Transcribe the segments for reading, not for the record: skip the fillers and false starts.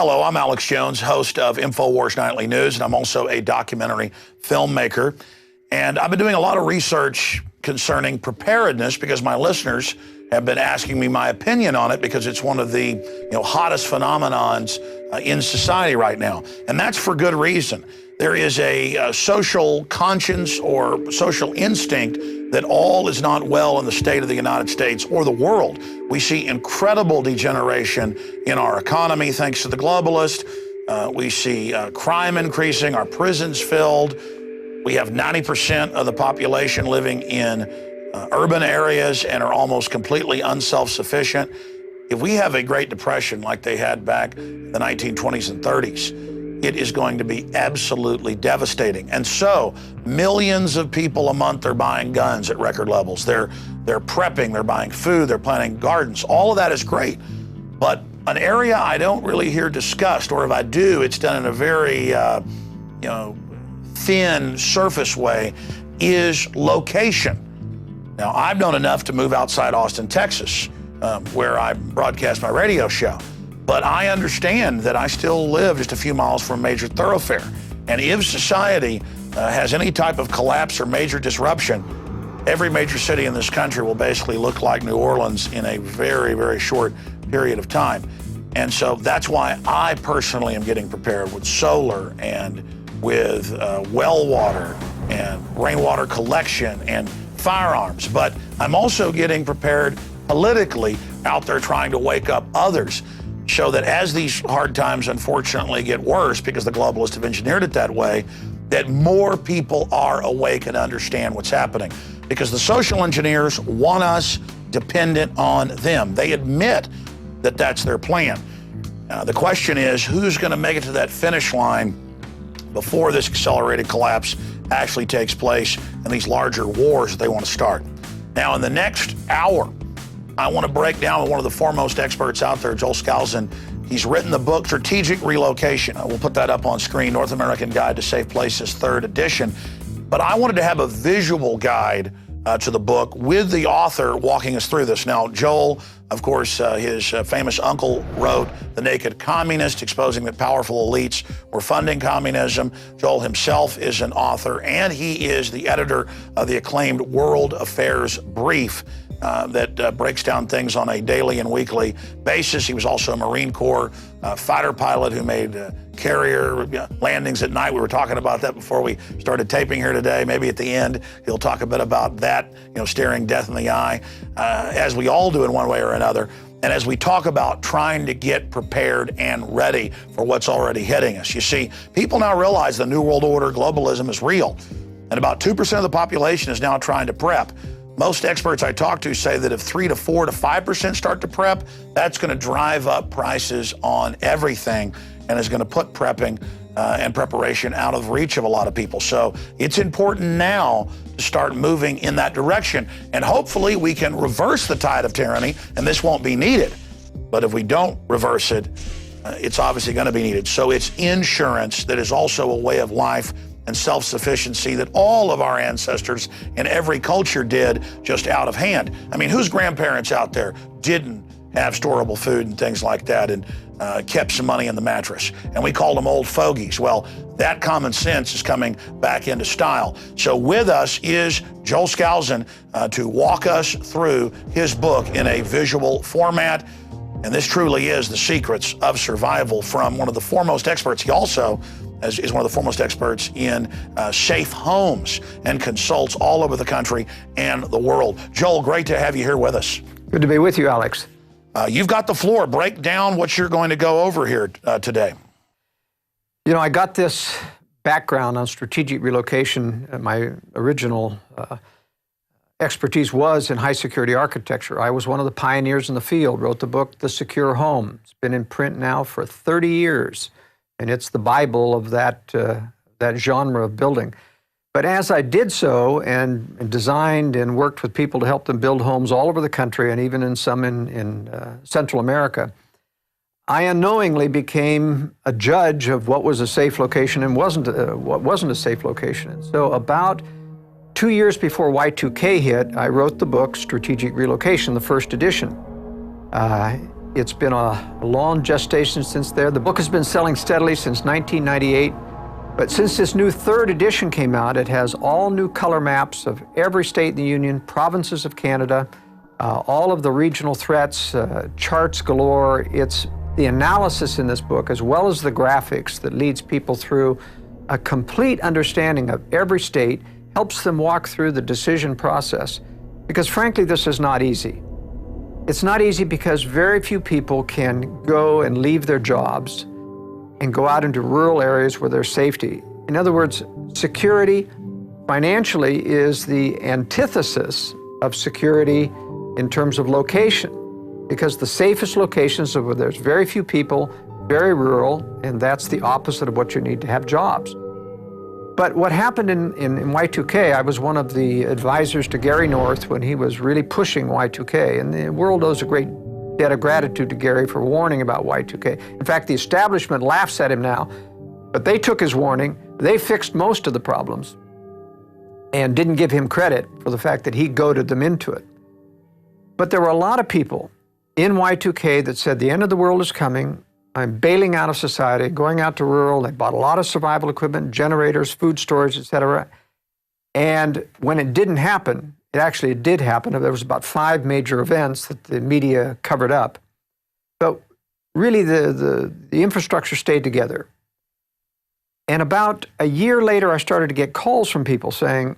Hello, I'm Alex Jones, host of InfoWars Nightly News, and I'm also a documentary filmmaker. And I've been doing a lot of research concerning preparedness because my listeners have been asking me my opinion on it because it's one of the hottest phenomenons in society right now. And that's for good reason. There is a social conscience or social instinct that all is not well in the state of the United States or the world. We see incredible degeneration in our economy thanks to the globalists. We see crime increasing, our prisons filled. We have 90% of the population living in urban areas and are almost completely unself-sufficient. If we have a Great Depression like they had back in the 1920s and 30s, it is going to be absolutely devastating. And so millions of people a month are buying guns at record levels. They're prepping, they're buying food, they're planting gardens. All of that is great. But an area I don't really hear discussed, or if I do, it's done in a very thin surface way, is location. Now, I've known enough to move outside Austin, Texas, where I broadcast my radio show. But I understand that I still live just a few miles from a major thoroughfare. And if society has any type of collapse or major disruption, every major city in this country will basically look like New Orleans in a very, very short period of time. And so that's why I personally am getting prepared with solar and with well water and rainwater collection and firearms. But I'm also getting prepared politically out there trying to wake up others, so that as these hard times unfortunately get worse, because the globalists have engineered it that way, that more people are awake and understand what's happening. Because the social engineers want us dependent on them. They admit that that's their plan. The question is, who's going to make it to that finish line before this accelerated collapse actually takes place and these larger wars that they want to start? Now, in the next hour, I want to break down with one of the foremost experts out there, Joel Skousen. He's written the book, Strategic Relocation. We'll put that up on screen, North American Guide to Safe Places, 3rd edition. But I wanted to have a visual guide to the book with the author walking us through this. Now, Joel, of course, his famous uncle wrote The Naked Communist, exposing that powerful elites were funding communism. Joel himself is an author, and he is the editor of the acclaimed World Affairs Brief that breaks down things on a daily and weekly basis. He was also a Marine Corps fighter pilot who made carrier landings at night. We were talking about that before we started taping here today. Maybe at the end, he'll talk a bit about that, staring death in the eye, as we all do in one way or another. And as we talk about trying to get prepared and ready for what's already hitting us. You see, people now realize the New World Order, globalism is real. And about 2% of the population is now trying to prep. Most experts I talk to say that if 3 to 4 to 5% start to prep, that's going to drive up prices on everything and is going to put prepping and preparation out of reach of a lot of people. So it's important now to start moving in that direction. And hopefully we can reverse the tide of tyranny, and this won't be needed. But if we don't reverse it, it's obviously going to be needed. So it's insurance that is also a way of life and self-sufficiency that all of our ancestors in every culture did, just out of hand. I mean, whose grandparents out there didn't have storable food and things like that and kept some money in the mattress? And we called them old fogies. Well, that common sense is coming back into style. So with us is Joel Skousen to walk us through his book in a visual format. And this truly is the secrets of survival from one of the foremost experts. He also is one of the foremost experts in safe homes and consults all over the country and the world. Joel, great to have you here with us. Good to be with you, Alex. You've got the floor. Break down what you're going to go over here today. I got this background on strategic relocation. My original expertise was in high security architecture. I was one of the pioneers in the field, wrote the book, The Secure Home. It's been in print now for 30 years. And it's the Bible of that genre of building. But as I did so and designed and worked with people to help them build homes all over the country and even in some in Central America, I unknowingly became a judge of what was a safe location and what wasn't a safe location. And so about 2 years before Y2K hit, I wrote the book, Strategic Relocation, the 1st edition. It's been a long gestation since there. The book has been selling steadily since 1998. But since this new third edition came out, it has all new color maps of every state in the Union, provinces of Canada, all of the regional threats, charts galore. It's the analysis in this book, as well as the graphics, that leads people through a complete understanding of every state, helps them walk through the decision process. Because frankly, this is not easy. It's not easy because very few people can go and leave their jobs and go out into rural areas where there's safety. In other words, security financially is the antithesis of security in terms of location, because the safest locations are where there's very few people, very rural, and that's the opposite of what you need to have jobs. But what happened in Y2K, I was one of the advisors to Gary North when he was really pushing Y2K, and the world owes a great debt of gratitude to Gary for warning about Y2K. In fact, the establishment laughs at him now, but they took his warning, they fixed most of the problems, and didn't give him credit for the fact that he goaded them into it. But there were a lot of people in Y2K that said the end of the world is coming, I'm bailing out of society, going out to rural. They bought a lot of survival equipment, generators, food storage, et cetera. And when it didn't happen, it actually did happen. There was about 5 major events that the media covered up. But really, the infrastructure stayed together. And about a year later, I started to get calls from people saying,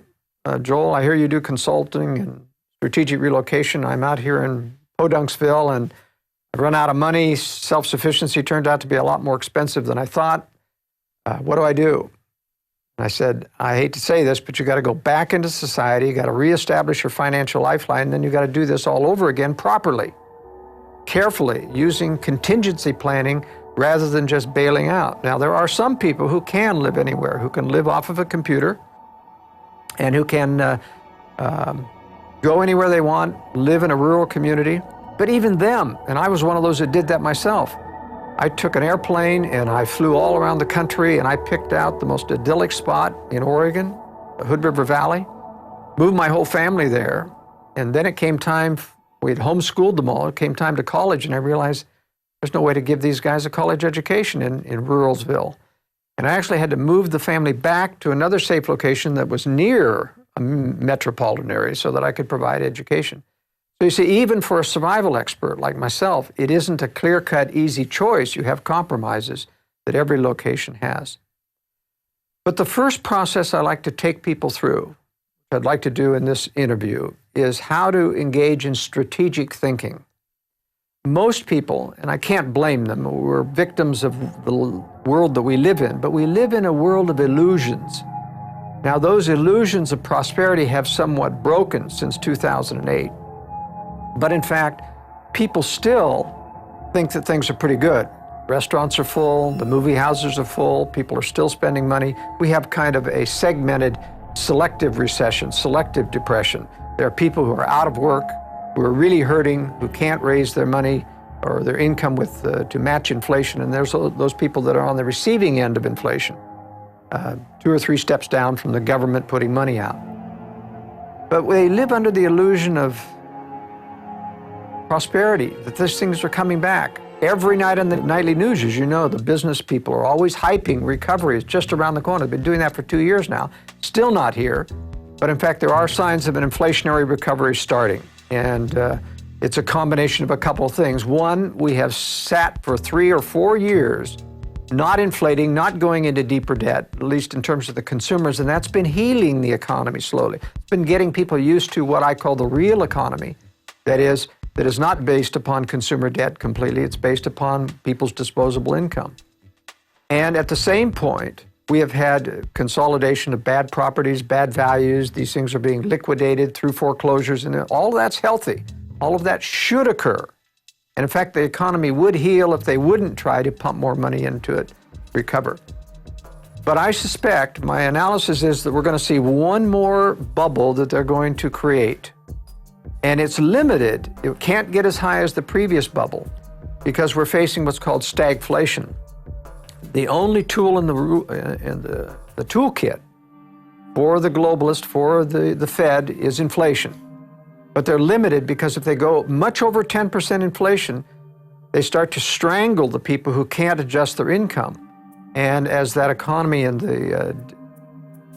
Joel, I hear you do consulting and strategic relocation. I'm out here in Podunksville, and I've run out of money. Self-sufficiency turned out to be a lot more expensive than I thought. What do I do? And I said, I hate to say this, but you got to go back into society. You got to reestablish your financial lifeline. And then you got to do this all over again properly, carefully, using contingency planning rather than just bailing out. Now, there are some people who can live anywhere, who can live off of a computer and who can go anywhere they want, live in a rural community. But even them, and I was one of those that did that myself, I took an airplane and I flew all around the country and I picked out the most idyllic spot in Oregon, the Hood River Valley, moved my whole family there. And then it came time, we had homeschooled them all, it came time to college, and I realized there's no way to give these guys a college education in Ruralsville. And I actually had to move the family back to another safe location that was near a metropolitan area so that I could provide education. So you see, even for a survival expert like myself, it isn't a clear-cut, easy choice. You have compromises that every location has. But the first process I like to take people through, which I'd like to do in this interview, is how to engage in strategic thinking. Most people, and I can't blame them, we're victims of the world that we live in, but we live in a world of illusions. Now, those illusions of prosperity have somewhat broken since 2008. But in fact, people still think that things are pretty good. Restaurants are full, the movie houses are full, people are still spending money. We have kind of a segmented selective recession, selective depression. There are people who are out of work, who are really hurting, who can't raise their money or their income to match inflation. And there's those people that are on the receiving end of inflation, 2 or 3 steps down from the government putting money out. But they live under the illusion of prosperity, that these things are coming back. Every night on the nightly news, as you know, the business people are always hyping recovery is just around the corner. They've been doing that for 2 years now. Still not here. But in fact, there are signs of an inflationary recovery starting. And it's a combination of a couple of things. One, we have sat for 3 or 4 years not inflating, not going into deeper debt, at least in terms of the consumers, and that's been healing the economy slowly. It's been getting people used to what I call the real economy. That is not based upon consumer debt completely. It's based upon people's disposable income. And at the same point, we have had consolidation of bad properties, bad values. These things are being liquidated through foreclosures, and all of that's healthy. All of that should occur. And in fact, the economy would heal if they wouldn't try to pump more money into it, recover. But I suspect, my analysis is that we're going to see one more bubble that they're going to create. And it's limited. It can't get as high as the previous bubble because we're facing what's called stagflation. The only tool in the toolkit for the globalist, for the Fed, is inflation. But they're limited because if they go much over 10% inflation, they start to strangle the people who can't adjust their income. And as that economy and the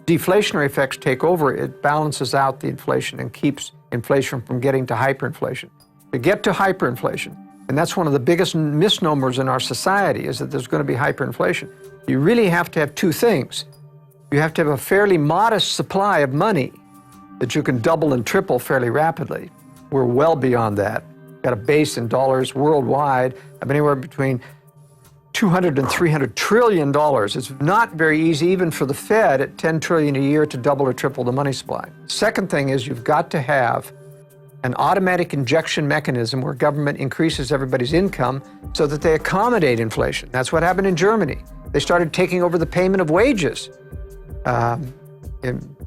deflationary effects take over, it balances out the inflation and keeps inflation from getting to hyperinflation. To get to hyperinflation, and that's one of the biggest misnomers in our society, is that there's going to be hyperinflation. You really have to have two things. You have to have a fairly modest supply of money that you can double and triple fairly rapidly. We're well beyond that. Got a base in dollars worldwide of anywhere between $200 and $300 trillion. It's not very easy, even for the Fed at 10 trillion a year, to double or triple the money supply. Second thing is you've got to have an automatic injection mechanism where government increases everybody's income so that they accommodate inflation. That's what happened in Germany. They started taking over the payment of wages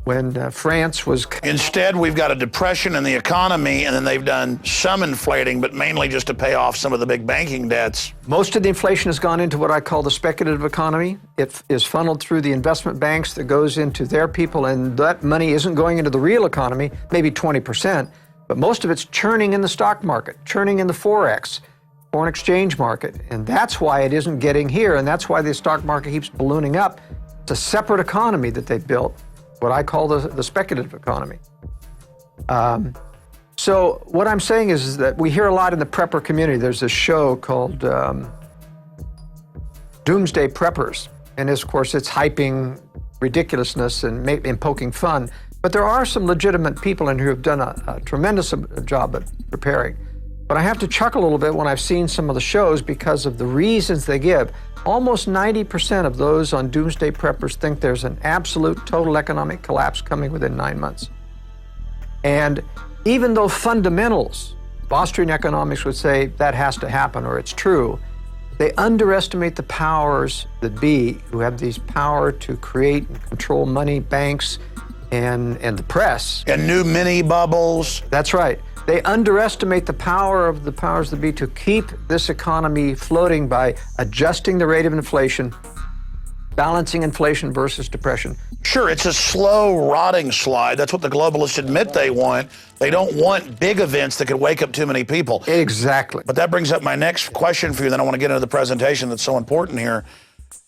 when France was... Instead, we've got a depression in the economy, and then they've done some inflating, but mainly just to pay off some of the big banking debts. Most of the inflation has gone into what I call the speculative economy. It is funneled through the investment banks that goes into their people, and that money isn't going into the real economy, maybe 20%, but most of it's churning in the stock market, churning in the Forex, foreign exchange market, and that's why it isn't getting here, and that's why the stock market keeps ballooning up. It's a separate economy that they've built, what I call the speculative economy. So what I'm saying is that we hear a lot in the prepper community. There's this show called Doomsday Preppers, and of course it's hyping ridiculousness and poking fun, but there are some legitimate people in here who have done a tremendous job at preparing. But I have to chuckle a little bit when I've seen some of the shows because of the reasons they give. Almost 90% of those on Doomsday Preppers think there's an absolute total economic collapse coming within 9 months. And even though fundamentals, Austrian economics would say that has to happen or it's true, they underestimate the powers that be who have these power to create and control money, banks, and the press. And new mini bubbles. That's right. They underestimate the power of the powers that be to keep this economy floating by adjusting the rate of inflation, balancing inflation versus depression. Sure, it's a slow, rotting slide. That's what the globalists admit they want. They don't want big events that could wake up too many people. Exactly. But that brings up my next question for you, then I want to get into the presentation that's so important here.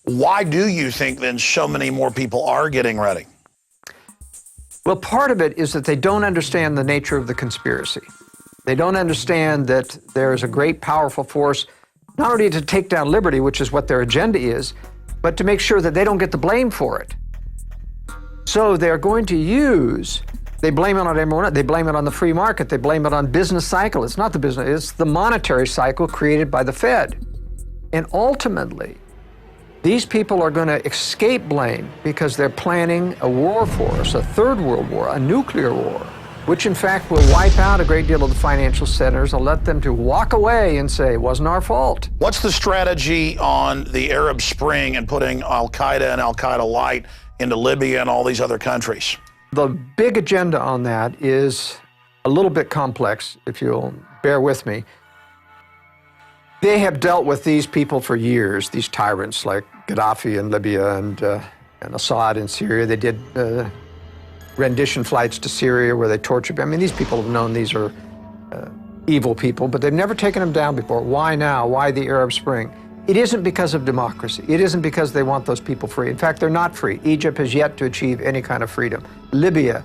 Why do you think then so many more people are getting ready? Well, part of it is that they don't understand the nature of the conspiracy. They don't understand that there is a great, powerful force, not only to take down liberty, which is what their agenda is, but to make sure that they don't get the blame for it. So they're going to use, they blame it on everyone, they blame it on the free market, they blame it on business cycle. It's not the business, it's the monetary cycle created by the Fed. And ultimately, these people are going to escape blame because they're planning a war for us, a third world war, a nuclear war, which in fact will wipe out a great deal of the financial centers and let them to walk away and say, it wasn't our fault. What's the strategy on the Arab Spring and putting Al-Qaeda and Al-Qaeda-Light into Libya and all these other countries? The big agenda on that is a little bit complex, if you'll bear with me. They have dealt with these people for years, these tyrants like Gaddafi in Libya and Assad in Syria. They did rendition flights to Syria where they tortured. I mean, these people have known these are evil people, but they've never taken them down before. Why now? Why the Arab Spring? It isn't because of democracy. It isn't because they want those people free. In fact, they're not free. Egypt has yet to achieve any kind of freedom. Libya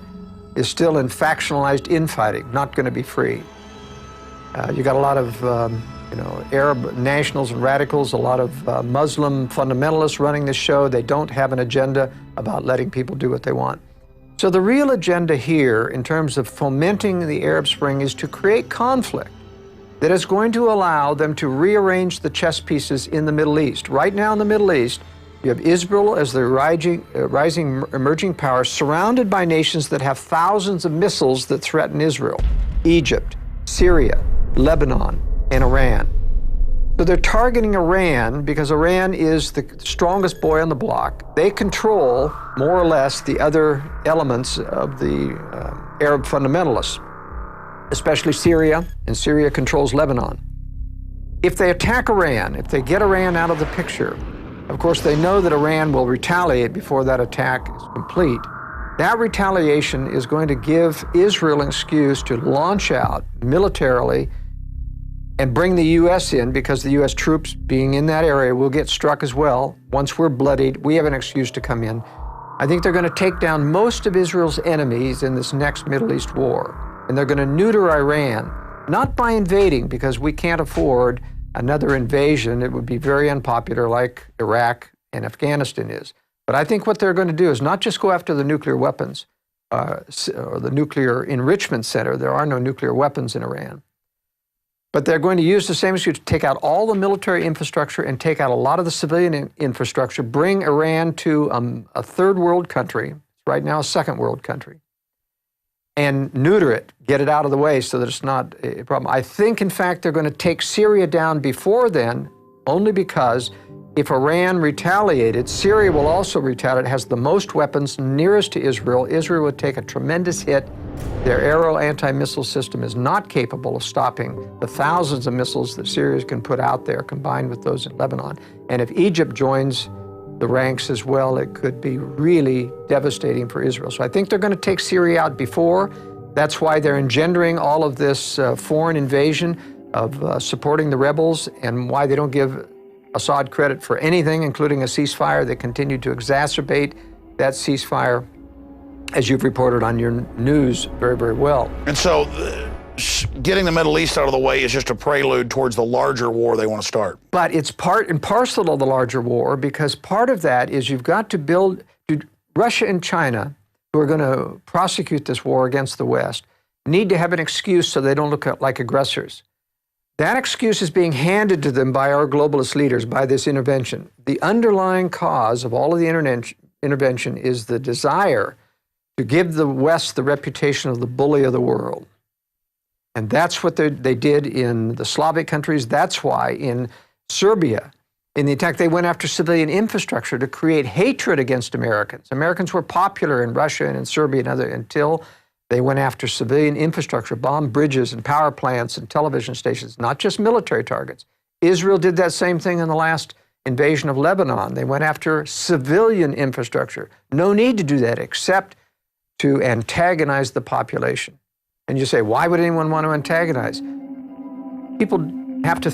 is still in factionalized infighting, not going to be free. You got a lot of Arab nationals and radicals, a lot of Muslim fundamentalists running this show. They don't have an agenda about letting people do what they want. So the real agenda here in terms of fomenting the Arab Spring is to create conflict that is going to allow them to rearrange the chess pieces in the Middle East. Right now in the Middle East, you have Israel as the rising emerging power surrounded by nations that have thousands of missiles that threaten Israel. Egypt, Syria, Lebanon, and Iran. So they're targeting Iran because Iran is the strongest boy on the block. They control, more or less, the other elements of the Arab fundamentalists, especially Syria, and Syria controls Lebanon. If they attack Iran, if they get Iran out of the picture, of course they know that Iran will retaliate before that attack is complete. That retaliation is going to give Israel an excuse to launch out militarily and bring the U.S. in, because the U.S. troops being in that area will get struck as well. Once we're bloodied, we have an excuse to come in. I think they're going to take down most of Israel's enemies in this next Middle East war. And they're going to neuter Iran, not by invading, because we can't afford another invasion. It would be very unpopular, like Iraq and Afghanistan is. But I think what they're going to do is not just go after the nuclear weapons or the nuclear enrichment center. There are no nuclear weapons in Iran. But they're going to use the same excuse to take out all the military infrastructure and take out a lot of the civilian infrastructure, bring Iran to a third world country, right now a second world country, and neuter it, get it out of the way so that it's not a problem. I think, in fact, they're going to take Syria down before then, only because if Iran retaliated, Syria will also retaliate. It has the most weapons nearest to Israel. Israel would take a tremendous hit. Their Arrow anti-missile system is not capable of stopping the thousands of missiles that Syria can put out there, combined with those in Lebanon. And if Egypt joins the ranks as well, it could be really devastating for Israel. So I think they're going to take Syria out before. That's why they're engendering all of this foreign invasion of supporting the rebels, and why they don't give Assad credit for anything, including a ceasefire. They continue to exacerbate that ceasefire, as you've reported on your news very, very well. And so getting the Middle East out of the way is just a prelude towards the larger war they want to start. But it's part and parcel of the larger war, because part of that is you've got to build, Russia and China, who are going to prosecute this war against the West, need to have an excuse so they don't look like aggressors. That excuse is being handed to them by our globalist leaders, by this intervention. The underlying cause of all of the intervention is the desire to give the West the reputation of the bully of the world. And that's what they did in the Slavic countries. That's why in Serbia, in the attack, they went after civilian infrastructure to create hatred against Americans. Americans were popular in Russia and in Serbia and until they went after civilian infrastructure, bombed bridges and power plants and television stations, not just military targets. Israel did that same thing in the last invasion of Lebanon. They went after civilian infrastructure. No need to do that except to antagonize the population. And you say, why would anyone want to antagonize? People have to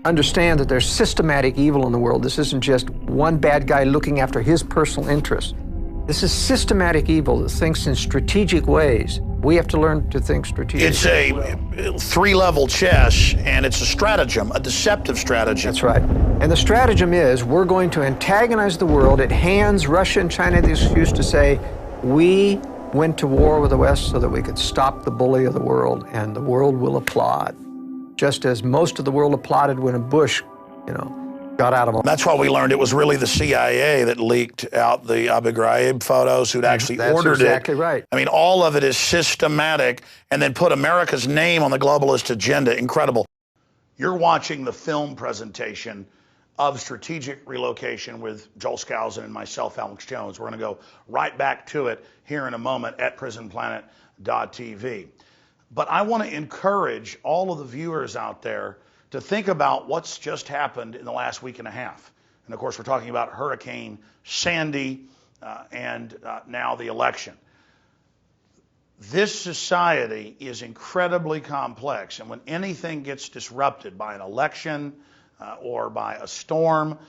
understand that there's systematic evil in the world. This isn't just one bad guy looking after his personal interests. This is systematic evil that thinks in strategic ways. We have to learn to think strategically. It's a three-level chess, and it's a stratagem, a deceptive stratagem. That's right. And the stratagem is, we're going to antagonize the world. It hands Russia and China the excuse to say, we went to war with the West so that we could stop the bully of the world, and the world will applaud. Just as most of the world applauded when Bush, got out of them. That's why we learned it was really the CIA that leaked out the Abu Ghraib photos, who'd actually ordered it. That's exactly right. I mean, all of it is systematic, and then put America's name on the globalist agenda. Incredible. You're watching the film presentation of Strategic Relocation with Joel Skousen and myself, Alex Jones. We're going to go right back to it here in a moment at prisonplanet.tv. But I want to encourage all of the viewers out there to think about what's just happened in the last week and a half. And of course, we're talking about Hurricane Sandy and now the election. This society is incredibly complex, and when anything gets disrupted by an election or by a storm,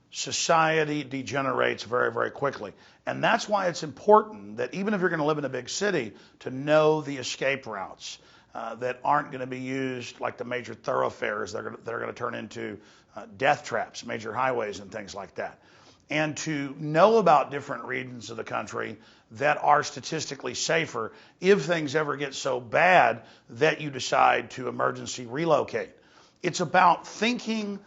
society degenerates very, very quickly. And that's why it's important that even if you're going to live in a big city, to know the escape routes that aren't going to be used like the major thoroughfares that are going to turn into death traps, major highways and things like that. And to know about different regions of the country that are statistically safer if things ever get so bad that you decide to emergency relocate. It's about thinking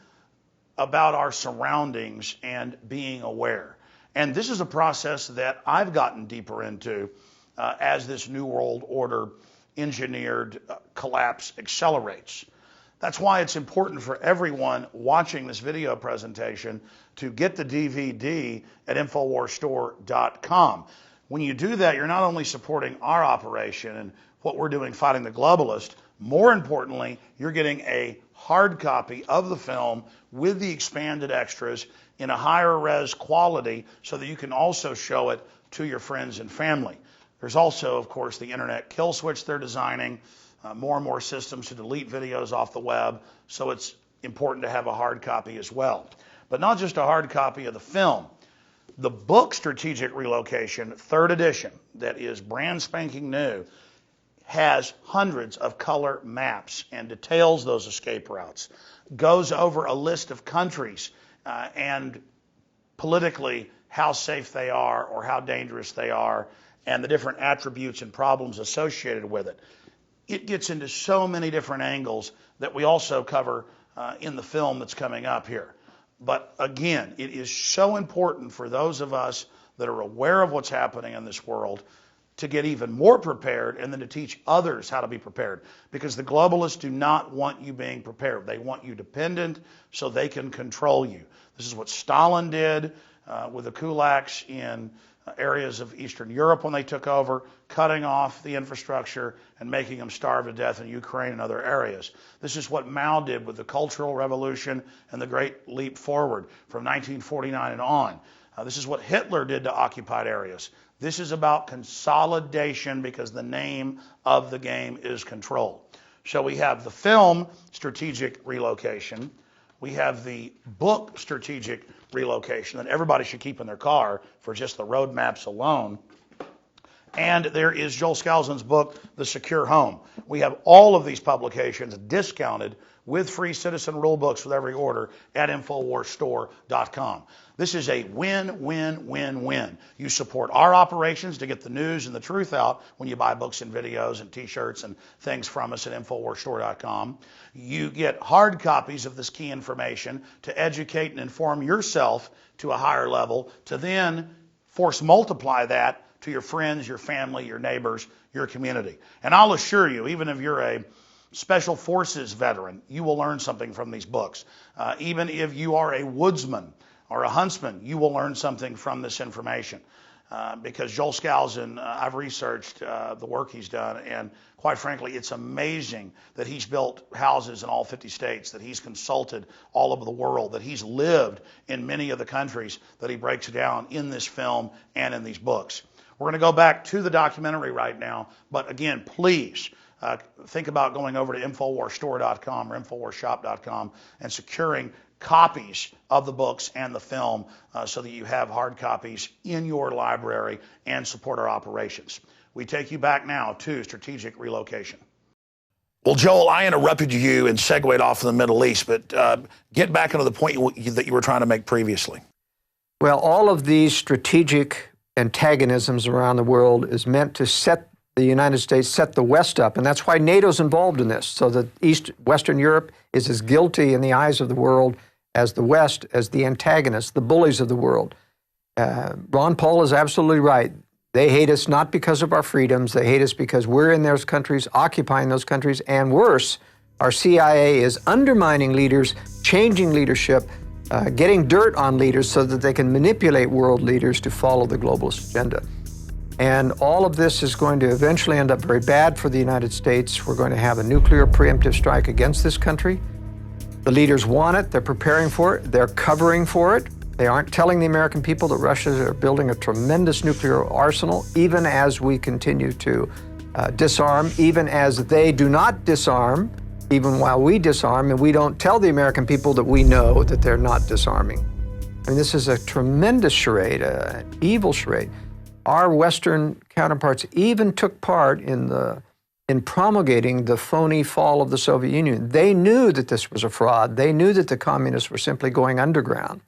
about our surroundings and being aware. And this is a process that I've gotten deeper into as this New World Order engineered collapse accelerates. That's why it's important for everyone watching this video presentation to get the DVD at InfoWarsStore.com. When you do that, you're not only supporting our operation and what we're doing fighting the globalist, more importantly, you're getting a hard copy of the film with the expanded extras in a higher res quality so that you can also show it to your friends and family. There's also, of course, the internet kill switch they're designing more and more systems to delete videos off the web, so it's important to have a hard copy as well. But not just a hard copy of the film. The book Strategic Relocation, 3rd edition, that is brand spanking new, has hundreds of color maps and details those escape routes, goes over a list of countries and politically how safe they are or how dangerous they are, and the different attributes and problems associated with it. It gets into so many different angles that we also cover in the film that's coming up here. But again, it is so important for those of us that are aware of what's happening in this world to get even more prepared and then to teach others how to be prepared. Because the globalists do not want you being prepared. They want you dependent so they can control you. This is what Stalin did with the kulaks in areas of Eastern Europe when they took over, cutting off the infrastructure and making them starve to death in Ukraine and other areas. This is what Mao did with the Cultural Revolution and the Great Leap Forward from 1949 and on. This is what Hitler did to occupied areas. This is about consolidation because the name of the game is control. So we have the film Strategic Relocation. We have the book Strategic Relocation that everybody should keep in their car for just the road maps alone. And there is Joel Skousen's book, The Secure Home. We have all of these publications discounted with free citizen rule books with every order at InfoWarsStore.com. This is a win-win-win-win. You support our operations to get the news and the truth out when you buy books and videos and t-shirts and things from us at InfoWarsStore.com. You get hard copies of this key information to educate and inform yourself to a higher level, to then force multiply that to your friends, your family, your neighbors, your community. And I'll assure you, even if you're a Special Forces veteran, you will learn something from these books. Even if you are a woodsman or a huntsman, you will learn something from this information. Because Joel Skousen, I've researched the work he's done, and quite frankly, it's amazing that he's built houses in all 50 states, that he's consulted all over the world, that he's lived in many of the countries that he breaks down in this film and in these books. We're going to go back to the documentary right now, but again, please think about going over to InfoWarsStore.com or InfoWarsShop.com and securing copies of the books and the film so that you have hard copies in your library and support our operations. We take you back now to Strategic Relocation. Well, Joel, I interrupted you and segued off in the Middle East, but get back into the point that you were trying to make previously. Well, all of these strategic antagonisms around the world is meant to set the United States, set the West up, and that's why NATO's involved in this, so that Western Europe is as guilty in the eyes of the world as the West, as the antagonists, the bullies of the world. Ron Paul is absolutely right. They hate us not because of our freedoms. They hate us because we're in those countries, occupying those countries, and worse, our CIA is undermining leaders, changing leadership, getting dirt on leaders so that they can manipulate world leaders to follow the globalist agenda. And all of this is going to eventually end up very bad for the United States. We're going to have a nuclear preemptive strike against this country. The leaders want it. They're preparing for it. They're covering for it. They aren't telling the American people that Russia is building a tremendous nuclear arsenal, even as we continue to disarm, even as they do not disarm, even while we disarm, and we don't tell the American people that we know that they're not disarming. I mean, this is a tremendous charade, an evil charade. Our Western counterparts even took part in promulgating the phony fall of the Soviet Union. They knew that this was a fraud. They knew that the communists were simply going underground,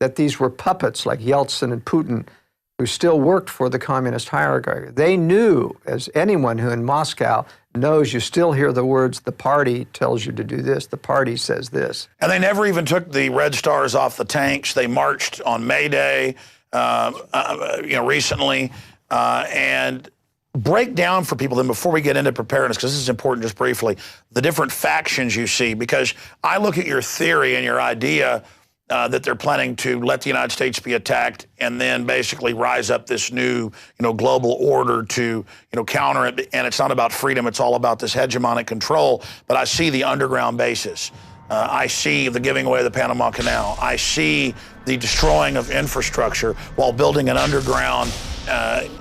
that these were puppets like Yeltsin and Putin who still worked for the communist hierarchy. They knew, as anyone who in Moscow knows, you still hear the words, the party tells you to do this, the party says this. And they never even took the red stars off the tanks. They marched on May Day, recently, and break down for people then before we get into preparedness, because this is important just briefly, the different factions you see, because I look at your theory and your idea that they're planning to let the United States be attacked and then basically rise up this new, global order to, counter it. And it's not about freedom. It's all about this hegemonic control. But I see the underground bases. I see the giving away of the Panama Canal. I see the destroying of infrastructure while building an underground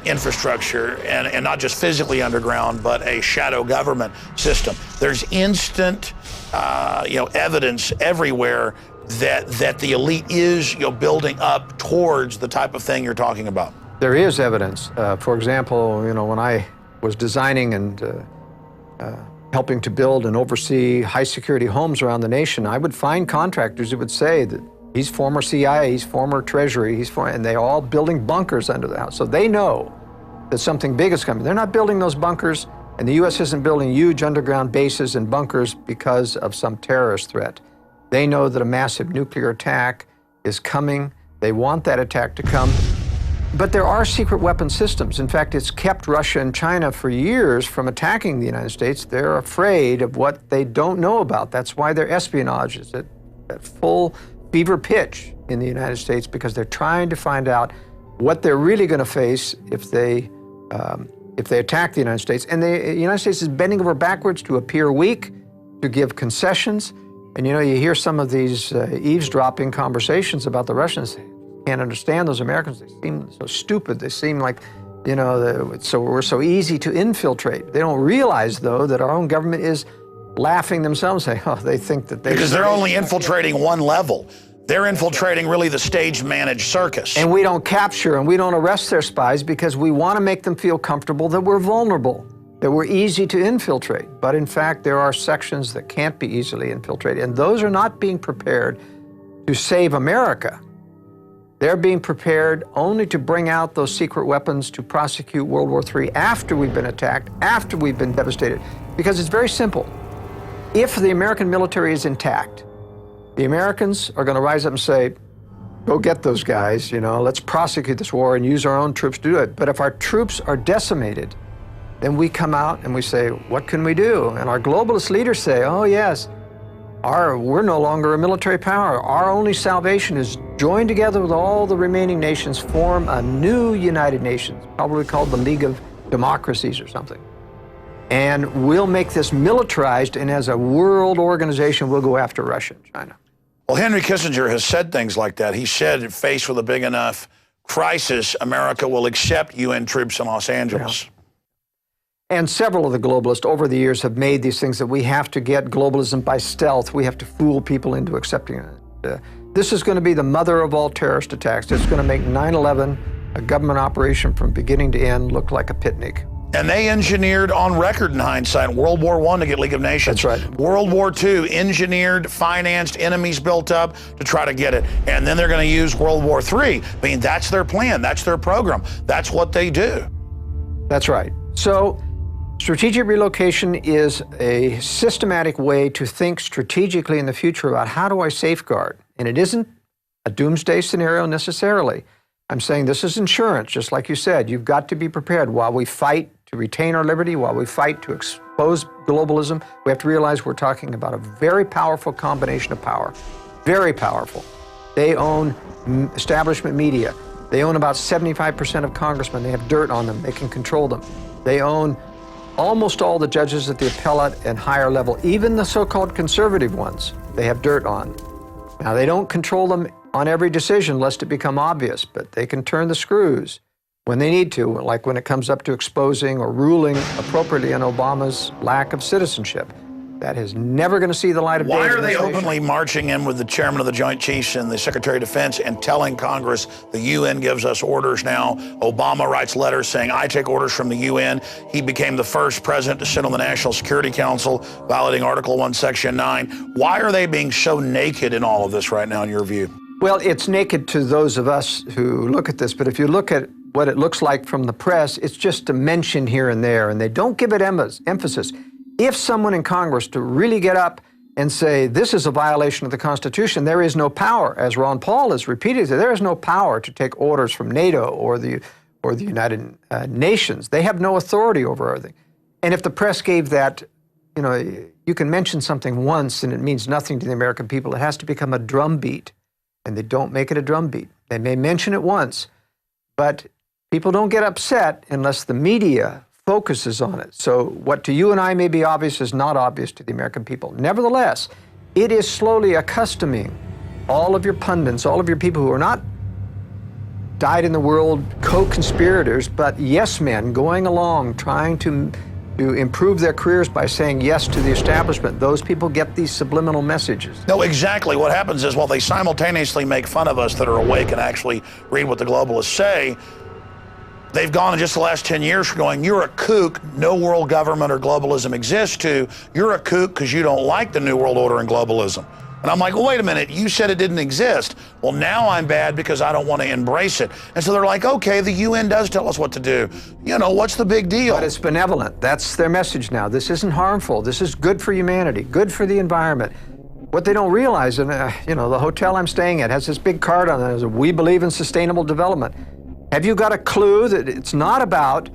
infrastructure, and not just physically underground, but a shadow government system. There's instant, evidence everywhere that the elite is, building up towards the type of thing you're talking about. There is evidence. For example, when I was designing and helping to build and oversee high-security homes around the nation, I would find contractors who would say that he's former CIA, he's former Treasury, and they're all building bunkers under the house. So they know that something big is coming. They're not building those bunkers, and the U.S. isn't building huge underground bases and bunkers because of some terrorist threat. They know that a massive nuclear attack is coming. They want that attack to come. But there are secret weapon systems. In fact, it's kept Russia and China for years from attacking the United States. They're afraid of what they don't know about. That's why their espionage is at full fever pitch in the United States, because they're trying to find out what they're really going to face if they attack the United States. And the United States is bending over backwards to appear weak, to give concessions. And you hear some of these eavesdropping conversations about the Russians. Can't understand those Americans. They seem so stupid. They seem like, so we're so easy to infiltrate. They don't realize, though, that our own government is laughing themselves, saying, they think that because they're only infiltrating one level. They're infiltrating really the stage-managed circus. And we don't capture and we don't arrest their spies because we want to make them feel comfortable that we're vulnerable, that we're easy to infiltrate. But in fact, there are sections that can't be easily infiltrated, and those are not being prepared to save America. They're being prepared only to bring out those secret weapons to prosecute World War III after we've been attacked, after we've been devastated. Because it's very simple. If the American military is intact, the Americans are going to rise up and say, go get those guys, let's prosecute this war and use our own troops to do it. But if our troops are decimated, then we come out and we say, what can we do? And our globalist leaders say, oh yes, we're no longer a military power. Our only salvation is join together with all the remaining nations, form a new United Nations, probably called the League of Democracies or something. And we'll make this militarized, and as a world organization, we'll go after Russia and China. Well, Henry Kissinger has said things like that. He said, faced with a big enough crisis, America will accept UN troops in Los Angeles. Yeah. And several of the globalists over the years have made these things that we have to get globalism by stealth. We have to fool people into accepting it. This is going to be the mother of all terrorist attacks. It's going to make 9/11, a government operation from beginning to end, look like a picnic. And they engineered, on record in hindsight, World War I to get League of Nations. That's right. World War II, engineered, financed, enemies built up to try to get it. And then they're going to use World War III. I mean, that's their plan. That's their program. That's what they do. That's right. So strategic relocation is a systematic way to think strategically in the future about how do I safeguard? And it isn't a doomsday scenario necessarily. I'm saying this is insurance, just like you said. You've got to be prepared while we fight to retain our liberty, while we fight to expose globalism. We have to realize we're talking about a very powerful combination of power, very powerful. They own establishment media. They own about 75% of congressmen. They have dirt on them. They can control them. They own almost all the judges at the appellate and higher level, even the so-called conservative ones, they have dirt on. Now, they don't control them on every decision lest it become obvious, but they can turn the screws when they need to, like when it comes up to exposing or ruling appropriately on Obama's lack of citizenship. That is never going to see the light of day. Why are they openly marching in with the chairman of the Joint Chiefs and the Secretary of Defense and telling Congress the UN gives us orders now? Obama writes letters saying, I take orders from the UN. He became the first president to sit on the National Security Council, violating Article 1, Section 9. Why are they being so naked in all of this right now, in your view? Well, it's naked to those of us who look at this, but if you look at what it looks like from the press, it's just a mention here and there, and they don't give it emphasis. If someone in Congress to really get up and say, this is a violation of the Constitution, there is no power, as Ron Paul has repeated, there is no power to take orders from NATO or the United Nations. They have no authority over everything. And if the press gave that, you can mention something once and it means nothing to the American people. It has to become a drumbeat, and they don't make it a drumbeat. They may mention it once, but people don't get upset unless the media focuses on it. So what to you and I may be obvious is not obvious to the American people. Nevertheless, It is slowly accustoming all of your pundits, all of your people who are not dyed in the world co-conspirators, but yes men going along trying to improve their careers by saying yes to the establishment. Those people get these subliminal messages. No, exactly. What happens is, while they simultaneously make fun of us that are awake and actually read what the globalists say, they've gone in just the last 10 years from going, you're a kook, no world government or globalism exists, to you're a kook because you don't like the New World Order and globalism. And I'm like, well, wait a minute, you said it didn't exist. Well, now I'm bad because I don't want to embrace it. And so they're like, okay, the UN does tell us what to do. You know, what's the big deal? But it's benevolent. That's their message now. This isn't harmful. This is good for humanity, good for the environment. What they don't realize, and you know, the hotel I'm staying at has this big card on it. It says, we believe in sustainable development. Have you got a clue that it's not about,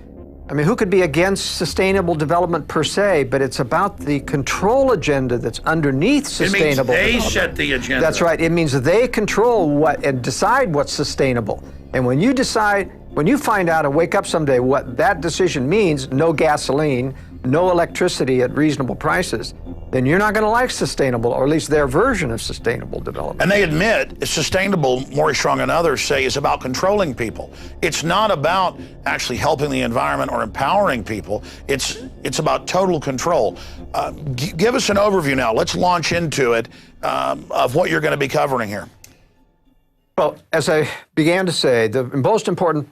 I mean, who could be against sustainable development per se, but it's about the control agenda that's underneath sustainable development. It means they set the agenda. That's right. It means they control what and decide what's sustainable. And when you decide, when you find out and wake up someday what that decision means, no gasoline, no electricity at reasonable prices, then you're not going to like sustainable, or at least their version of sustainable development. And they admit it's sustainable, Maury Strong and others say, is about controlling people. It's not about actually helping the environment or empowering people. It's about total control. Give us an overview now. Let's launch into it of what you're going to be covering here. Well, as I began to say, the most important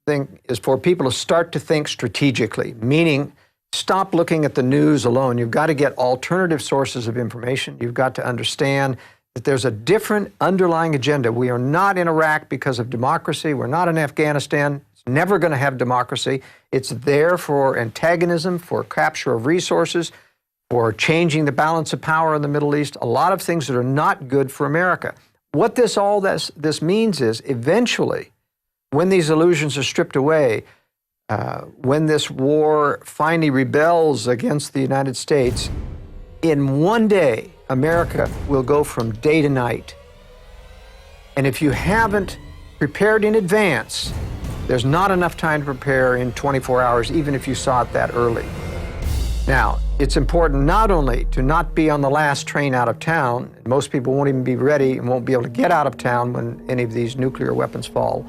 thing is for people to start to think strategically, meaning stop looking at the news alone. You've got to get alternative sources of information. You've got to understand that there's a different underlying agenda. We are not in Iraq because of democracy. We're not in Afghanistan. It's never going to have democracy. It's there for antagonism, for capture of resources, for changing the balance of power in the Middle East, a lot of things that are not good for America. What this means is, eventually, when these illusions are stripped away, when this war finally rebels against the United States, in one day, America will go from day to night. And if you haven't prepared in advance, there's not enough time to prepare in 24 hours, even if you saw it that early. Now, it's important not only to not be on the last train out of town, and most people won't even be ready and won't be able to get out of town when any of these nuclear weapons fall,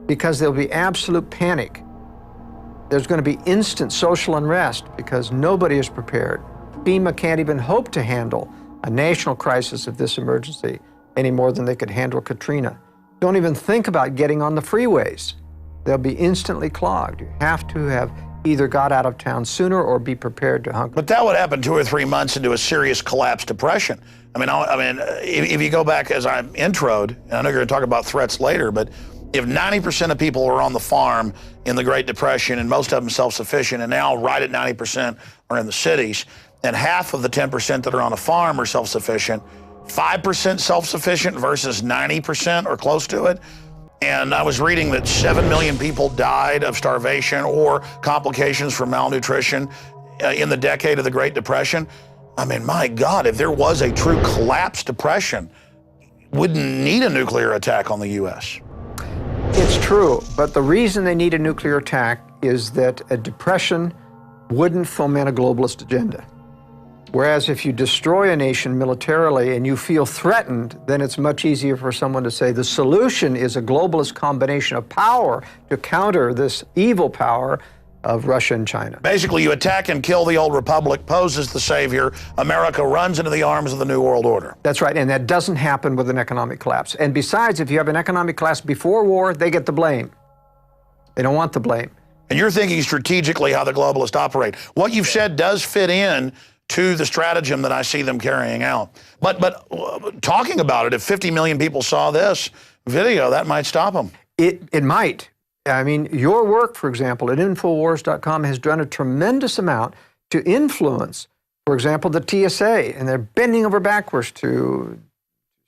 because there'll be absolute panic. There's going to be instant social unrest because nobody is prepared. FEMA can't even hope to handle a national crisis of this emergency any more than they could handle Katrina. Don't even think about getting on the freeways. They'll be instantly clogged. You have to have either got out of town sooner or be prepared to hunker. But that would happen 2 or 3 months into a serious collapse depression. I mean, if you go back as I introed, and I know you're going to talk about threats later, but if 90% of people were on the farm in the Great Depression, and most of them self-sufficient, and now right at 90% are in the cities, and half of the 10% that are on a farm are self-sufficient, 5% self-sufficient versus 90% or close to it. And I was reading that 7 million people died of starvation or complications from malnutrition in the decade of the Great Depression. I mean, my God, if there was a true collapse depression, wouldn't need a nuclear attack on the U.S. It's true, but the reason they need a nuclear attack is that a depression wouldn't foment a globalist agenda. Whereas if you destroy a nation militarily and you feel threatened, then it's much easier for someone to say the solution is a globalist combination of power to counter this evil power of Russia and China. Basically, you attack and kill the old republic, pose as the savior. America runs into the arms of the New World Order. That's right, and that doesn't happen with an economic collapse. And besides, if you have an economic collapse before war, they get the blame. They don't want the blame. And you're thinking strategically how the globalists operate. What you've said does fit in to the stratagem that I see them carrying out. But talking about it, if 50 million people saw this video, that might stop them. It might. I mean, your work, for example, at Infowars.com has done a tremendous amount to influence, for example, the TSA, and they're bending over backwards to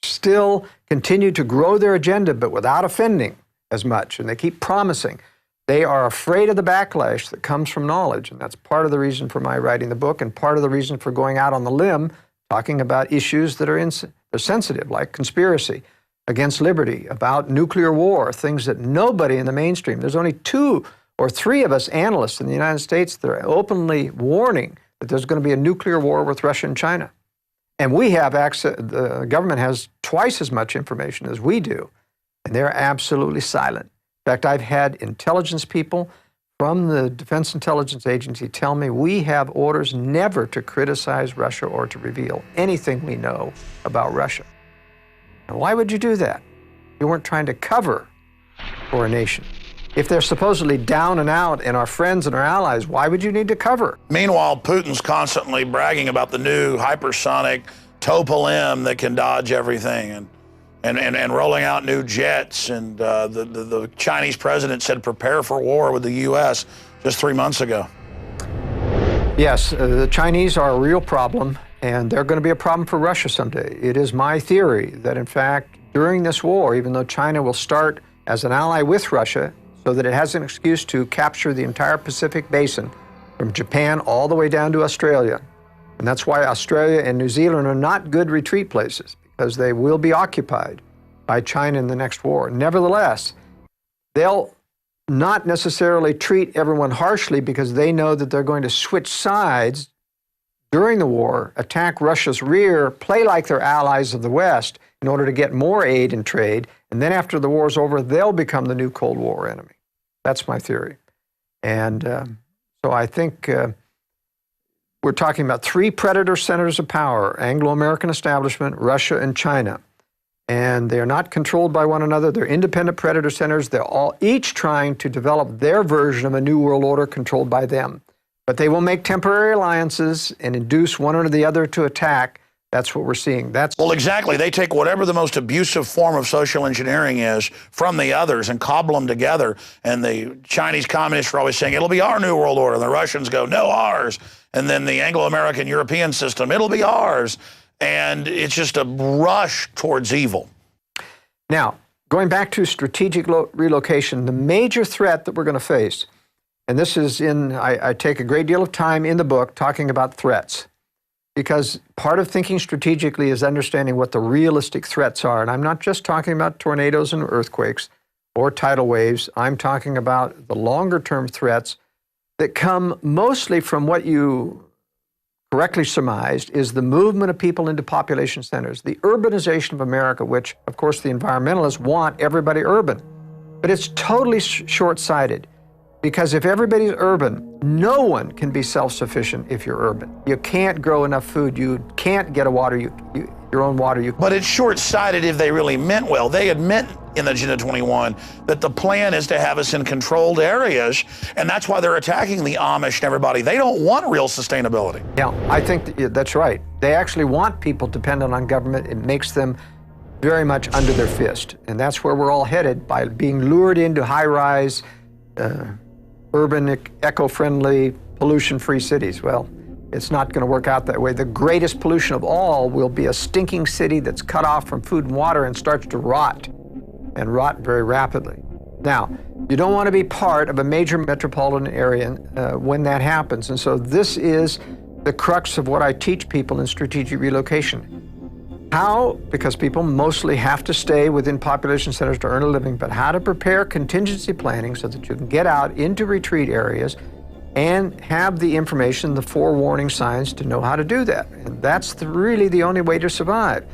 still continue to grow their agenda, but without offending as much. And they keep promising. They are afraid of the backlash that comes from knowledge, and that's part of the reason for my writing the book and part of the reason for going out on the limb talking about issues that are sensitive, like conspiracy against liberty, about nuclear war, things that nobody in the mainstream, there's only 2 or 3 of us analysts in the United States that are openly warning that there's going to be a nuclear war with Russia and China. And we have access, the government has twice as much information as we do, and they're absolutely silent. In fact, I've had intelligence people from the Defense Intelligence Agency tell me we have orders never to criticize Russia or to reveal anything we know about Russia. Now, why would you do that? You weren't trying to cover for a nation. If they're supposedly down and out and our friends and our allies, why would you need to cover? Meanwhile, Putin's constantly bragging about the new hypersonic Tupolev that can dodge everything and rolling out new jets. And the Chinese president said prepare for war with the U.S. just 3 months ago. Yes, the Chinese are a real problem, and they're going to be a problem for Russia someday. It is my theory that, in fact, during this war, even though China will start as an ally with Russia so that it has an excuse to capture the entire Pacific Basin from Japan all the way down to Australia. And that's why Australia and New Zealand are not good retreat places, because they will be occupied by China in the next war. Nevertheless, they'll not necessarily treat everyone harshly because they know that they're going to switch sides during the war, attack Russia's rear, play like they're allies of the West in order to get more aid and trade, and then after the war's over, they'll become the new Cold War enemy. That's my theory. And so I think we're talking about three predator centers of power: Anglo-American establishment, Russia, and China. And they're not controlled by one another. They're independent predator centers. They're all each trying to develop their version of a new world order controlled by them. But they will make temporary alliances and induce one or the other to attack. That's what we're seeing. Well, exactly. They take whatever the most abusive form of social engineering is from the others and cobble them together. And the Chinese communists are always saying, it'll be our new world order. And the Russians go, no, ours. And then the Anglo-American European system, it'll be ours. And it's just a rush towards evil. Now, going back to strategic relocation, the major threat that we're going to face, and this is I take a great deal of time in the book talking about threats, because part of thinking strategically is understanding what the realistic threats are. And I'm not just talking about tornadoes and earthquakes or tidal waves. I'm talking about the longer-term threats that come mostly from what you correctly surmised is the movement of people into population centers, the urbanization of America, which, of course, the environmentalists want everybody urban. But it's totally short-sighted, because if everybody's urban, no one can be self-sufficient if you're urban. You can't grow enough food. You can't get your own water. But it's short-sighted if they really meant well. They admit in Agenda 21 that the plan is to have us in controlled areas, and that's why they're attacking the Amish and everybody. They don't want real sustainability. Yeah, I think that's right. They actually want people dependent on government. It makes them very much under their fist, and that's where we're all headed by being lured into high-rise, urban, eco-friendly, pollution-free cities. Well, it's not going to work out that way. The greatest pollution of all will be a stinking city that's cut off from food and water and starts to rot, and rot very rapidly. Now, you don't want to be part of a major metropolitan area when that happens. And so this is the crux of what I teach people in strategic relocation. How, because people mostly have to stay within population centers to earn a living, but how to prepare contingency planning so that you can get out into retreat areas and have the information, the forewarning signs to know how to do that. And that's really the only way to survive.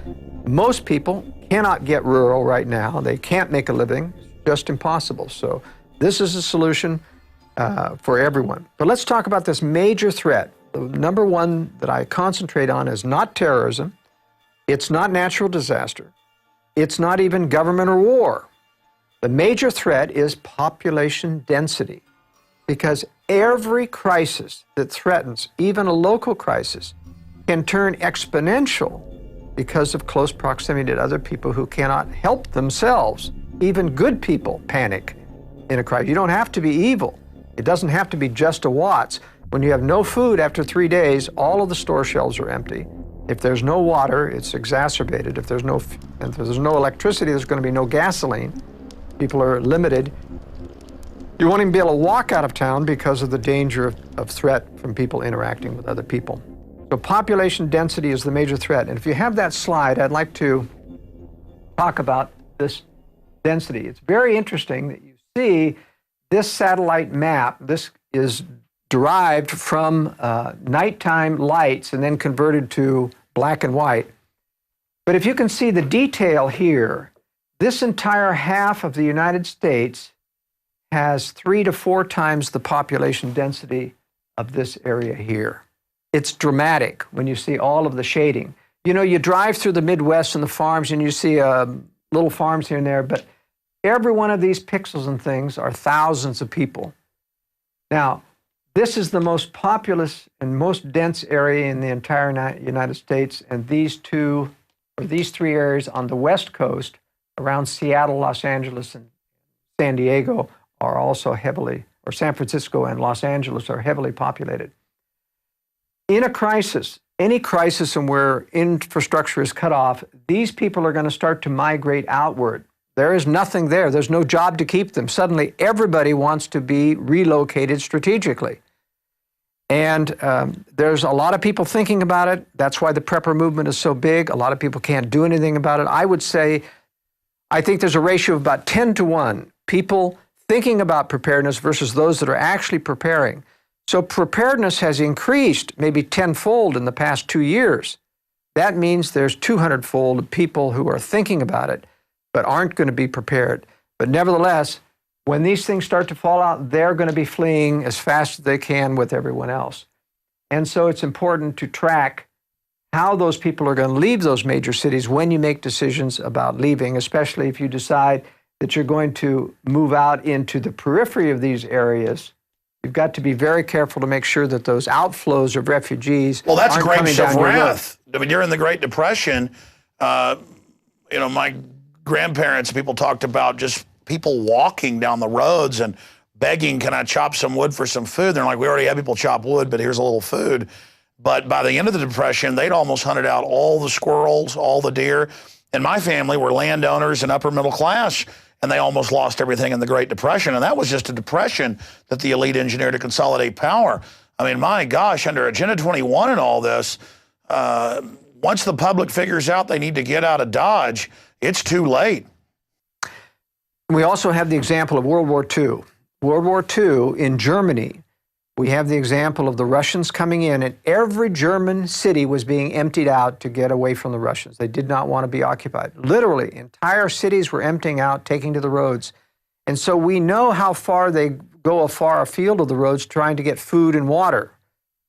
Most people cannot get rural right now. They can't make a living. It's just impossible. So this is a solution for everyone. But let's talk about this major threat. The number one that I concentrate on is not terrorism. It's not natural disaster. It's not even government or war. The major threat is population density, because every crisis that threatens, even a local crisis, can turn exponential because of close proximity to other people who cannot help themselves. Even good people panic in a crisis. You don't have to be evil. It doesn't have to be just a Watts. When you have no food after 3 days, all of the store shelves are empty. If there's no water, it's exacerbated. If there's no electricity, there's going to be no gasoline. People are limited. You won't even be able to walk out of town because of the danger of threat from people interacting with other people. So population density is the major threat. And if you have that slide, I'd like to talk about this density. It's very interesting that you see this satellite map. This is derived from nighttime lights and then converted to black and white. But if you can see the detail here, this entire half of the United States has 3 to 4 times the population density of this area here. It's dramatic when you see all of the shading. You know, you drive through the Midwest and the farms and you see little farms here and there, but every one of these pixels and things are thousands of people. Now, this is the most populous and most dense area in the entire United States, and these 3 areas on the West Coast around Seattle, Los Angeles, and San Diego are also heavily, or San Francisco and Los Angeles are heavily populated. In a crisis, any crisis in where infrastructure is cut off, these people are going to start to migrate outward. There is nothing there. There's no job to keep them. Suddenly, everybody wants to be relocated strategically. And there's a lot of people thinking about it. That's why the prepper movement is so big. A lot of people can't do anything about it. I would say, I think there's a ratio of about 10 to 1. People thinking about preparedness versus those that are actually preparing. So preparedness has increased maybe tenfold in the past 2 years. That means there's 200-fold people who are thinking about it, but aren't going to be prepared. But nevertheless, when these things start to fall out, they're going to be fleeing as fast as they can with everyone else. And so it's important to track how those people are going to leave those major cities when you make decisions about leaving, especially if you decide that you're going to move out into the periphery of these areas. You've got to be very careful to make sure that those outflows of refugees well, that's aren't grapes coming of down your road. wrath. I mean, during the Great Depression, my grandparents, people talked about just people walking down the roads and begging, can I chop some wood for some food? They're like, we already have people chop wood, but here's a little food. But by the end of the Depression, they'd almost hunted out all the squirrels, all the deer. And my family were landowners and upper middle class, and they almost lost everything in the Great Depression. And that was just a depression that the elite engineered to consolidate power. I mean, my gosh, under Agenda 21 and all this, once the public figures out they need to get out of Dodge, it's too late. We also have the example of World War II. World War II in Germany, we have the example of the Russians coming in, and every German city was being emptied out to get away from the Russians. They did not want to be occupied. Literally, entire cities were emptying out, taking to the roads. And so we know how far they go far afield of the roads trying to get food and water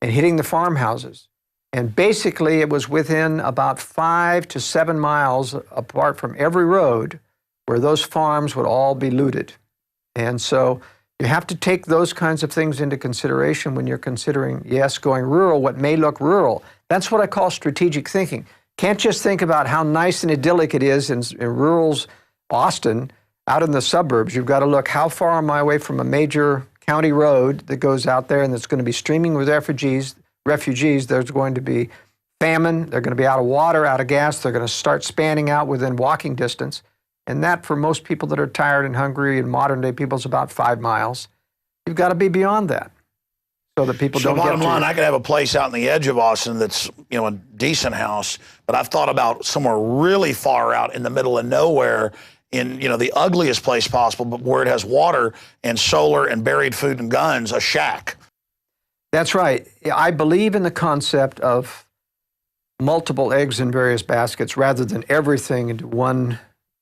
and hitting the farmhouses. And basically, it was within about 5 to 7 miles apart from every road where those farms would all be looted. And so you have to take those kinds of things into consideration when you're considering, yes, going rural, what may look rural. That's what I call strategic thinking. Can't just think about how nice and idyllic it is in rural Austin, out in the suburbs. You've got to look, how far am I away from a major county road that goes out there and that's going to be streaming with refugees. There's going to be famine. They're going to be out of water, out of gas. They're going to start spanning out within walking distance. And that, for most people that are tired and hungry and modern-day people, is about 5 miles. You've got to be beyond that so that people don't get to... So bottom line, I could have a place out on the edge of Austin that's, a decent house, but I've thought about somewhere really far out in the middle of nowhere in, the ugliest place possible, but where it has water and solar and buried food and guns, a shack. That's right. I believe in the concept of multiple eggs in various baskets rather than everything into one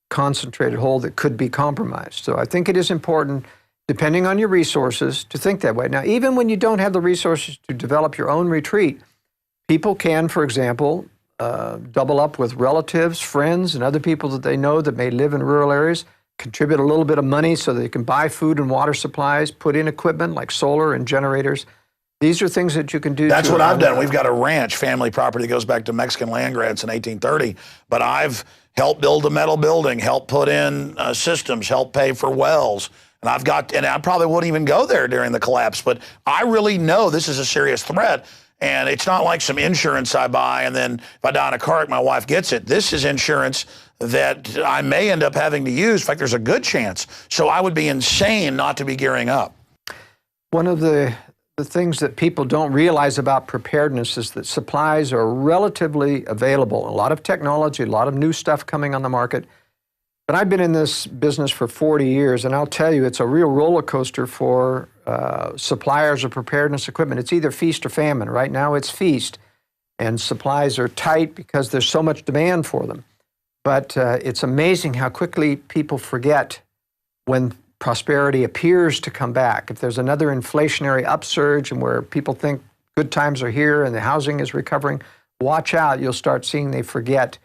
concentrated whole that could be compromised. So I think it is important, depending on your resources, to think that way. Now, even when you don't have the resources to develop your own retreat, people can, for example, double up with relatives, friends, and other people that they know that may live in rural areas, contribute a little bit of money so they can buy food and water supplies, put in equipment like solar and generators. These are things that you can do. That's what I've done. We've got a ranch, family property that goes back to Mexican land grants in 1830, but I've helped build a metal building, helped put in systems, helped pay for wells. And I probably wouldn't even go there during the collapse, but I really know this is a serious threat. And it's not like some insurance I buy and then if I die in a car wreck, my wife gets it. This is insurance that I may end up having to use. In fact, there's a good chance. So I would be insane not to be gearing up. One of the things that people don't realize about preparedness is that supplies are relatively available. A lot of technology, a lot of new stuff coming on the market. But I've been in this business for 40 years, and I'll tell you, it's a real roller coaster for suppliers of preparedness equipment. It's either feast or famine. Right now, it's feast. and supplies are tight because there's so much demand for them. But it's amazing how quickly people forget when prosperity appears to come back. If there's another inflationary upsurge and where people think good times are here and the housing is recovering, watch out, you'll start seeing they forget.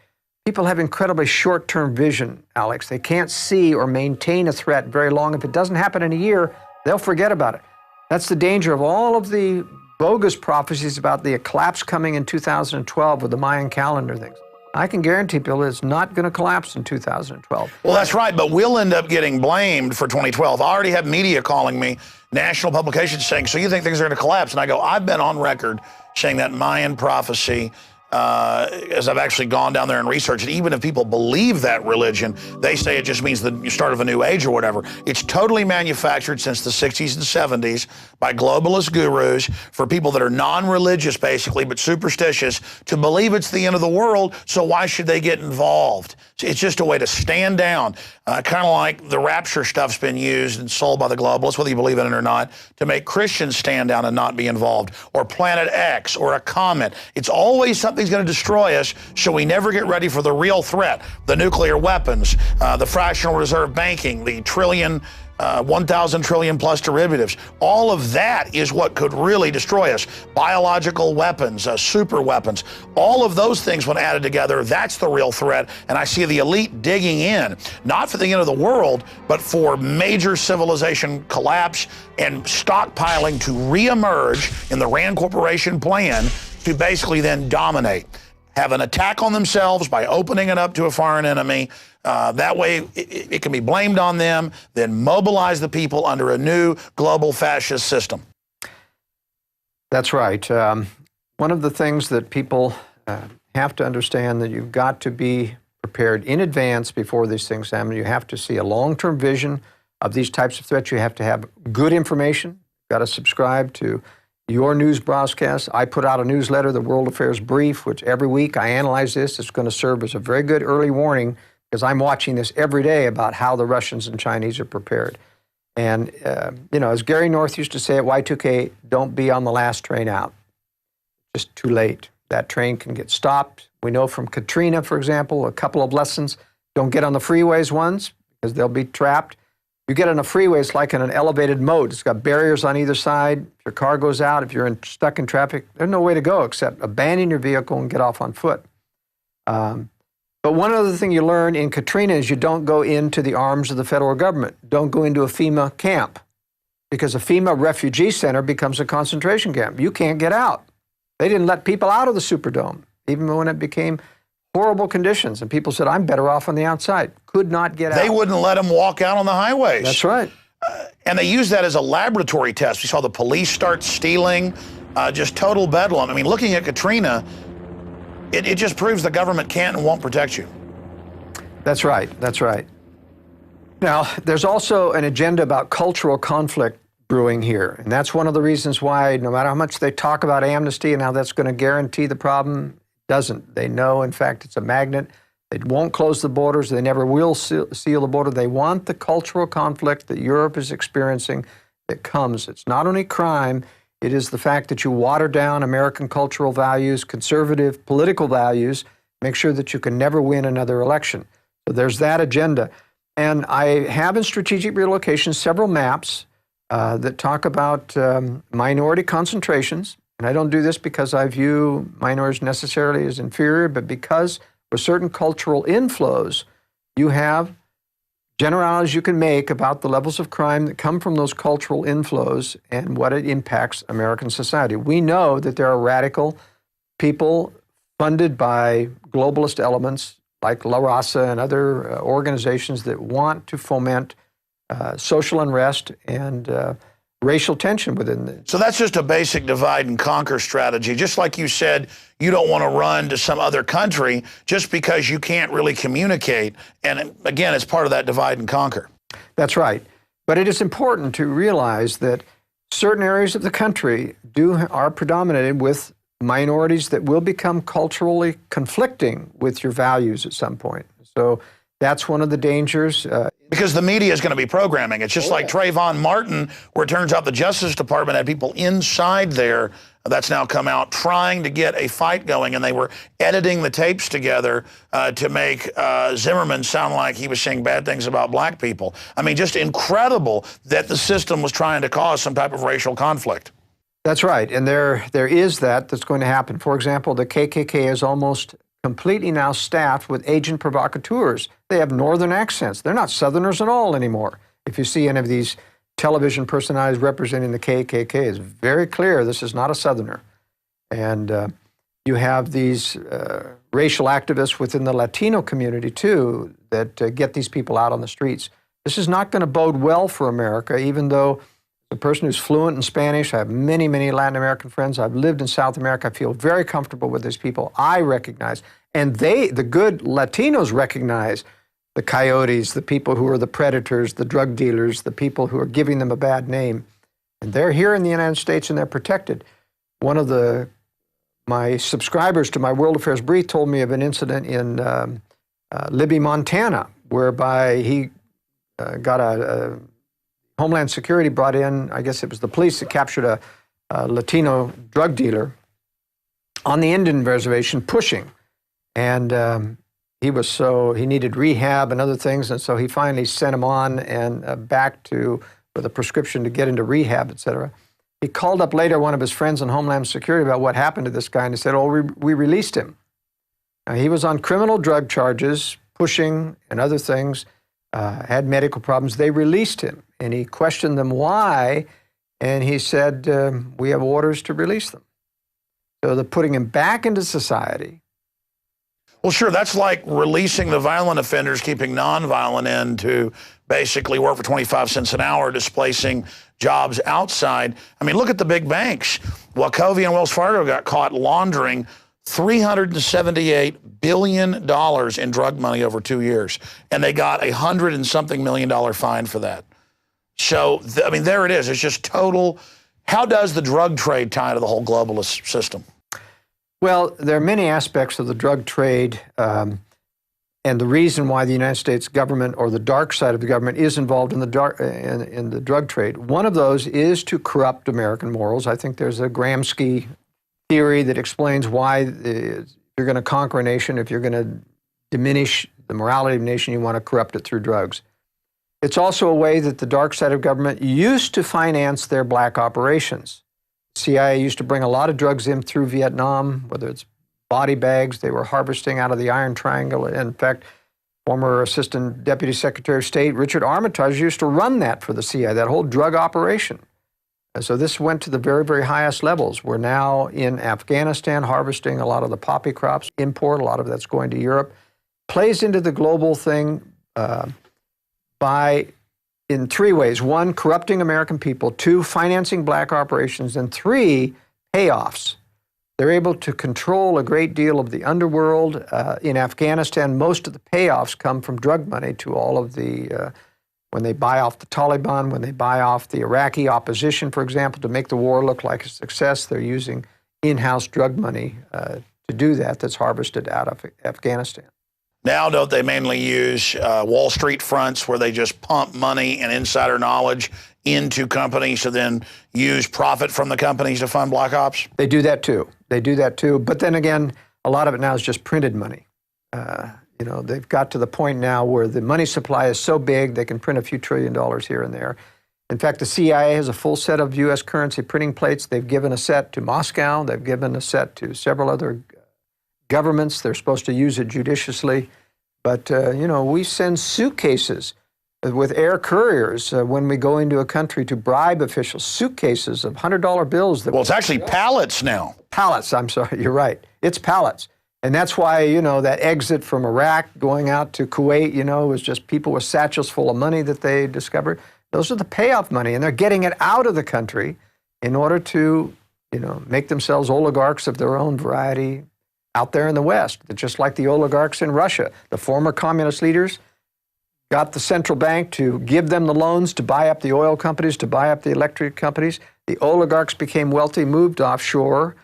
People have incredibly short-term vision, Alex. They can't see or maintain a threat very long. If it doesn't happen in a year, they'll forget about it. That's the danger of all of the bogus prophecies about the collapse coming in 2012 with the Mayan calendar things. I can guarantee people it's not going to collapse in 2012. Well, that's right, but we'll end up getting blamed for 2012. I already have media calling me, national publications saying, so you think things are going to collapse? And I go, I've been on record saying that Mayan prophecy, as I've actually gone down there and researched it, even if people believe that religion, they say it just means the start of a new age or whatever. It's totally manufactured since the 60s and 70s by globalist gurus for people that are non-religious, basically, but superstitious, to believe it's the end of the world, so why should they get involved? It's just a way to stand down, kind of like the rapture stuff's been used and sold by the globalists, whether you believe in it or not, to make Christians stand down and not be involved, or Planet X, or a comet. It's always something's going to destroy us, so we never get ready for the real threat, the nuclear weapons, the fractional reserve banking, the 1,000 trillion plus derivatives. All of that is what could really destroy us. Biological weapons, super weapons, all of those things when added together, that's the real threat. And I see the elite digging in, not for the end of the world, but for major civilization collapse and stockpiling to reemerge in the Rand Corporation plan to basically then dominate, have an attack on themselves by opening it up to a foreign enemy. That way it can be blamed on them, then mobilize the people under a new global fascist system. That's right. One of the things that people have to understand, that you've got to be prepared in advance before these things happen. You have to see a long-term vision of these types of threats. You have to have good information. You've got to subscribe to your news broadcast. I put out a newsletter, the World Affairs Brief, which every week I analyze this. It's going to serve as a very good early warning because I'm watching this every day about how the Russians and Chinese are prepared. And, as Gary North used to say at Y2K, don't be on the last train out. Just too late. That train can get stopped. We know from Katrina, for example, a couple of lessons. Don't get on the freeways once because they'll be trapped. You get on a freeway, it's like in an elevated moat. It's got barriers on either side. If your car goes out, if you're stuck in traffic, there's no way to go except abandon your vehicle and get off on foot. But one other thing you learn in Katrina is you don't go into the arms of the federal government. Don't go into a FEMA camp, because a FEMA refugee center becomes a concentration camp. You can't get out. They didn't let people out of the Superdome, even when it became horrible conditions, and people said, I'm better off on the outside. Could not get out. They wouldn't let them walk out on the highways. That's right. And they use that as a laboratory test. We saw the police start stealing, just total bedlam. I mean, looking at Katrina, it just proves the government can't and won't protect you. That's right. That's right. Now, there's also an agenda about cultural conflict brewing here. And that's one of the reasons why, no matter how much they talk about amnesty and how that's going to guarantee the problem, doesn't. They know, in fact, it's a magnet. They won't close the borders. They never will seal the border. They want the cultural conflict that Europe is experiencing that comes. It's not only crime, it is the fact that you water down American cultural values, conservative political values, make sure that you can never win another election. So there's that agenda. And I have in strategic relocation several maps that talk about minority concentrations. And I don't do this because I view minorities necessarily as inferior, but because with certain cultural inflows, you have generalities you can make about the levels of crime that come from those cultural inflows and what it impacts American society. We know that there are radical people funded by globalist elements like La Raza and other organizations that want to foment social unrest and racial tension within the... So that's just a basic divide and conquer strategy. Just like you said, you don't want to run to some other country just because you can't really communicate. And again, it's part of that divide and conquer. That's right. But it is important to realize that certain areas of the country are predominated with minorities that will become culturally conflicting with your values at some point. So that's one of the dangers. Because the media is going to be programming. It's just like Trayvon Martin, where it turns out the Justice Department had people inside there that's now come out trying to get a fight going, and they were editing the tapes together to make Zimmerman sound like he was saying bad things about black people. I mean, just incredible that the system was trying to cause some type of racial conflict. That's right, and there is that's going to happen. For example, the KKK is almost completely now staffed with agent provocateurs. They have northern accents. They're not Southerners at all anymore. If you see any of these television personalities representing the KKK, it's very clear this is not a Southerner. And you have these racial activists within the Latino community, too, that get these people out on the streets. This is not going to bode well for America, even though the person who's fluent in Spanish, I have many, many Latin American friends. I've lived in South America. I feel very comfortable with these people. I recognize, and the good Latinos recognize the coyotes, the people who are the predators, the drug dealers, the people who are giving them a bad name. And they're here in the United States and they're protected. One of my subscribers to my World Affairs Brief told me of an incident in Libby, Montana, whereby he got a Homeland Security brought in, I guess it was the police that captured a Latino drug dealer on the Indian reservation pushing. And he needed rehab and other things, and so he finally sent him on and back with a prescription to get into rehab, et cetera. He called up later one of his friends in Homeland Security about what happened to this guy, and he said, we released him. Now, he was on criminal drug charges, pushing and other things, had medical problems. They released him, and he questioned them why, and he said, we have orders to release them. So they're putting him back into society. Well, sure, that's like releasing the violent offenders, keeping nonviolent in to basically work for 25 cents an hour, displacing jobs outside. I mean, look at the big banks. Wachovia and Wells Fargo got caught laundering $378 billion in drug money over 2 years, and they got $100 and something million fine for that. So, I mean, there it is. It's just total. How does the drug trade tie into the whole globalist system? Well, there are many aspects of the drug trade, and the reason why the United States government or the dark side of the government is involved in the drug trade. One of those is to corrupt American morals. I think there's a Gramsci theory that explains why if you're going to conquer a nation, if you're going to diminish the morality of a nation, you want to corrupt it through drugs. It's also a way that the dark side of government used to finance their black operations. CIA used to bring a lot of drugs in through Vietnam, whether it's body bags they were harvesting out of the Iron Triangle. In fact, former Assistant Deputy Secretary of State Richard Armitage used to run that for the CIA, that whole drug operation. And so this went to the very, very highest levels. We're now in Afghanistan harvesting a lot of the poppy crops, import, a lot of that's going to Europe. Plays into the global thing in three ways. One, corrupting American people. Two, financing black operations. And three, payoffs. They're able to control a great deal of the underworld. In Afghanistan, most of the payoffs come from drug money to all of the, when they buy off the Taliban, when they buy off the Iraqi opposition, for example, to make the war look like a success, they're using in-house drug money to do that that's harvested out of Afghanistan. Now, don't they mainly use Wall Street fronts where they just pump money and insider knowledge into companies to then use profit from the companies to fund black ops? They do that too. But then again, a lot of it now is just printed money. They've got to the point now where the money supply is so big they can print a few $1 trillion here and there. In fact, the CIA has a full set of U.S. currency printing plates. They've given a set to Moscow. They've given a set to several other governments. They're supposed to use it judiciously. But, we send suitcases with air couriers when we go into a country to bribe officials, suitcases of $100 bills. Well, it's actually pallets now. Pallets, I'm sorry, you're right. It's pallets. And that's why, that exit from Iraq going out to Kuwait, was just people with satchels full of money that they discovered. Those are the payoff money, and they're getting it out of the country in order to, make themselves oligarchs of their own variety out there in the West. Just like the oligarchs in Russia. The former communist leaders got the central bank to give them the loans to buy up the oil companies, to buy up the electric companies. The oligarchs became wealthy, moved offshore,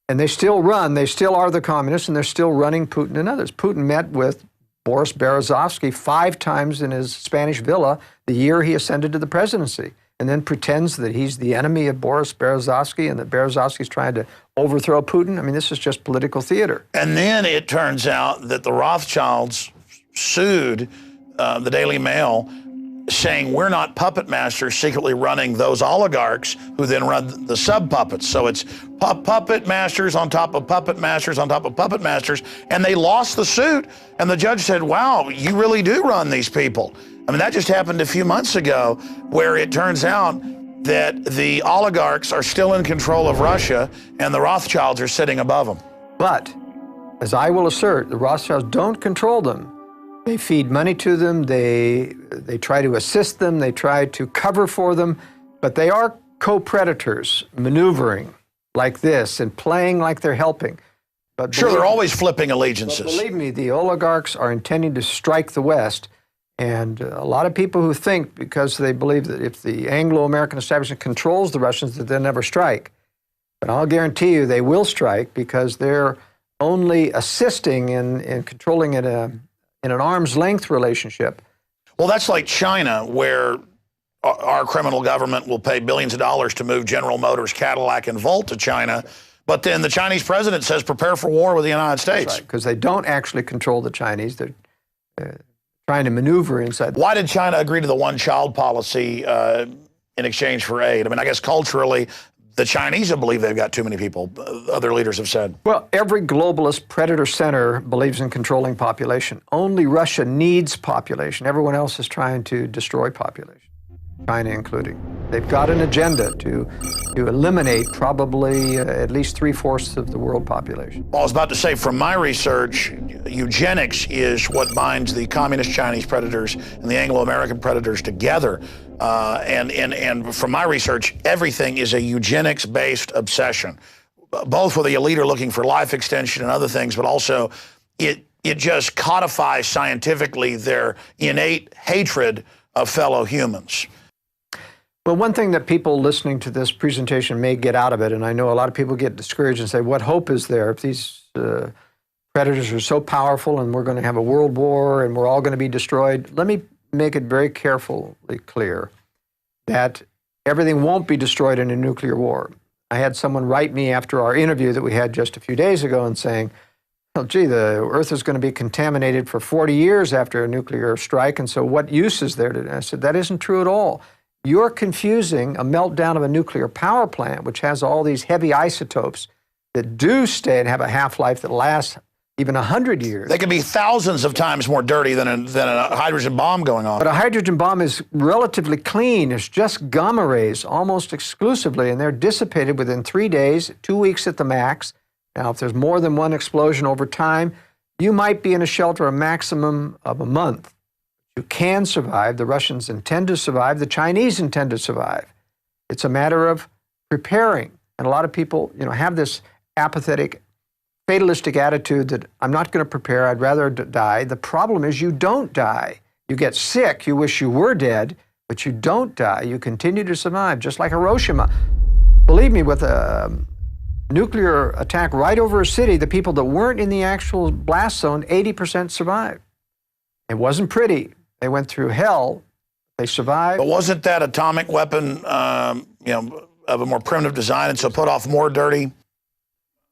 and they still are the communists, and they're still running Putin and others. Putin met with Boris Berezovsky 5 times in his Spanish villa the year he ascended to the presidency. and then pretends that he's the enemy of Boris Berezovsky and that Berezovsky's trying to overthrow Putin. I mean, this is just political theater. And then it turns out that the Rothschilds sued the Daily Mail, saying we're not puppet masters secretly running those oligarchs who then run the sub-puppets. So it's puppet masters on top of puppet masters on top of puppet masters, and they lost the suit. And the judge said, wow, you really do run these people. I mean, that just happened a few months ago, where it turns out that the oligarchs are still in control of Russia and the Rothschilds are sitting above them. But, as I will assert, the Rothschilds don't control them. They feed money to them, they try to assist them, they try to cover for them, but they are co-predators maneuvering like this and playing like they're helping. But sure, they're always flipping allegiances. But believe me, the oligarchs are intending to strike the West, and a lot of people who think, because they believe that if the Anglo-American establishment controls the Russians, that they'll never strike. But I'll guarantee you they will strike, because they're only assisting in controlling it in an arm's length relationship. Well, that's like China, where our criminal government will pay billions of dollars to move General Motors, Cadillac, and Volt to China. But then the Chinese president says, prepare for war with the United States. That's right, because they don't actually control the Chinese. They're trying to maneuver inside. Why did China agree to the one-child policy in exchange for aid? I mean, I guess culturally, the Chinese believe they've got too many people, other leaders have said. Well, every globalist predator center believes in controlling population. Only Russia needs population. Everyone else is trying to destroy population, China including. They've got an agenda to eliminate probably at least 3/4 of the world population. Well, I was about to say, from my research, eugenics is what binds the communist Chinese predators and the Anglo-American predators together. And from my research, everything is a eugenics-based obsession, both with a leader looking for life extension and other things, but also it just codifies scientifically their innate hatred of fellow humans. Well, one thing that people listening to this presentation may get out of it, and I know a lot of people get discouraged and say, what hope is there if these predators are so powerful and we're going to have a world war and we're all going to be destroyed? Let me make it very carefully clear that everything won't be destroyed in a nuclear war. I had someone write me after our interview that we had just a few days ago and saying, well, gee, the Earth is going to be contaminated for 40 years after a nuclear strike, and so what use is there? I said, that isn't true at all. You're confusing a meltdown of a nuclear power plant, which has all these heavy isotopes that do stay and have a half-life that lasts even 100 years. They can be thousands of times more dirty than a hydrogen bomb going on. But a hydrogen bomb is relatively clean. It's just gamma rays almost exclusively, and they're dissipated within 3 days, 2 weeks at the max. Now, if there's more than one explosion over time, you might be in a shelter a maximum of a month. You can survive. The Russians intend to survive. The Chinese intend to survive. It's a matter of preparing. And a lot of people, have this apathetic, fatalistic attitude that I'm not going to prepare, I'd rather die. The problem is you don't die. You get sick, you wish you were dead, but you don't die. You continue to survive, just like Hiroshima. Believe me, with a nuclear attack right over a city, the people that weren't in the actual blast zone, 80% survived. It wasn't pretty. They went through hell. They survived. But wasn't that atomic weapon, of a more primitive design, and so put off more dirty?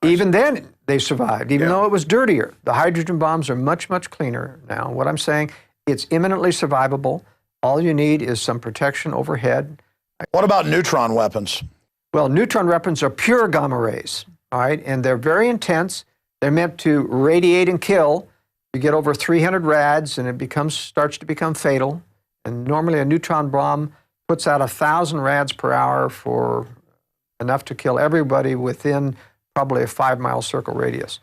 Even then, they survived, even though it was dirtier. The hydrogen bombs are much, much cleaner now. What I'm saying, it's imminently survivable. All you need is some protection overhead. What about neutron weapons? Well, neutron weapons are pure gamma rays, all right? And they're very intense. They're meant to radiate and kill. You get over 300 rads, and it starts to become fatal. And normally a neutron bomb puts out 1,000 rads per hour for enough to kill everybody within probably a 5-mile circle radius.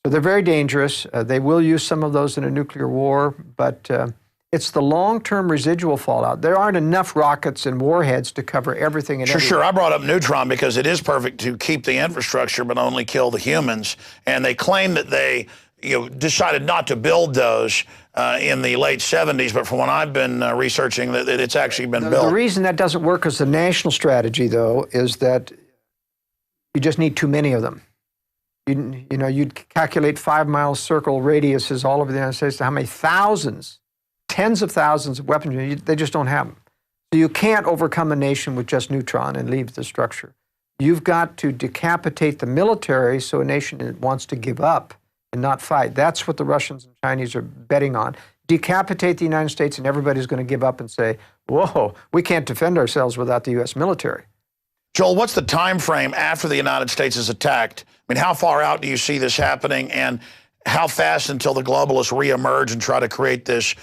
So they're very dangerous. They will use some of those in a nuclear war, but it's the long-term residual fallout. There aren't enough rockets and warheads to cover everything. Sure. I brought up neutron because it is perfect to keep the infrastructure but only kill the humans. And they claim that they decided not to build those in the late 70s, but from what I've been researching, that it's actually been built. The reason that doesn't work as a national strategy, though, is that you just need too many of them. You'd calculate 5-mile circle radiuses all over the United States to how many thousands, tens of thousands of weapons. They just don't have them. So you can't overcome a nation with just neutron and leave the structure. You've got to decapitate the military so a nation wants to give up and not fight. That's what the Russians and Chinese are betting on. Decapitate the United States and everybody's going to give up and say, whoa, we can't defend ourselves without the U.S. military. Joel, what's the time frame after the United States is attacked? I mean, how far out do you see this happening, and how fast until the globalists reemerge and try to create this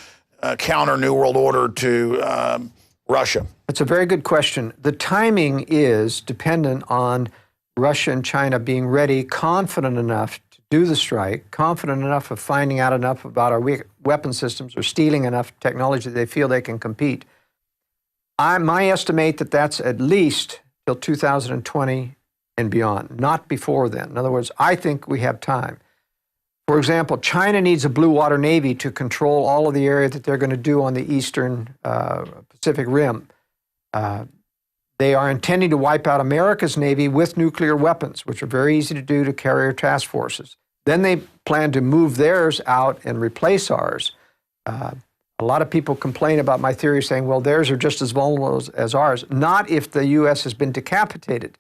counter New World Order to Russia? That's a very good question. The timing is dependent on Russia and China being ready, confident enough to do the strike, confident enough of finding out enough about our weapon systems or stealing enough technology that they feel they can compete. My estimate that that's at least till 2020 and beyond, not before then. In other words, I think we have time. For example, China needs a blue water navy to control all of the area that they're going to do on the eastern Pacific Rim. They are intending to wipe out America's Navy with nuclear weapons, which are very easy to do to carrier task forces. Then they plan to move theirs out and replace ours. A lot of people complain about my theory saying, well, theirs are just as vulnerable as ours. Not if the U.S. has been decapitated.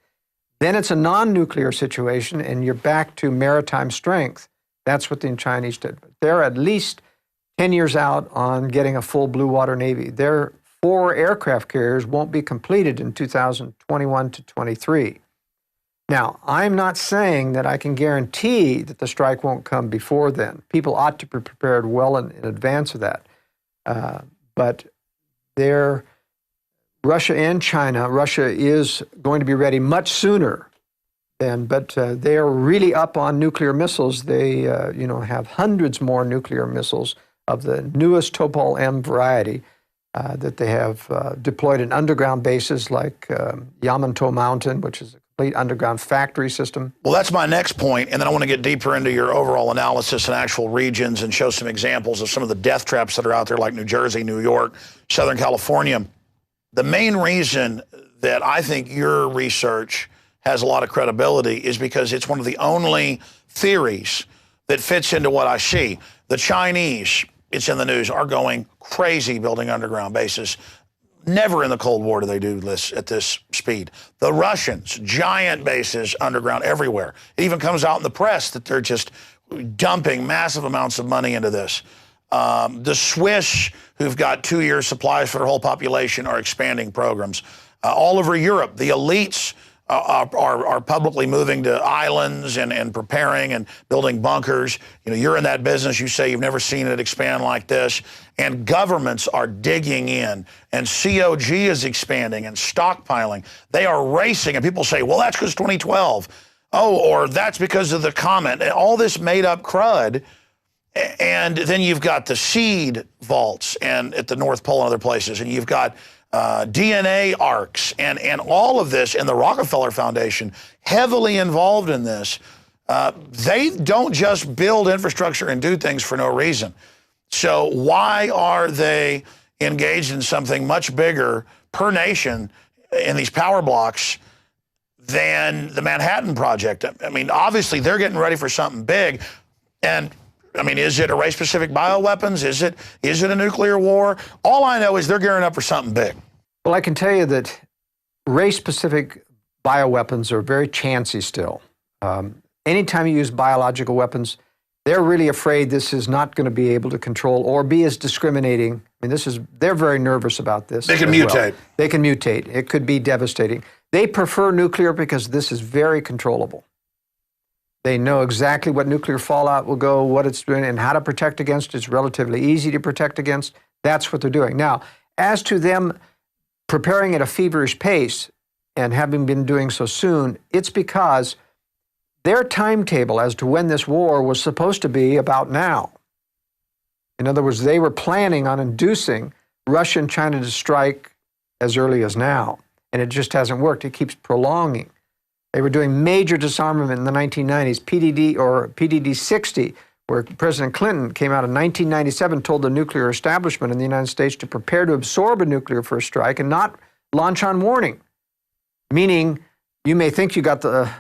Then it's a non-nuclear situation and you're back to maritime strength. That's what the Chinese did. They're at least 10 years out on getting a full blue water navy. Their 4 aircraft carriers won't be completed in 2021 to 23. Now, I'm not saying that I can guarantee that the strike won't come before then. People ought to be prepared well in advance of that. But Russia and China, Russia is going to be ready much sooner then, but they are really up on nuclear missiles. They have hundreds more nuclear missiles of the newest Topol M variety that they have deployed in underground bases like Yamato Mountain, which is a complete underground factory system. Well, that's my next point, and then I want to get deeper into your overall analysis and actual regions and show some examples of some of the death traps that are out there like New Jersey, New York, Southern California. The main reason that I think your research has a lot of credibility is because it's one of the only theories that fits into what I see. The Chinese, it's in the news, are going crazy building underground bases. Never in the Cold War do they do this at this speed. The Russians, giant bases underground everywhere. It even comes out in the press that they're just dumping massive amounts of money into this. The Swiss, who've got 2 years supplies for their whole population, are expanding programs. All over Europe, the elites are publicly moving to islands and preparing and building bunkers. You know, you're in that business. You say you've never seen it expand like this. And governments are digging in, and COG is expanding and stockpiling. They are racing, and people say, well, that's because 2012. Oh, or that's because of the comet. All this made-up crud. And then you've got the seed vaults and at the North Pole and other places, and you've got DNA arcs and all of this, and the Rockefeller Foundation heavily involved in this. They don't just build infrastructure and do things for no reason. So why are they engaged in something much bigger per nation in these power blocks than the Manhattan Project? I mean, obviously they're getting ready for something big. And I mean, is it a race-specific bioweapons? Is it a nuclear war? All I know is they're gearing up for something big. Well, I can tell you that race-specific bioweapons are very chancy still. Anytime you use biological weapons, they're really afraid this is not going to be able to control or be as discriminating. I mean, they're very nervous about this. They can mutate. Well. They can mutate. It could be devastating. They prefer nuclear because this is very controllable. They know exactly what nuclear fallout will go, what it's doing, and how to protect against it. It's relatively easy to protect against. That's what they're doing. Now, as to them preparing at a feverish pace and having been doing so soon, it's because their timetable as to when this war was supposed to be about now. In other words, they were planning on inducing Russia and China to strike as early as now, and it just hasn't worked. It keeps prolonging. They were doing major disarmament in the 1990s, PDD 60, where President Clinton came out in 1997, told the nuclear establishment in the United States to prepare to absorb a nuclear first strike and not launch on warning. Meaning, you may think you got the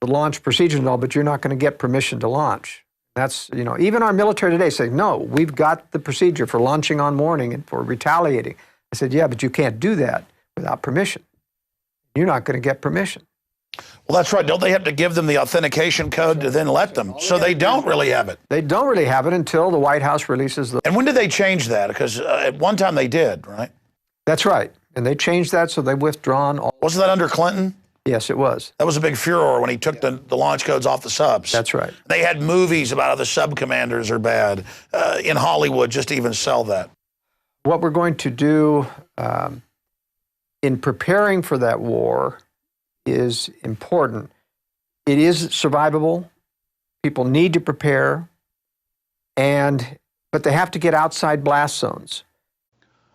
launch procedure and all, but you're not going to get permission to launch. That's, you know, even our military today say, no, we've got the procedure for launching on warning and for retaliating. I said, yeah, but you can't do that without permission. You're not going to get permission. Well, that's right. Don't they have to give them the authentication code to then let them? So they don't really have it. They don't really have it until the White House releases the... And when did they change that? Because at one time they did, right? That's right. And they changed that, so they've withdrawn all... Wasn't that under Clinton? Yes, it was. That was a big furor when he took the launch codes off the subs. That's right. They had movies about how the sub commanders are bad in Hollywood just to even sell that. What we're going to do in preparing for that war is important. It is survivable. People need to prepare, but they have to get outside blast zones.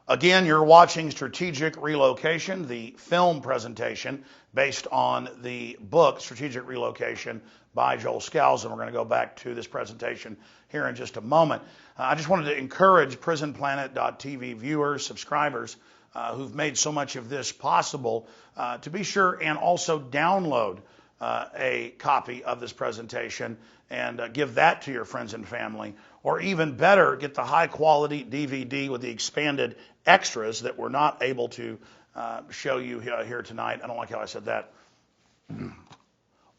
Again, you're watching Strategic Relocation, the film presentation based on the book Strategic Relocation by Joel Skousen. We're going to go back to this presentation here in just a moment. I just wanted to encourage PrisonPlanet.tv viewers, subscribers, who've made so much of this possible, to be sure and also download a copy of this presentation and give that to your friends and family, or even better, get the high quality DVD with the expanded extras that we're not able to show you here tonight. I don't like how I said that.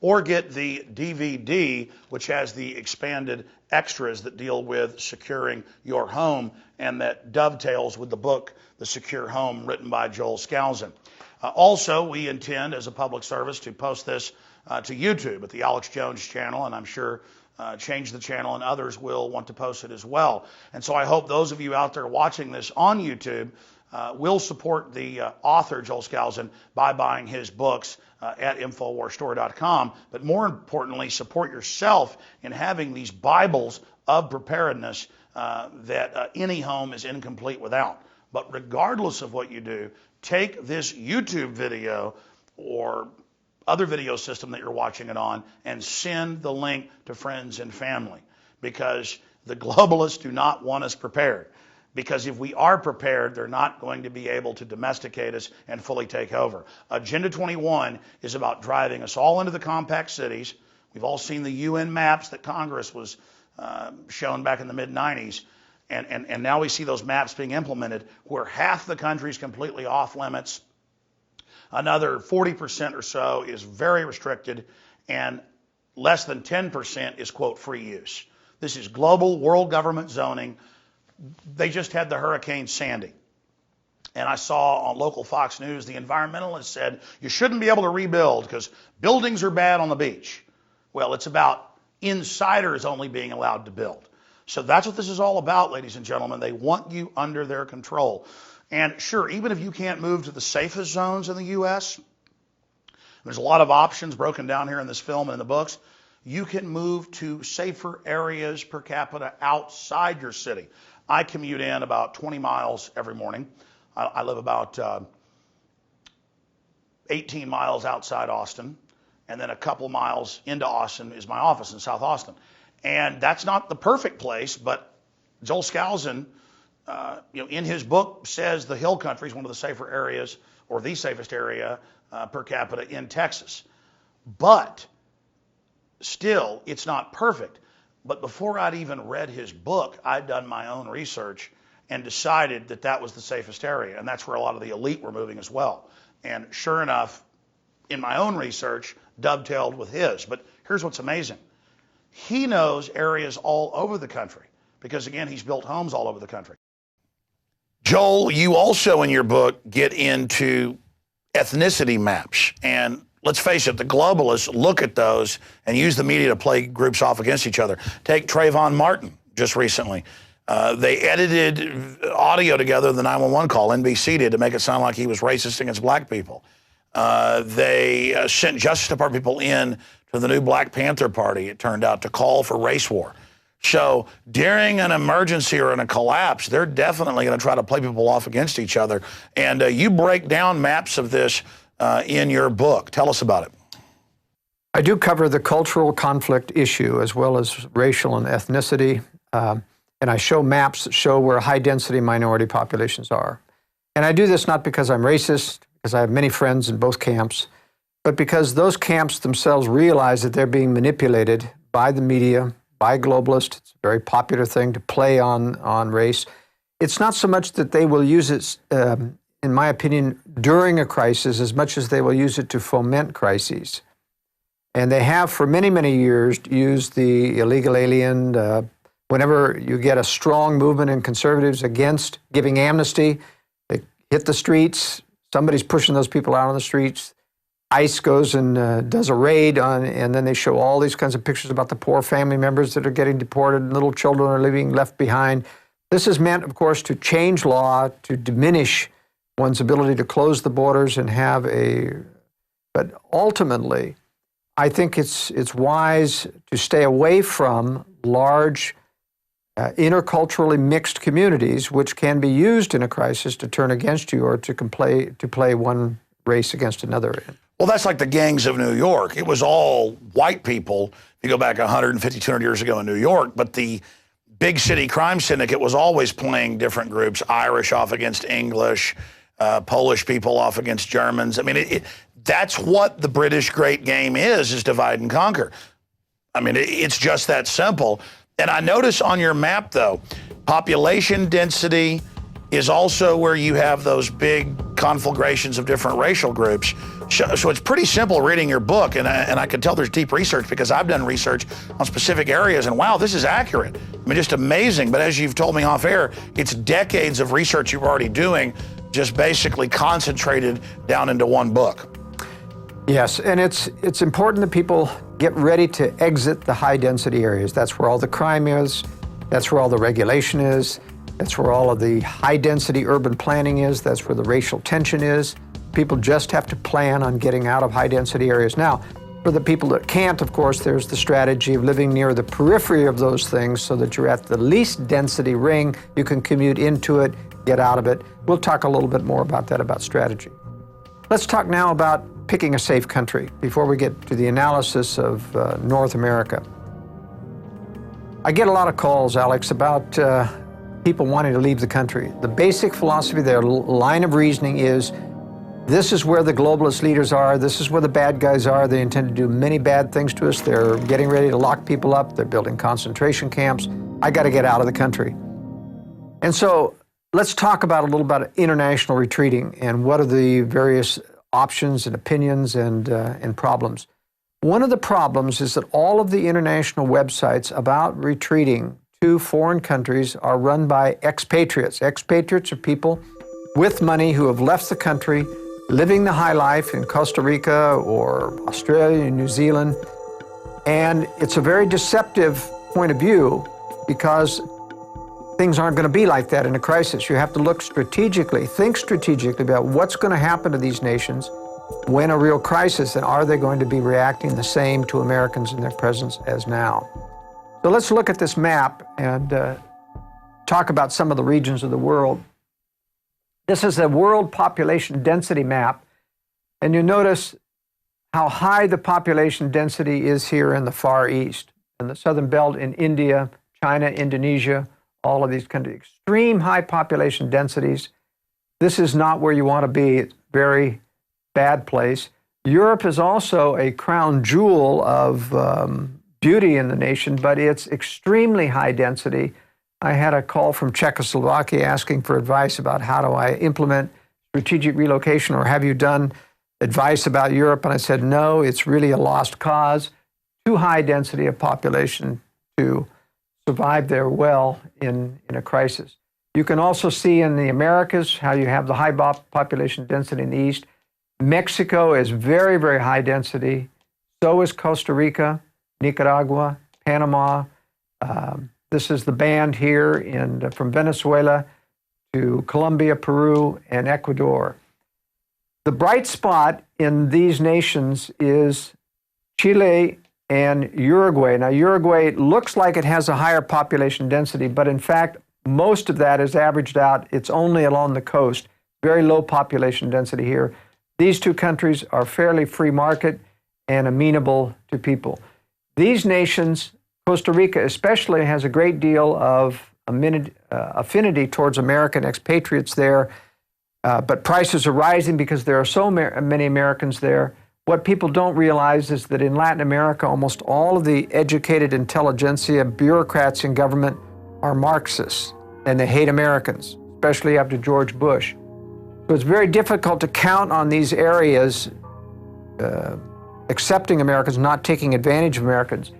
Or get the DVD, which has the expanded extras that deal with securing your home and that dovetails with the book, The Secure Home, written by Joel Skousen. Also, we intend, as a public service, to post this to YouTube at the Alex Jones channel, and I'm sure Change the Channel and others will want to post it as well. And so I hope those of you out there watching this on YouTube will support the author, Joel Skousen, by buying his books at InfoWarsStore.com. But more importantly, support yourself in having these Bibles of preparedness that any home is incomplete without. But regardless of what you do, take this YouTube video or other video system that you're watching it on and send the link to friends and family, because the globalists do not want us prepared. Because if we are prepared, they're not going to be able to domesticate us and fully take over. Agenda 21 is about driving us all into the compact cities. We've all seen the UN maps that Congress was shown back in the mid-90s. And now we see those maps being implemented where half the country is completely off limits. Another 40% or so is very restricted, and less than 10% is, quote, free use. This is global world government zoning. They just had the Hurricane Sandy. And I saw on local Fox News, the environmentalists said, you shouldn't be able to rebuild because buildings are bad on the beach. Well, it's about insiders only being allowed to build. So that's what this is all about, ladies and gentlemen. They want you under their control. And sure, even if you can't move to the safest zones in the U.S., there's a lot of options broken down here in this film and in the books. You can move to safer areas per capita outside your city. I commute in about 20 miles every morning. I live about 18 miles outside Austin, and then a couple miles into Austin is my office in South Austin. And that's not the perfect place, but Joel Skousen, in his book says the Hill Country is one of the safer areas, or the safest area per capita in Texas. But still, it's not perfect. But before I'd even read his book, I'd done my own research and decided that that was the safest area. And that's where a lot of the elite were moving as well. And sure enough, in my own research, dovetailed with his. But here's what's amazing. He knows areas all over the country because, again, he's built homes all over the country. Joel, you also in your book get into ethnicity maps. And let's face it, the globalists look at those and use the media to play groups off against each other. Take Trayvon Martin just recently. They edited audio together, the 911 call, NBC did, to make it sound like he was racist against black people. They sent Justice Department people in to the new Black Panther Party, it turned out, to call for race war. So during an emergency or in a collapse, they're definitely going to try to play people off against each other. And you break down maps of this in your book. Tell us about it. I do cover the cultural conflict issue as well as racial and ethnicity. And I show maps that show where high-density minority populations are. And I do this not because I'm racist, because I have many friends in both camps, but because those camps themselves realize that they're being manipulated by the media, by globalists. It's a very popular thing to play on race. It's not so much that they will use it in my opinion, during a crisis as much as they will use it to foment crises. And they have for many, many years used the illegal alien. Whenever you get a strong movement in conservatives against giving amnesty, they hit the streets. Somebody's pushing those people out on the streets. ICE goes and does a raid on, and then they show all these kinds of pictures about the poor family members that are getting deported, and little children are being left behind. This is meant, of course, to change law, to diminish one's ability to close the borders and have but ultimately, I think it's wise to stay away from large interculturally mixed communities, which can be used in a crisis to turn against you or to play one race against another. Well, that's like the gangs of New York. It was all white people, if you go back 150, 200 years ago in New York, but the big city crime syndicate was always playing different groups, Irish off against English, Polish people off against Germans. I mean, that's what the British great game is divide and conquer. I mean, it's just that simple. And I notice on your map, though, population density is also where you have those big conflagrations of different racial groups. So it's pretty simple reading your book, and I can tell there's deep research because I've done research on specific areas, and wow, this is accurate. I mean, just amazing. But as you've told me off air, it's decades of research you're already doing, just basically concentrated down into one book. Yes, and it's important that people get ready to exit the high-density areas. That's where all the crime is. That's where all the regulation is. That's where all of the high-density urban planning is. That's where the racial tension is. People just have to plan on getting out of high-density areas. Now, for the people that can't, of course, there's the strategy of living near the periphery of those things so that you're at the least density ring. You can commute into it, get out of it. We'll talk a little bit more about that, about strategy. Let's talk now about picking a safe country before we get to the analysis of North America. I get a lot of calls, Alex, about people wanting to leave the country. The basic philosophy, their line of reasoning is, this is where the globalist leaders are, this is where the bad guys are, they intend to do many bad things to us, they're getting ready to lock people up, they're building concentration camps, I got to get out of the country. And so let's talk about a little about international retreating and what are the various options and opinions and problems. One of the problems is that all of the international websites about retreating to foreign countries are run by expatriates. Expatriates are people with money who have left the country, living the high life in Costa Rica or Australia and New Zealand. And it's a very deceptive point of view because things aren't going to be like that in a crisis. You have to look strategically, think strategically about what's going to happen to these nations when a real crisis, and are they going to be reacting the same to Americans in their presence as now? So let's look at this map and talk about some of the regions of the world. This is a world population density map, and you notice how high the population density is here in the Far East, in the Southern Belt, in India, China, Indonesia, all of these countries, extreme high population densities. This is not where you want to be. It's a very bad place. Europe is also a crown jewel of beauty in the nation, but it's extremely high density. I had a call from Czechoslovakia asking for advice about how do I implement strategic relocation, or have you done advice about Europe? And I said, no, it's really a lost cause. Too high density of population to survive there well in a crisis. You can also see in the Americas how you have the high population density in the East. Mexico is very, very high density. So is Costa Rica, Nicaragua, Panama. This is the band here from Venezuela to Colombia, Peru, and Ecuador. The bright spot in these nations is Chile and Uruguay. Now, Uruguay looks like it has a higher population density, but in fact, most of that is averaged out. It's only along the coast. Very low population density here. These two countries are fairly free market and amenable to people. These nations, Costa Rica especially, has a great deal of affinity towards American expatriates there, but prices are rising because there are so many Americans there. What people don't realize is that in Latin America, almost all of the educated intelligentsia, bureaucrats in government are Marxists, and they hate Americans, especially after George Bush. So it's very difficult to count on these areas accepting Americans, not taking advantage of Americans.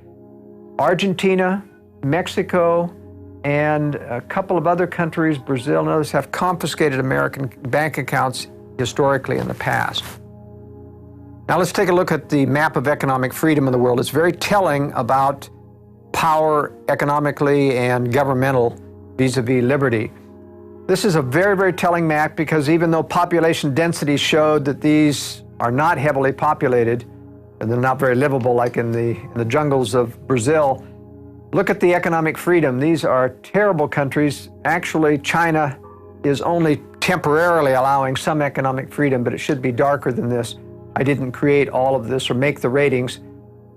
Argentina, Mexico, and a couple of other countries, Brazil and others, have confiscated American bank accounts historically in the past. Now let's take a look at the map of economic freedom in the world. It's very telling about power economically and governmental vis-a-vis liberty. This is a very, very telling map because even though population density showed that these are not heavily populated and they're not very livable like in the jungles of Brazil, look at the economic freedom. These are terrible countries. Actually, China is only temporarily allowing some economic freedom, but it should be darker than this. I didn't create all of this or make the ratings.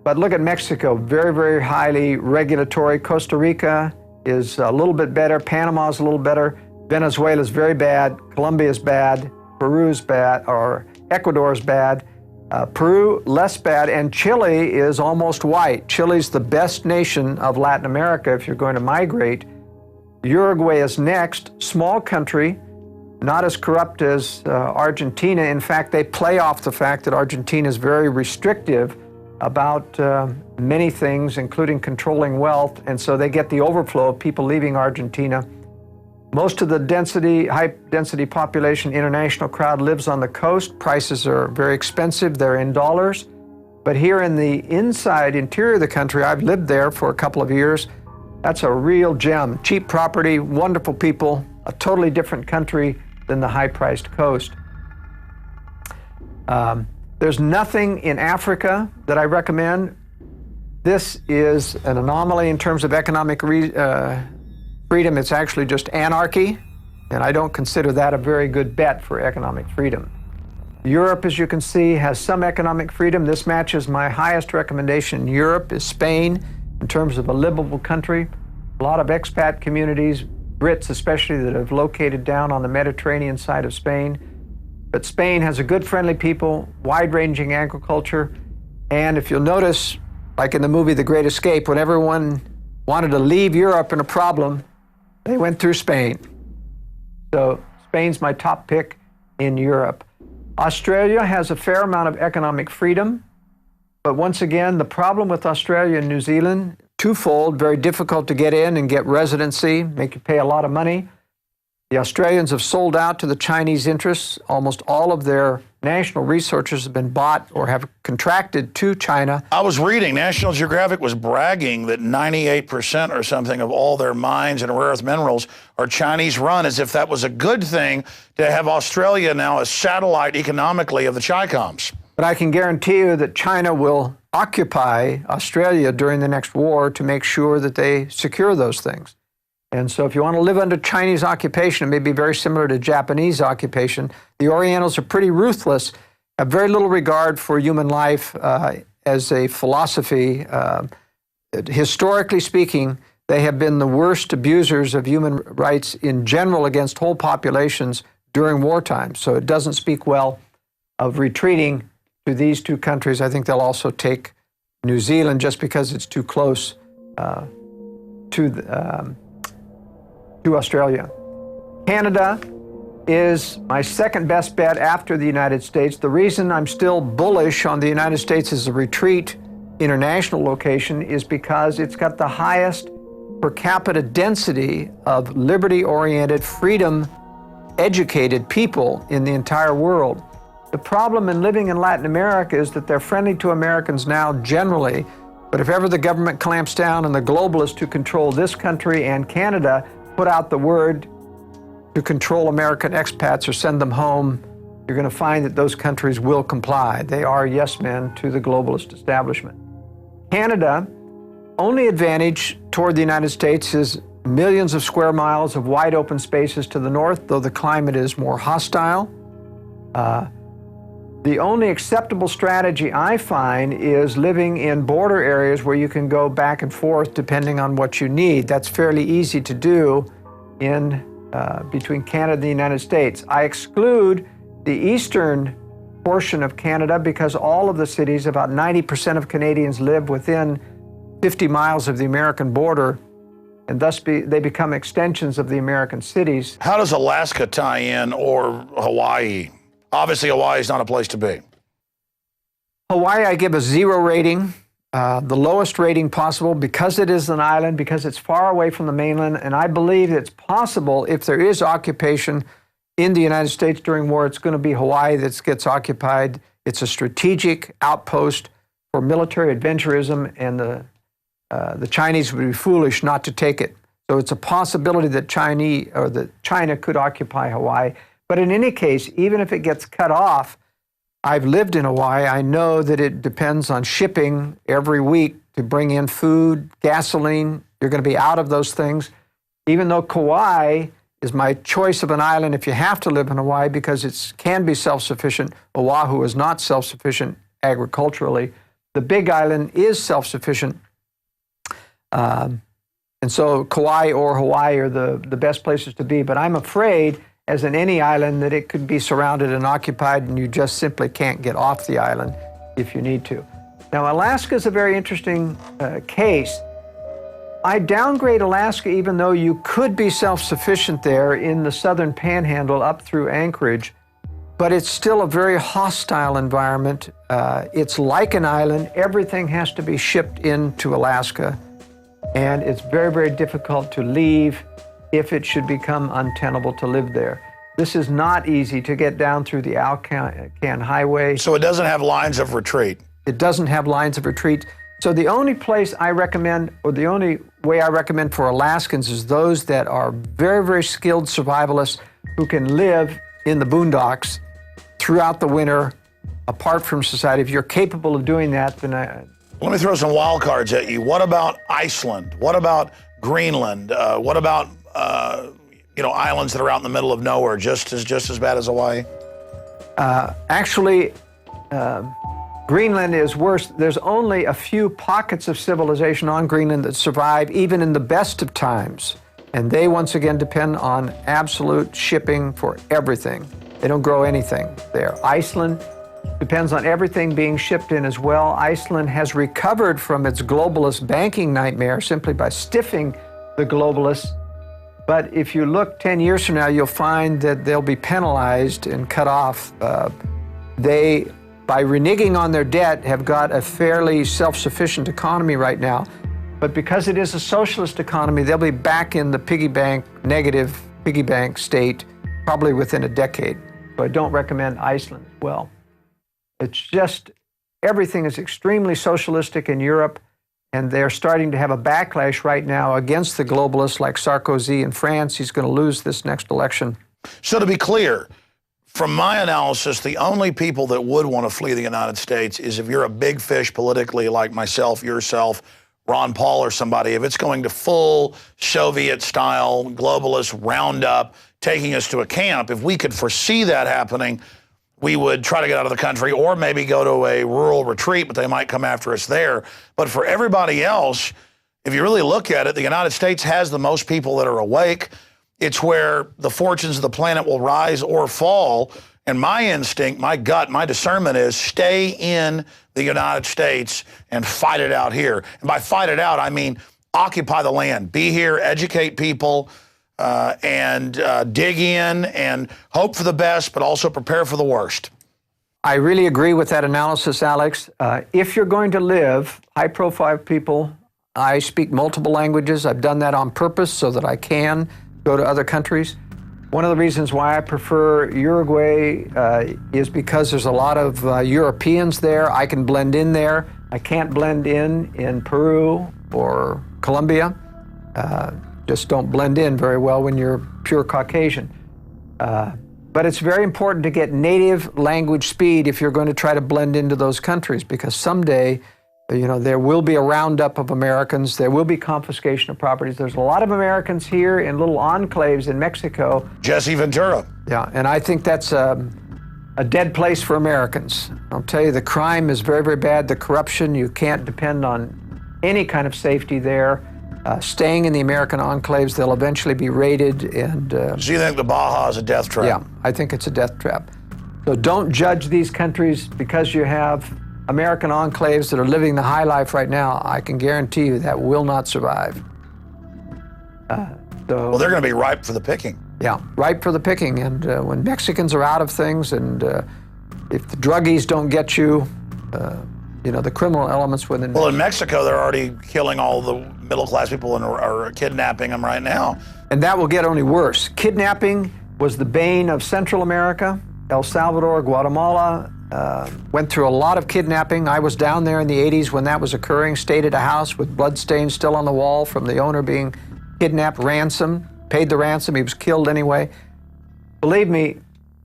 But look at Mexico, very, very highly regulatory. Costa Rica is a little bit better. Panama is a little better. Venezuela is very bad. Colombia is bad. Peru is bad, or Ecuador is bad. Peru, less bad, and Chile is almost white. Chile's the best nation of Latin America if you're going to migrate. Uruguay is next, small country, not as corrupt as Argentina. In fact, they play off the fact that Argentina is very restrictive about many things, including controlling wealth, and so they get the overflow of people leaving Argentina. Most of the high-density population international crowd lives on the coast. Prices are very expensive. They're in dollars. But here in the interior of the country, I've lived there for a couple of years. That's a real gem. Cheap property, wonderful people, a totally different country than the high-priced coast. There's nothing in Africa that I recommend. This is an anomaly in terms of economic freedom. It's actually just anarchy, and I don't consider that a very good bet for economic freedom. Europe, as you can see, has some economic freedom. This matches my highest recommendation in Europe is Spain in terms of a livable country. A lot of expat communities, Brits especially, that have located down on the Mediterranean side of Spain. But Spain has a good, friendly people, wide-ranging agriculture, and if you'll notice, like in the movie The Great Escape, when everyone wanted to leave Europe in a problem, they went through Spain. So Spain's my top pick in Europe. Australia has a fair amount of economic freedom, but once again, the problem with Australia and New Zealand, twofold, very difficult to get in and get residency, make you pay a lot of money. The Australians have sold out to the Chinese interests. Almost all of their national resources have been bought or have contracted to China. I was reading, National Geographic was bragging that 98% or something of all their mines and rare earth minerals are Chinese run, as if that was a good thing to have Australia now a satellite economically of the Chicoms. But I can guarantee you that China will occupy Australia during the next war to make sure that they secure those things. And so if you want to live under Chinese occupation, it may be very similar to Japanese occupation. The Orientals are pretty ruthless, have very little regard for human life as a philosophy. Historically speaking, they have been the worst abusers of human rights in general against whole populations during wartime. So it doesn't speak well of retreating to these two countries. I think they'll also take New Zealand just because it's too close to Australia. Canada is my second best bet after the United States. The reason I'm still bullish on the United States as a retreat international location is because it's got the highest per capita density of liberty-oriented, freedom-educated people in the entire world. The problem in living in Latin America is that they're friendly to Americans now generally, but if ever the government clamps down on the globalists who control this country and Canada, put out the word to control American expats or send them home, you're going to find that those countries will comply. They are yes men to the globalist establishment. Canada, only advantage toward the United States is millions of square miles of wide open spaces to the north, though the climate is more hostile. The only acceptable strategy I find is living in border areas where you can go back and forth depending on what you need. That's fairly easy to do in between Canada and the United States. I exclude the eastern portion of Canada because all of the cities, about 90% of Canadians live within 50 miles of the American border. and thus they become extensions of the American cities. How does Alaska tie in, or Hawaii? Obviously, Hawaii is not a place to be. Hawaii, I give a 0 rating, the lowest rating possible, because it is an island, because it's far away from the mainland, and I believe it's possible, if there is occupation in the United States during war, it's going to be Hawaii that gets occupied. It's a strategic outpost for military adventurism, and the Chinese would be foolish not to take it. So it's a possibility that China could occupy Hawaii. But in any case, even if it gets cut off, I've lived in Hawaii. I know that it depends on shipping every week to bring in food, gasoline. You're going to be out of those things. Even though Kauai is my choice of an island if you have to live in Hawaii because it can be self-sufficient, Oahu is not self-sufficient agriculturally. The Big Island is self-sufficient. And so Kauai or Hawaii are the best places to be. But I'm afraid, as in any island, that it could be surrounded and occupied and you just simply can't get off the island if you need to. Now, Alaska is a very interesting case. I downgrade Alaska even though you could be self-sufficient there in the southern panhandle up through Anchorage, but it's still a very hostile environment. It's like an island. Everything has to be shipped into Alaska, and it's very, very difficult to leave if it should become untenable to live there. This is not easy to get down through the Alcan Highway. So it doesn't have lines of retreat. It doesn't have lines of retreat. So the only place I recommend, or the only way I recommend for Alaskans, is those that are very, very skilled survivalists who can live in the boondocks throughout the winter, apart from society. If you're capable of doing that, then Let me throw some wild cards at you. What about Iceland? What about Greenland? What about islands that are out in the middle of nowhere, just as bad as Hawaii? Actually, Greenland is worse. There's only a few pockets of civilization on Greenland that survive even in the best of times. And they, once again, depend on absolute shipping for everything. They don't grow anything there. Iceland depends on everything being shipped in as well. Iceland has recovered from its globalist banking nightmare simply by stiffing the globalists. But if you look 10 years from now, you'll find that they'll be penalized and cut off. They, by reneging on their debt, have got a fairly self-sufficient economy right now. But because it is a socialist economy, they'll be back in the piggy bank, negative piggy bank state, probably within a decade. So I don't recommend Iceland as well. It's just, everything is extremely socialistic in Europe, and they're starting to have a backlash right now against the globalists like Sarkozy in France. He's going to lose this next election. So to be clear, from my analysis, the only people that would want to flee the United States is if you're a big fish politically like myself, yourself, Ron Paul or somebody. If it's going to full Soviet-style globalist roundup, taking us to a camp, if we could foresee that happening, we would try to get out of the country or maybe go to a rural retreat, but they might come after us there. But for everybody else, if you really look at it, the United States has the most people that are awake. It's where the fortunes of the planet will rise or fall. And my instinct, my gut, my discernment is stay in the United States and fight it out here. And by fight it out, I mean occupy the land, be here, educate people, and dig in and hope for the best, but also prepare for the worst. I really agree with that analysis, Alex. If you're going to live, high-profile people, I speak multiple languages. I've done that on purpose so that I can go to other countries. One of the reasons why I prefer Uruguay is because there's a lot of Europeans there. I can blend in there. I can't blend in Peru or Colombia. Just don't blend in very well when you're pure Caucasian. But it's very important to get native language speed if you're going to try to blend into those countries, because someday, there will be a roundup of Americans. There will be confiscation of properties. There's a lot of Americans here in little enclaves in Mexico. Jesse Ventura. Yeah, and I think that's a dead place for Americans. I'll tell you, the crime is very, very bad. The corruption, you can't depend on any kind of safety there. Staying in the American enclaves, they'll eventually be raided. And so you think the Baja is a death trap? Yeah, I think it's a death trap. So don't judge these countries because you have American enclaves that are living the high life right now. I can guarantee you that will not survive. Well, they're going to be ripe for the picking. Yeah, ripe for the picking. And when Mexicans are out of things, and if the druggies don't get you, the criminal elements within. Well, in Mexico, they're already killing all the middle-class people and are kidnapping them right now. And that will get only worse. Kidnapping was the bane of Central America. El Salvador, Guatemala went through a lot of kidnapping. I was down there in the 80s when that was occurring, stayed at a house with bloodstains still on the wall from the owner being kidnapped, ransom, paid the ransom, he was killed anyway. Believe me,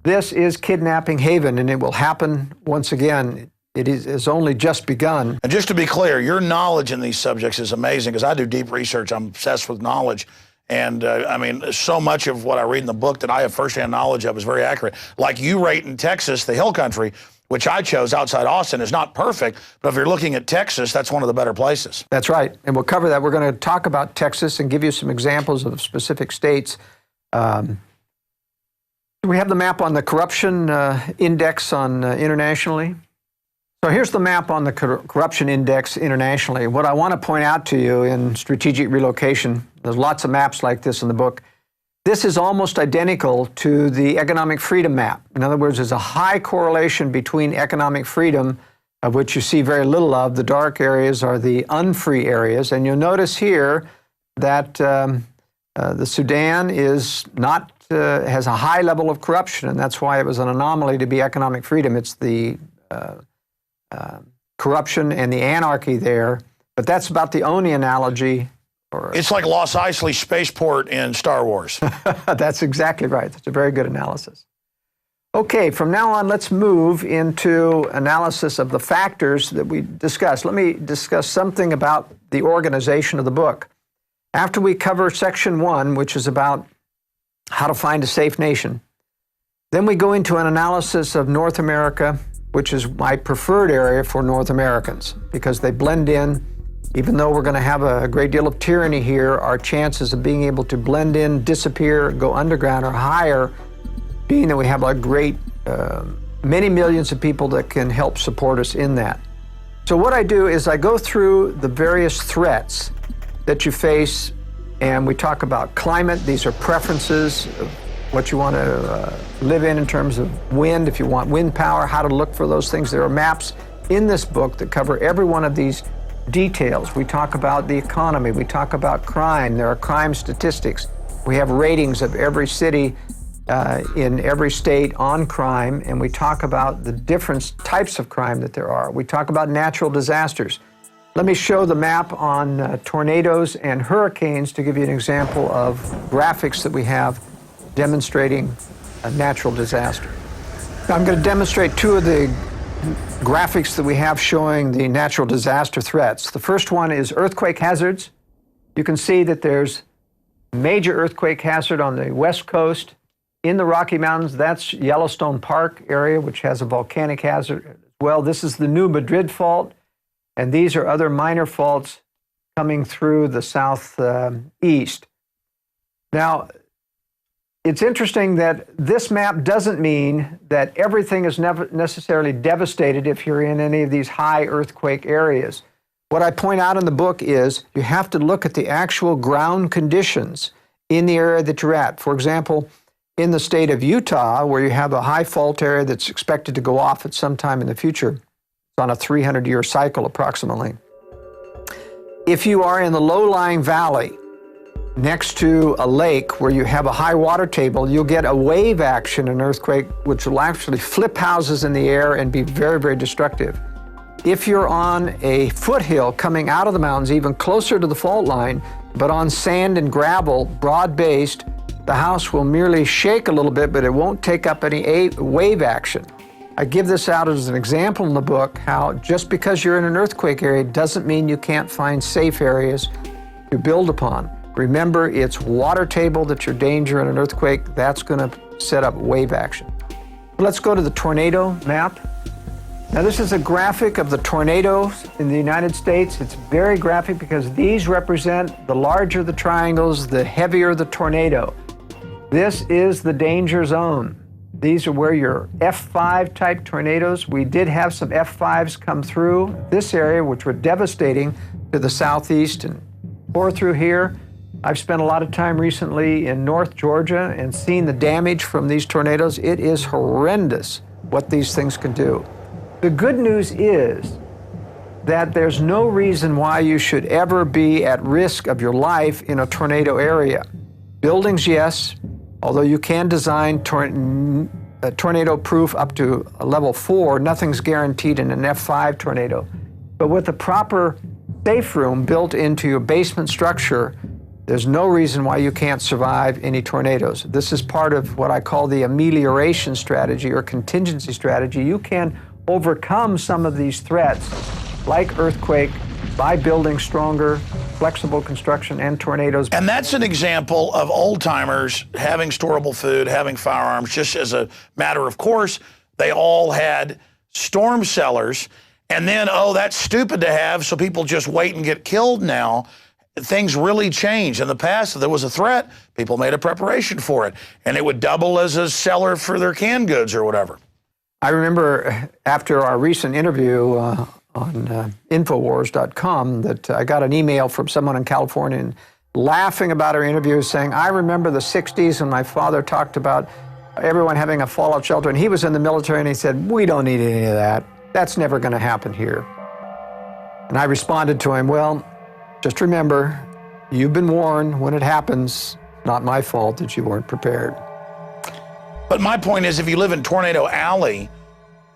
this is kidnapping haven, and it will happen once again. It has only just begun. And just to be clear, your knowledge in these subjects is amazing, because I do deep research. I'm obsessed with knowledge. And so much of what I read in the book that I have firsthand knowledge of is very accurate. Like you rate in Texas, the Hill Country, which I chose outside Austin, is not perfect, but if you're looking at Texas, that's one of the better places. That's right, and we'll cover that. We're going to talk about Texas and give you some examples of specific states. We have the map on the corruption index on internationally. So here's the map on the corruption index internationally. What I want to point out to you in strategic relocation, there's lots of maps like this in the book. This is almost identical to the economic freedom map. In other words, there's a high correlation between economic freedom, of which you see very little of. The dark areas are the unfree areas. And you'll notice here that the Sudan is not, has a high level of corruption, and that's why it was an anomaly to be economic freedom. It's the corruption and the anarchy there. But that's about the only analogy. It's like Los Eisley Spaceport in Star Wars. That's exactly right. That's a very good analysis. Okay, from now on, let's move into analysis of the factors that we discussed. Let me discuss something about the organization of the book. After we cover section 1, which is about how to find a safe nation, then we go into an analysis of North America, which is my preferred area for North Americans, because they blend in. Even though we're going to have a great deal of tyranny here, our chances of being able to blend in, disappear, go underground are higher, being that we have a great, many millions of people that can help support us in that. So what I do is I go through the various threats that you face, and we talk about climate. These are preferences of what you want to live in terms of wind, if you want wind power, how to look for those things. There are maps in this book that cover every one of these details. We talk about the economy. We talk about crime. There are crime statistics. We have ratings of every city in every state on crime, and we talk about the different types of crime that there are. We talk about natural disasters. Let me show the map on tornadoes and hurricanes to give you an example of graphics that we have demonstrating a natural disaster. Now, I'm going to demonstrate two of the graphics that we have showing the natural disaster threats. The first one is earthquake hazards. You can see that there's major earthquake hazard on the west coast. In the Rocky Mountains, that's Yellowstone Park area, which has a volcanic hazard as well. This is the New Madrid Fault, and these are other minor faults coming through the southeast. Now, it's interesting that this map doesn't mean that everything is never necessarily devastated if you're in any of these high earthquake areas. What I point out in the book is you have to look at the actual ground conditions in the area that you're at. For example, in the state of Utah, where you have a high fault area that's expected to go off at some time in the future, it's on a 300-year cycle approximately. If you are in the low-lying valley, next to a lake where you have a high water table, you'll get a wave action, an earthquake, which will actually flip houses in the air and be very, very destructive. If you're on a foothill coming out of the mountains, even closer to the fault line, but on sand and gravel, broad-based, the house will merely shake a little bit, but it won't take up any wave action. I give this out as an example in the book, how just because you're in an earthquake area doesn't mean you can't find safe areas to build upon. Remember, it's water table that's your danger in an earthquake. That's going to set up wave action. Let's go to the tornado map. Now, this is a graphic of the tornadoes in the United States. It's very graphic because these represent the larger the triangles, the heavier the tornado. This is the danger zone. These are where your F5 type tornadoes. We did have some F5s come through this area, which were devastating to the southeast and pour through here. I've spent a lot of time recently in North Georgia and seen the damage from these tornadoes. It is horrendous what these things can do. The good news is that there's no reason why you should ever be at risk of your life in a tornado area. Buildings, yes, although you can design tornado-proof up to a level 4, nothing's guaranteed in an F5 tornado. But with the proper safe room built into your basement structure, there's no reason why you can't survive any tornadoes. This is part of what I call the amelioration strategy or contingency strategy. You can overcome some of these threats, like earthquake, by building stronger, flexible construction and tornadoes. And that's an example of old-timers having storable food, having firearms, just as a matter of course. They all had storm cellars, and then, oh, that's stupid to have, so people just wait and get killed now. Things really change. In the past, if there was a threat, people made a preparation for it, and it would double as a cellar for their canned goods or whatever. I remember after our recent interview on Infowars.com that I got an email from someone in California and laughing about our interview, saying, I remember the 60s when my father talked about everyone having a fallout shelter, and he was in the military, and he said, we don't need any of that. That's never going to happen here. And I responded to him, well, just remember, you've been warned when it happens. Not my fault that you weren't prepared. But my point is, if you live in Tornado Alley,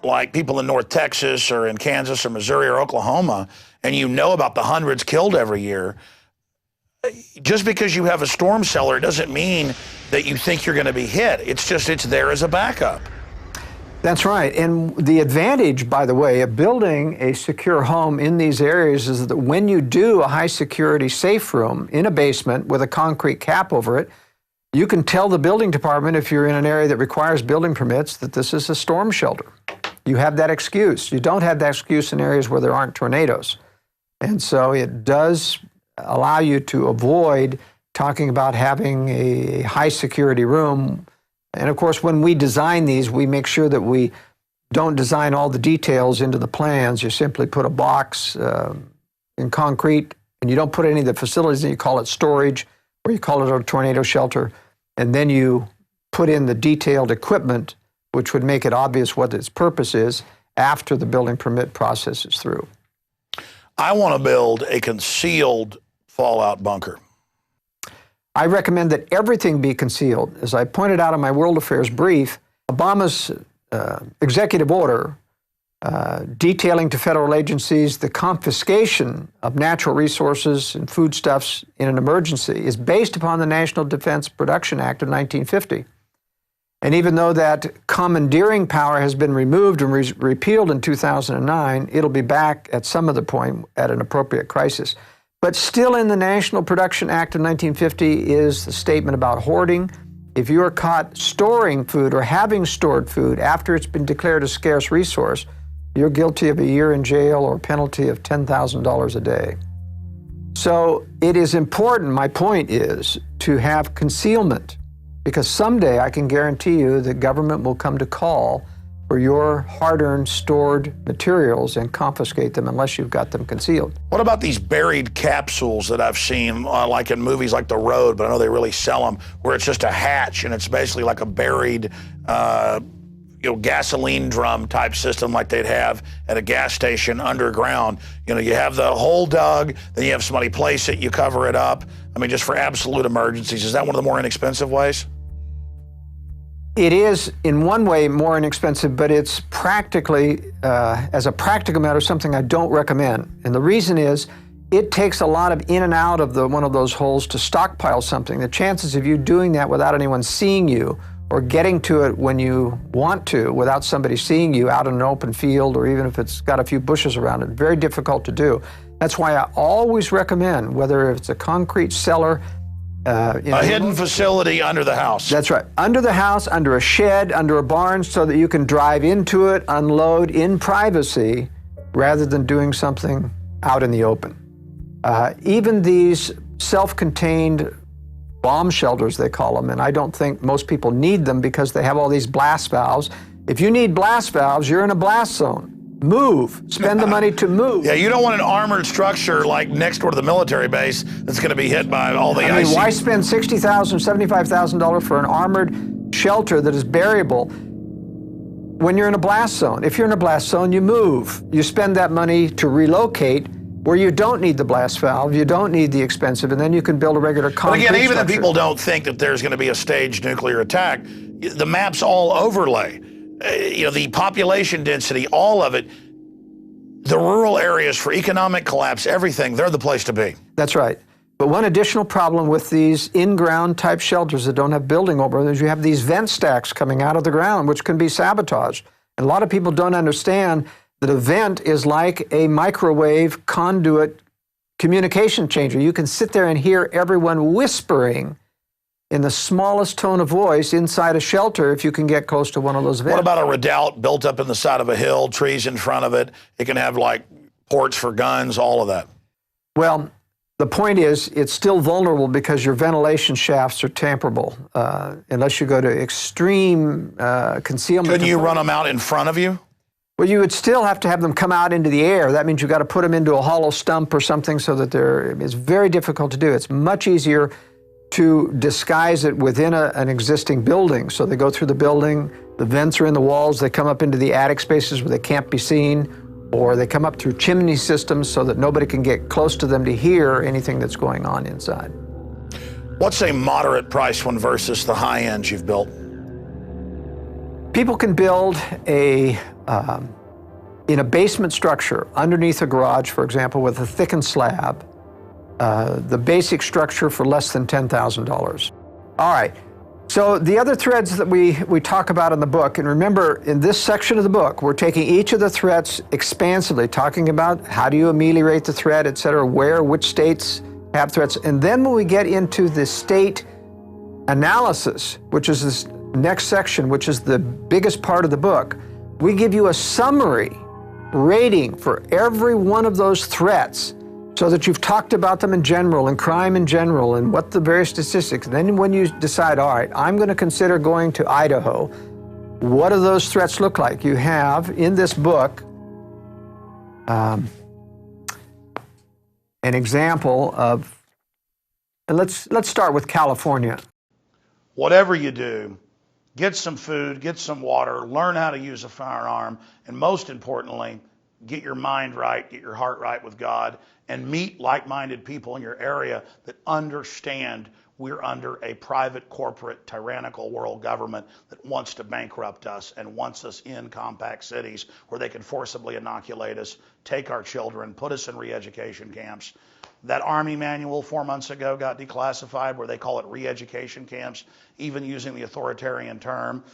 like people in North Texas or in Kansas or Missouri or Oklahoma, and you know about the hundreds killed every year, just because you have a storm cellar doesn't mean that you think you're going to be hit. It's just, it's there as a backup. That's right. And the advantage, by the way, of building a secure home in these areas is that when you do a high security safe room in a basement with a concrete cap over it, you can tell the building department, if you're in an area that requires building permits, that this is a storm shelter. You have that excuse. You don't have that excuse in areas where there aren't tornadoes. And so it does allow you to avoid talking about having a high security room. And of course, when we design these, we make sure that we don't design all the details into the plans. You simply put a box in concrete, and you don't put any of the facilities in. You call it storage, or you call it a tornado shelter. And then you put in the detailed equipment, which would make it obvious what its purpose is after the building permit process is through. I want to build a concealed fallout bunker. I recommend that everything be concealed. As I pointed out in my World Affairs brief, Obama's executive order detailing to federal agencies the confiscation of natural resources and foodstuffs in an emergency is based upon the National Defense Production Act of 1950. And even though that commandeering power has been removed and repealed in 2009, it'll be back at some other point at an appropriate crisis. But still in the National Production Act of 1950 is the statement about hoarding. If you are caught storing food or having stored food after it's been declared a scarce resource, you're guilty of a year in jail or a penalty of $10,000 a day. So it is important, my point is, to have concealment, because someday I can guarantee you the government will come to call for your hard-earned stored materials and confiscate them unless you've got them concealed. What about these buried capsules that I've seen, like in movies like The Road, but I know they really sell them, where it's just a hatch and it's basically like a buried gasoline drum type system like they'd have at a gas station underground. You know, you have the hole dug, then you have somebody place it, you cover it up. I mean, just for absolute emergencies. Is that one of the more inexpensive ways? It is, in one way, more inexpensive, but it's practically, as a practical matter, something I don't recommend. And the reason is, it takes a lot of in and out of one of those holes to stockpile something. The chances of you doing that without anyone seeing you, or getting to it when you want to without somebody seeing you out in an open field, or even if it's got a few bushes around it, very difficult to do. That's why I always recommend, whether it's a concrete cellar, a hidden facility under the house. That's right. Under the house, under a shed, under a barn, so that you can drive into it, unload in privacy, rather than doing something out in the open. Even these self-contained bomb shelters, they call them, and I don't think most people need them because they have all these blast valves. If you need blast valves, you're in a blast zone. Move. Spend the money to move. Yeah, you don't want an armored structure like next door to the military base that's going to be hit by all the I mean, why spend $60,000, $75,000 for an armored shelter that is buriable when you're in a blast zone? If you're in a blast zone, you move. You spend that money to relocate where you don't need the blast valve, you don't need the expensive, and then you can build a regular concrete But again, even structure. if people don't think that there's going to be a staged nuclear attack, the map's all overlay. The population density, all of it, the rural areas for economic collapse, everything, they're the place to be. That's right. But one additional problem with these in-ground type shelters that don't have building over them is you have these vent stacks coming out of the ground, which can be sabotaged. And a lot of people don't understand that a vent is like a microwave conduit communication changer. You can sit there and hear everyone whispering in the smallest tone of voice inside a shelter if you can get close to one of those vents. What about a redoubt built up in the side of a hill, trees in front of it? It can have like ports for guns, all of that. Well, the point is it's still vulnerable because your ventilation shafts are tamperable unless you go to extreme concealment. Couldn't you run them out in front of you? Well, you would still have to have them come out into the air. That means you've got to put them into a hollow stump or something so that it's very difficult to do. It's much easier to disguise it within an existing building. So they go through the building, the vents are in the walls, they come up into the attic spaces where they can't be seen, or they come up through chimney systems so that nobody can get close to them to hear anything that's going on inside. What's a moderate price one versus the high end you've built? People can build in a basement structure underneath a garage, for example, with a thickened slab, the basic structure for less than $10,000. All right, so the other threads that we talk about in the book, and remember in this section of the book, we're taking each of the threats expansively, talking about how do you ameliorate the threat, et cetera, which states have threats. And then when we get into the state analysis, which is this next section, which is the biggest part of the book, we give you a summary rating for every one of those threats so that you've talked about them in general and crime in general and what the various statistics. Then when you decide, all right, I'm going to consider going to Idaho, what do those threats look like? You have in this book an example of, and let's start with California. Whatever you do, get some food, get some water, learn how to use a firearm, and most importantly, get your mind right, get your heart right with God, and meet like-minded people in your area that understand we're under a private, corporate, tyrannical world government that wants to bankrupt us and wants us in compact cities where they can forcibly inoculate us, take our children, put us in re-education camps. That Army manual 4 months ago got declassified where they call it re-education camps, even using the authoritarian term.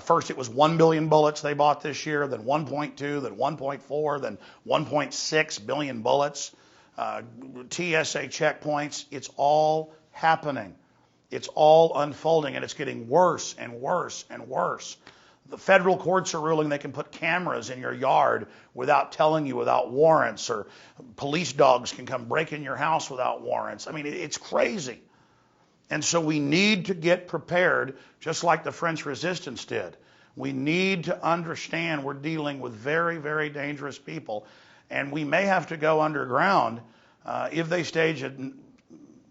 First it was 1 billion bullets they bought this year, then 1.2, then 1.4, then 1.6 billion bullets. TSA checkpoints, it's all happening. It's all unfolding, and it's getting worse and worse and worse. The federal courts are ruling they can put cameras in your yard without telling you, without warrants, or police dogs can come break in your house without warrants. I mean, it's crazy. And so we need to get prepared, just like the French resistance did. We need to understand we're dealing with very, very dangerous people, and we may have to go underground if they stage a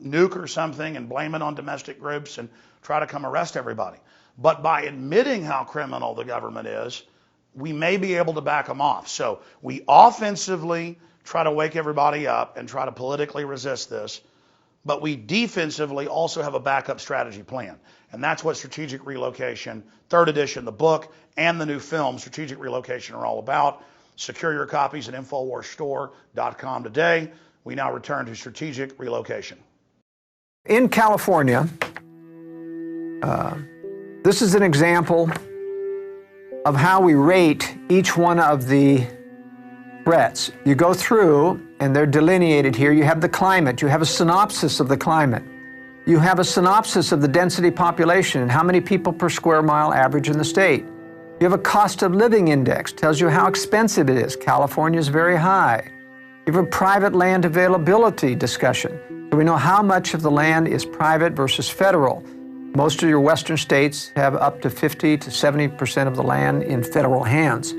nuke or something and blame it on domestic groups and try to come arrest everybody. But by admitting how criminal the government is, we may be able to back them off. So we offensively try to wake everybody up and try to politically resist this, but we defensively also have a backup strategy plan. And that's what Strategic Relocation, 3rd edition, the book, and the new film, Strategic Relocation, are all about. Secure your copies at InfoWarsStore.com today. We now return to Strategic Relocation. In California, this is an example of how we rate each one of the threats. You go through, and they're delineated here. You have the climate. You have a synopsis of the climate. You have a synopsis of the density population and how many people per square mile average in the state. You have a cost of living index, tells you how expensive it is. California is very high. You have a private land availability discussion. So we know how much of the land is private versus federal. Most of your western states have up to 50 to 70% of the land in federal hands.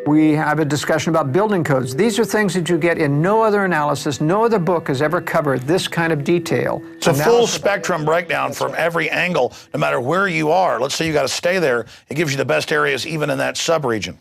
We have a discussion about building codes. These are things that you get in no other analysis. No other book has ever covered this kind of detail. It's a full spectrum breakdown from every angle, no matter where you are. Let's say you got to stay there. It gives you the best areas even in that subregion.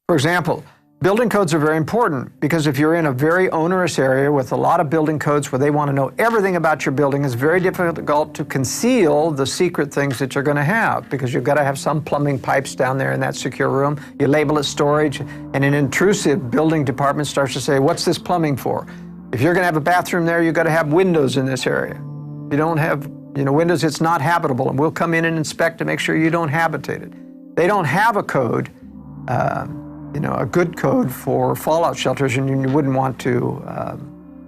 For example, building codes are very important because if you're in a very onerous area with a lot of building codes where they want to know everything about your building, it's very difficult to conceal the secret things that you're going to have because you've got to have some plumbing pipes down there in that secure room. You label it storage, and an intrusive building department starts to say, what's this plumbing for? If you're going to have a bathroom there, you've got to have windows in this area. If you don't have windows, it's not habitable, and we'll come in and inspect to make sure you don't habitate it. They don't have a code, a good code for fallout shelters, and you wouldn't want to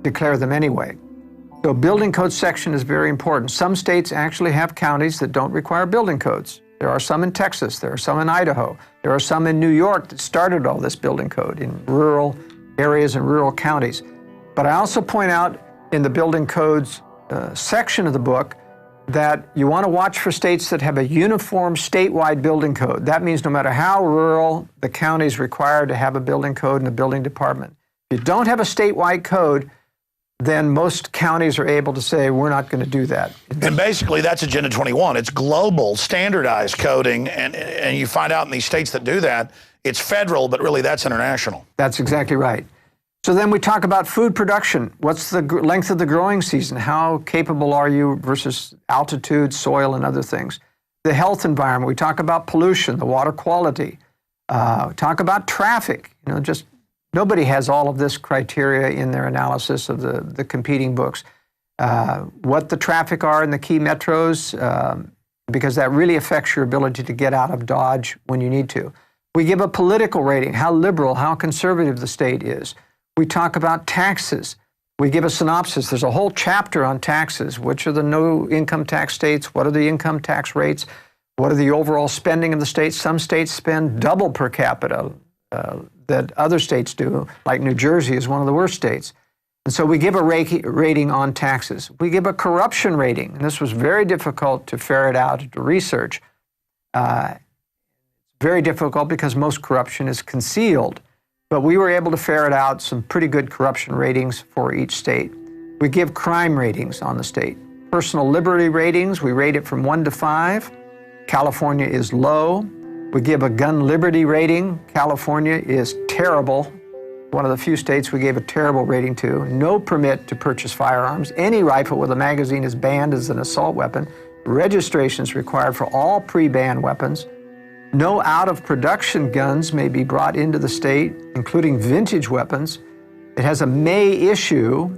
declare them anyway. So building code section is very important. Some states actually have counties that don't require building codes. There are some in Texas, there are some in Idaho, there are some in New York that started all this building code in rural areas and rural counties. But I also point out in the building codes section of the book that you want to watch for states that have a uniform statewide building code. That means no matter how rural, the county is required to have a building code in the building department. If you don't have a statewide code, then most counties are able to say, we're not going to do that. And basically, that's Agenda 21. It's global, standardized coding, and you find out in these states that do that, it's federal, but really that's international. That's exactly right. So then we talk about food production. What's the length of the growing season? How capable are you versus altitude, soil, and other things? The health environment. We talk about pollution, the water quality. Talk about traffic. Just nobody has all of this criteria in their analysis of the competing books. What the traffic are in the key metros, because that really affects your ability to get out of Dodge when you need to. We give a political rating, how liberal, how conservative the state is. We talk about taxes. We give a synopsis. There's a whole chapter on taxes. Which are the no income tax states? What are the income tax rates? What are the overall spending of the states? Some states spend double per capita that other states do, like New Jersey is one of the worst states. And so we give a rating on taxes. We give a corruption rating. And this was very difficult to ferret out, to research. Very difficult because most corruption is concealed. But we were able to ferret out some pretty good corruption ratings for each state. We give crime ratings on the state. Personal liberty ratings, we rate it from 1 to 5. California is low. We give a gun liberty rating. California is terrible. One of the few states we gave a terrible rating to. No permit to purchase firearms. Any rifle with a magazine is banned as an assault weapon. Registration is required for all pre-banned weapons. No out-of-production guns may be brought into the state, including vintage weapons. It has a may issue,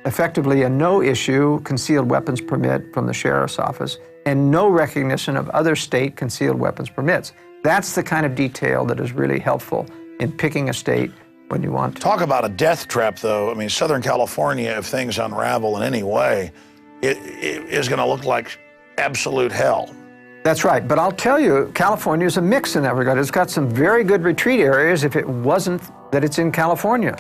effectively a no issue concealed weapons permit from the sheriff's office, and no recognition of other state concealed weapons permits. That's the kind of detail that is really helpful in picking a state when you want to. Talk about a death trap, though. I mean, Southern California, if things unravel in any way, it is going to look like absolute hell. That's right, but I'll tell you, California is a mix in that regard. It's got some very good retreat areas if it wasn't that it's in California.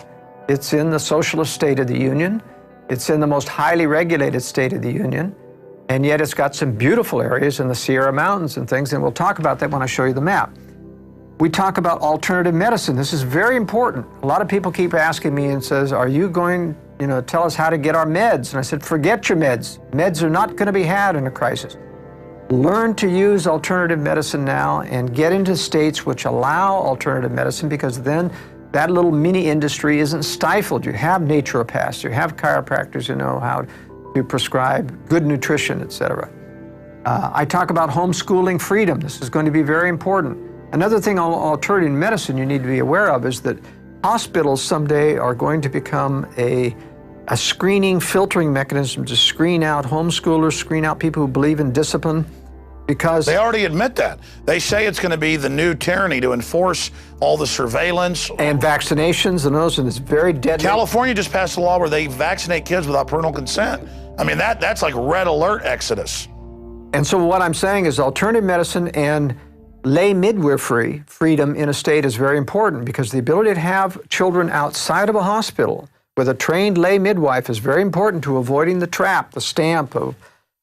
It's in the socialist state of the Union. It's in the most highly regulated state of the Union. And yet it's got some beautiful areas in the Sierra Mountains and things, and we'll talk about that when I show you the map. We talk about alternative medicine. This is very important. A lot of people keep asking me and says, are you going, to tell us how to get our meds? And I said, forget your meds. Meds are not going to be had in a crisis. Learn to use alternative medicine now and get into states which allow alternative medicine, because then that little mini industry isn't stifled. You have naturopaths, you have chiropractors who know how to prescribe good nutrition, etc. I talk about homeschooling freedom. This is going to be very important. Another thing on alternative medicine you need to be aware of is that hospitals someday are going to become a screening, filtering mechanism to screen out homeschoolers, screen out people who believe in discipline, because they already admit that. They say it's going to be the new tyranny to enforce all the surveillance. And vaccinations and those, and it's very deadly. California just passed a law where they vaccinate kids without parental consent. I mean, that's like red alert exodus. And so what I'm saying is alternative medicine and lay midwifery freedom in a state is very important, because the ability to have children outside of a hospital with a trained lay midwife is very important to avoiding the trap, the stamp of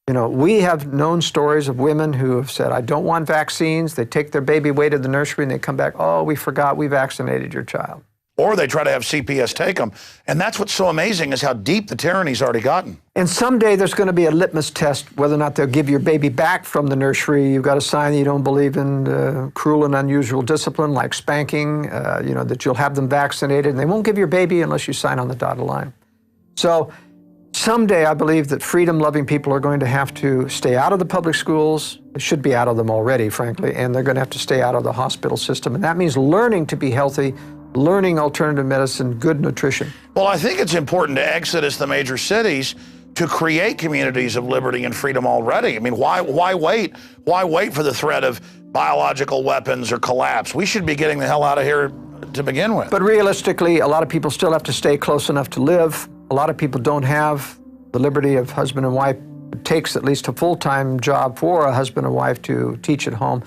You know, we have known stories of women who have said, I don't want vaccines. They take their baby away to the nursery and they come back, oh, we forgot we vaccinated your child. Or they try to have CPS take them. And that's what's so amazing is how deep the tyranny's already gotten. And someday there's going to be a litmus test whether or not they'll give your baby back from the nursery. You've got to sign that you don't believe in cruel and unusual discipline like spanking, you know, that you'll have them vaccinated. And they won't give your baby unless you sign on the dotted line. So someday I believe that freedom-loving people are going to have to stay out of the public schools. They should be out of them already, frankly, and they're going to have to stay out of the hospital system. And that means learning to be healthy, learning alternative medicine, good nutrition. Well, I think it's important to exodus the major cities to create communities of liberty and freedom already. I mean, why wait? Why wait for the threat of biological weapons or collapse? We should be getting the hell out of here to begin with. But realistically, a lot of people still have to stay close enough to live. A lot of people don't have the liberty of husband and wife. It takes at least a full-time job for a husband and wife to teach at home.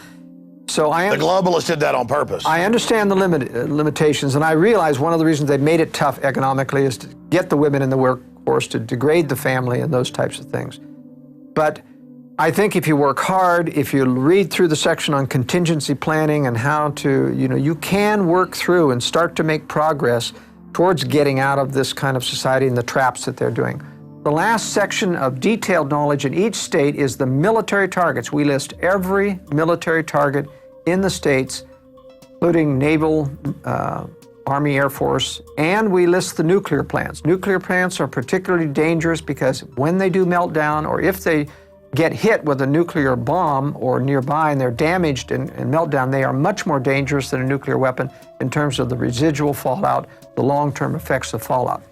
So the globalists did that on purpose. I understand the limitations, and I realize one of the reasons they made it tough economically is to get the women in the workforce, to degrade the family and those types of things. But I think if you work hard, if you read through the section on contingency planning and how to, you know, you can work through and start to make progress towards getting out of this kind of society and the traps that they're doing. The last section of detailed knowledge in each state is the military targets. We list every military target in the states, including Naval, Army, Air Force, and we list the nuclear plants. Nuclear plants are particularly dangerous because when they do melt down, or if they get hit with a nuclear bomb or nearby and they're damaged and melt down, they are much more dangerous than a nuclear weapon in terms of the residual fallout, the long-term effects of fallout.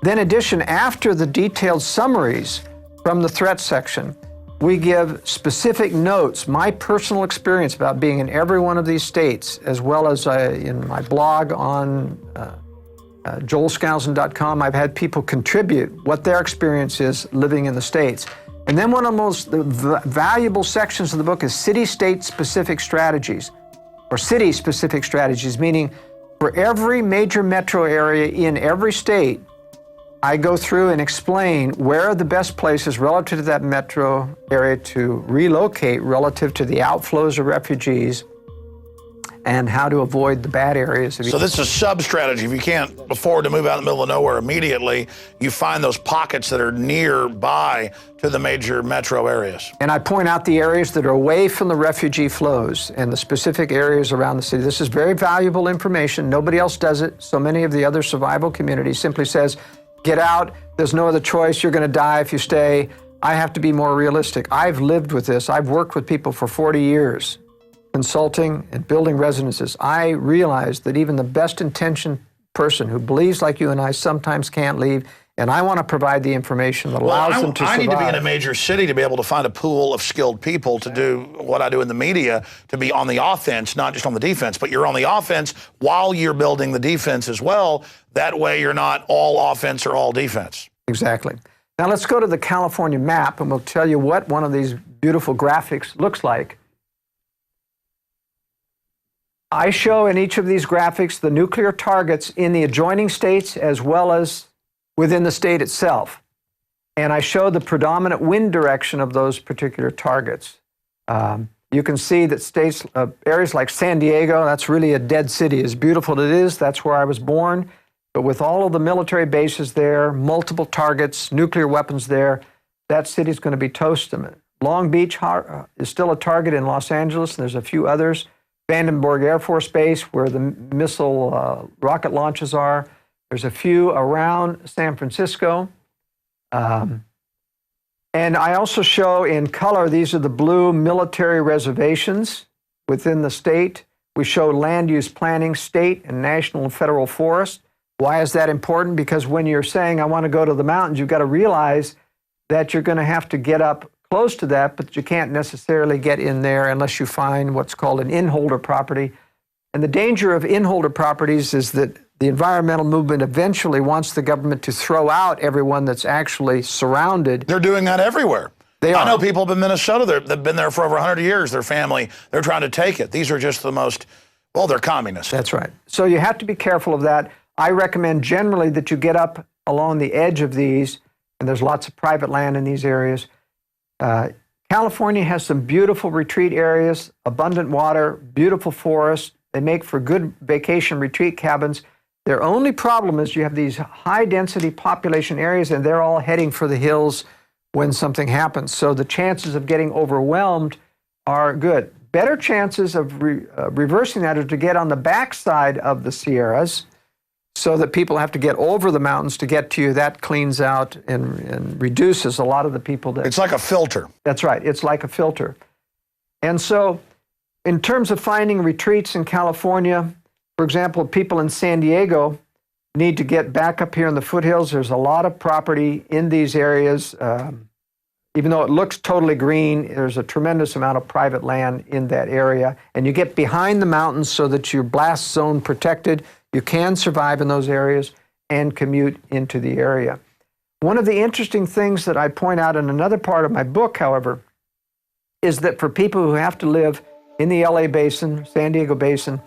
Then in addition, after the detailed summaries from the threat section, we give specific notes, my personal experience about being in every one of these states, as well as in my blog on joelskousen.com, I've had people contribute what their experience is living in the states. And then one of the most valuable sections of the book is city-state specific strategies, or city-specific strategies, meaning for every major metro area in every state, I go through and explain where are the best places relative to that metro area to relocate relative to the outflows of refugees and how to avoid the bad areas. So this is a sub-strategy. If you can't afford to move out in the middle of nowhere immediately, you find those pockets that are nearby to the major metro areas. And I point out the areas that are away from the refugee flows and the specific areas around the city. This is very valuable information. Nobody else does it. So many of the other survival communities simply says, get out, there's no other choice, you're gonna die if you stay. I have to be more realistic. I've lived with this. I've worked with people for 40 years, consulting and building residences. I realize that even the best intentioned person who believes like you and I sometimes can't leave, and I want to provide the information that allows them to survive. I need to be in a major city to be able to find a pool of skilled people to do what I do in the media, to be on the offense, not just on the defense, but you're on the offense while you're building the defense as well. That way you're not all offense or all defense. Exactly. Now let's go to the California map and we'll tell you what one of these beautiful graphics looks like. I show in each of these graphics the nuclear targets in the adjoining states as well as within the state itself. And I show the predominant wind direction of those particular targets. You can see that states, areas like San Diego, that's really a dead city. As beautiful as it is, that's where I was born. But with all of the military bases there, multiple targets, nuclear weapons there, that city's going to be toast. Long Beach is still a target in Los Angeles, and there's a few others. Vandenberg Air Force Base, where the missile rocket launches are. There's a few around San Francisco. And I also show in color, these are the blue military reservations within the state. We show land use planning, state and national and federal forests. Why is that important? Because when you're saying, I want to go to the mountains, you've got to realize that you're going to have to get up close to that, but you can't necessarily get in there unless you find what's called an inholder property. And the danger of inholder properties is that the environmental movement eventually wants the government to throw out everyone that's actually surrounded. They're doing that everywhere. I know people up in Minnesota, they've been there for over 100 years, their family, they're trying to take it. These are just the most, well, they're communists. That's right. So you have to be careful of that. I recommend generally that you get up along the edge of these, and there's lots of private land in these areas. California has some beautiful retreat areas, abundant water, beautiful forests. They make for good vacation retreat cabins. Their only problem is you have these high density population areas and they're all heading for the hills when something happens. So the chances of getting overwhelmed are good. Better chances of reversing that are to get on the backside of the Sierras so that people have to get over the mountains to get to you. That cleans out and reduces a lot of the people that... It's like a filter. That's right. It's like a filter. And so in terms of finding retreats in California, for example, people in San Diego need to get back up here in the foothills. There's a lot of property in these areas. Even though it looks totally green, there's a tremendous amount of private land in that area. And you get behind the mountains so that you're blast zone protected. You can survive in those areas and commute into the area. One of the interesting things that I point out in another part of my book, however, is that for people who have to live in the LA Basin, San Diego Basin,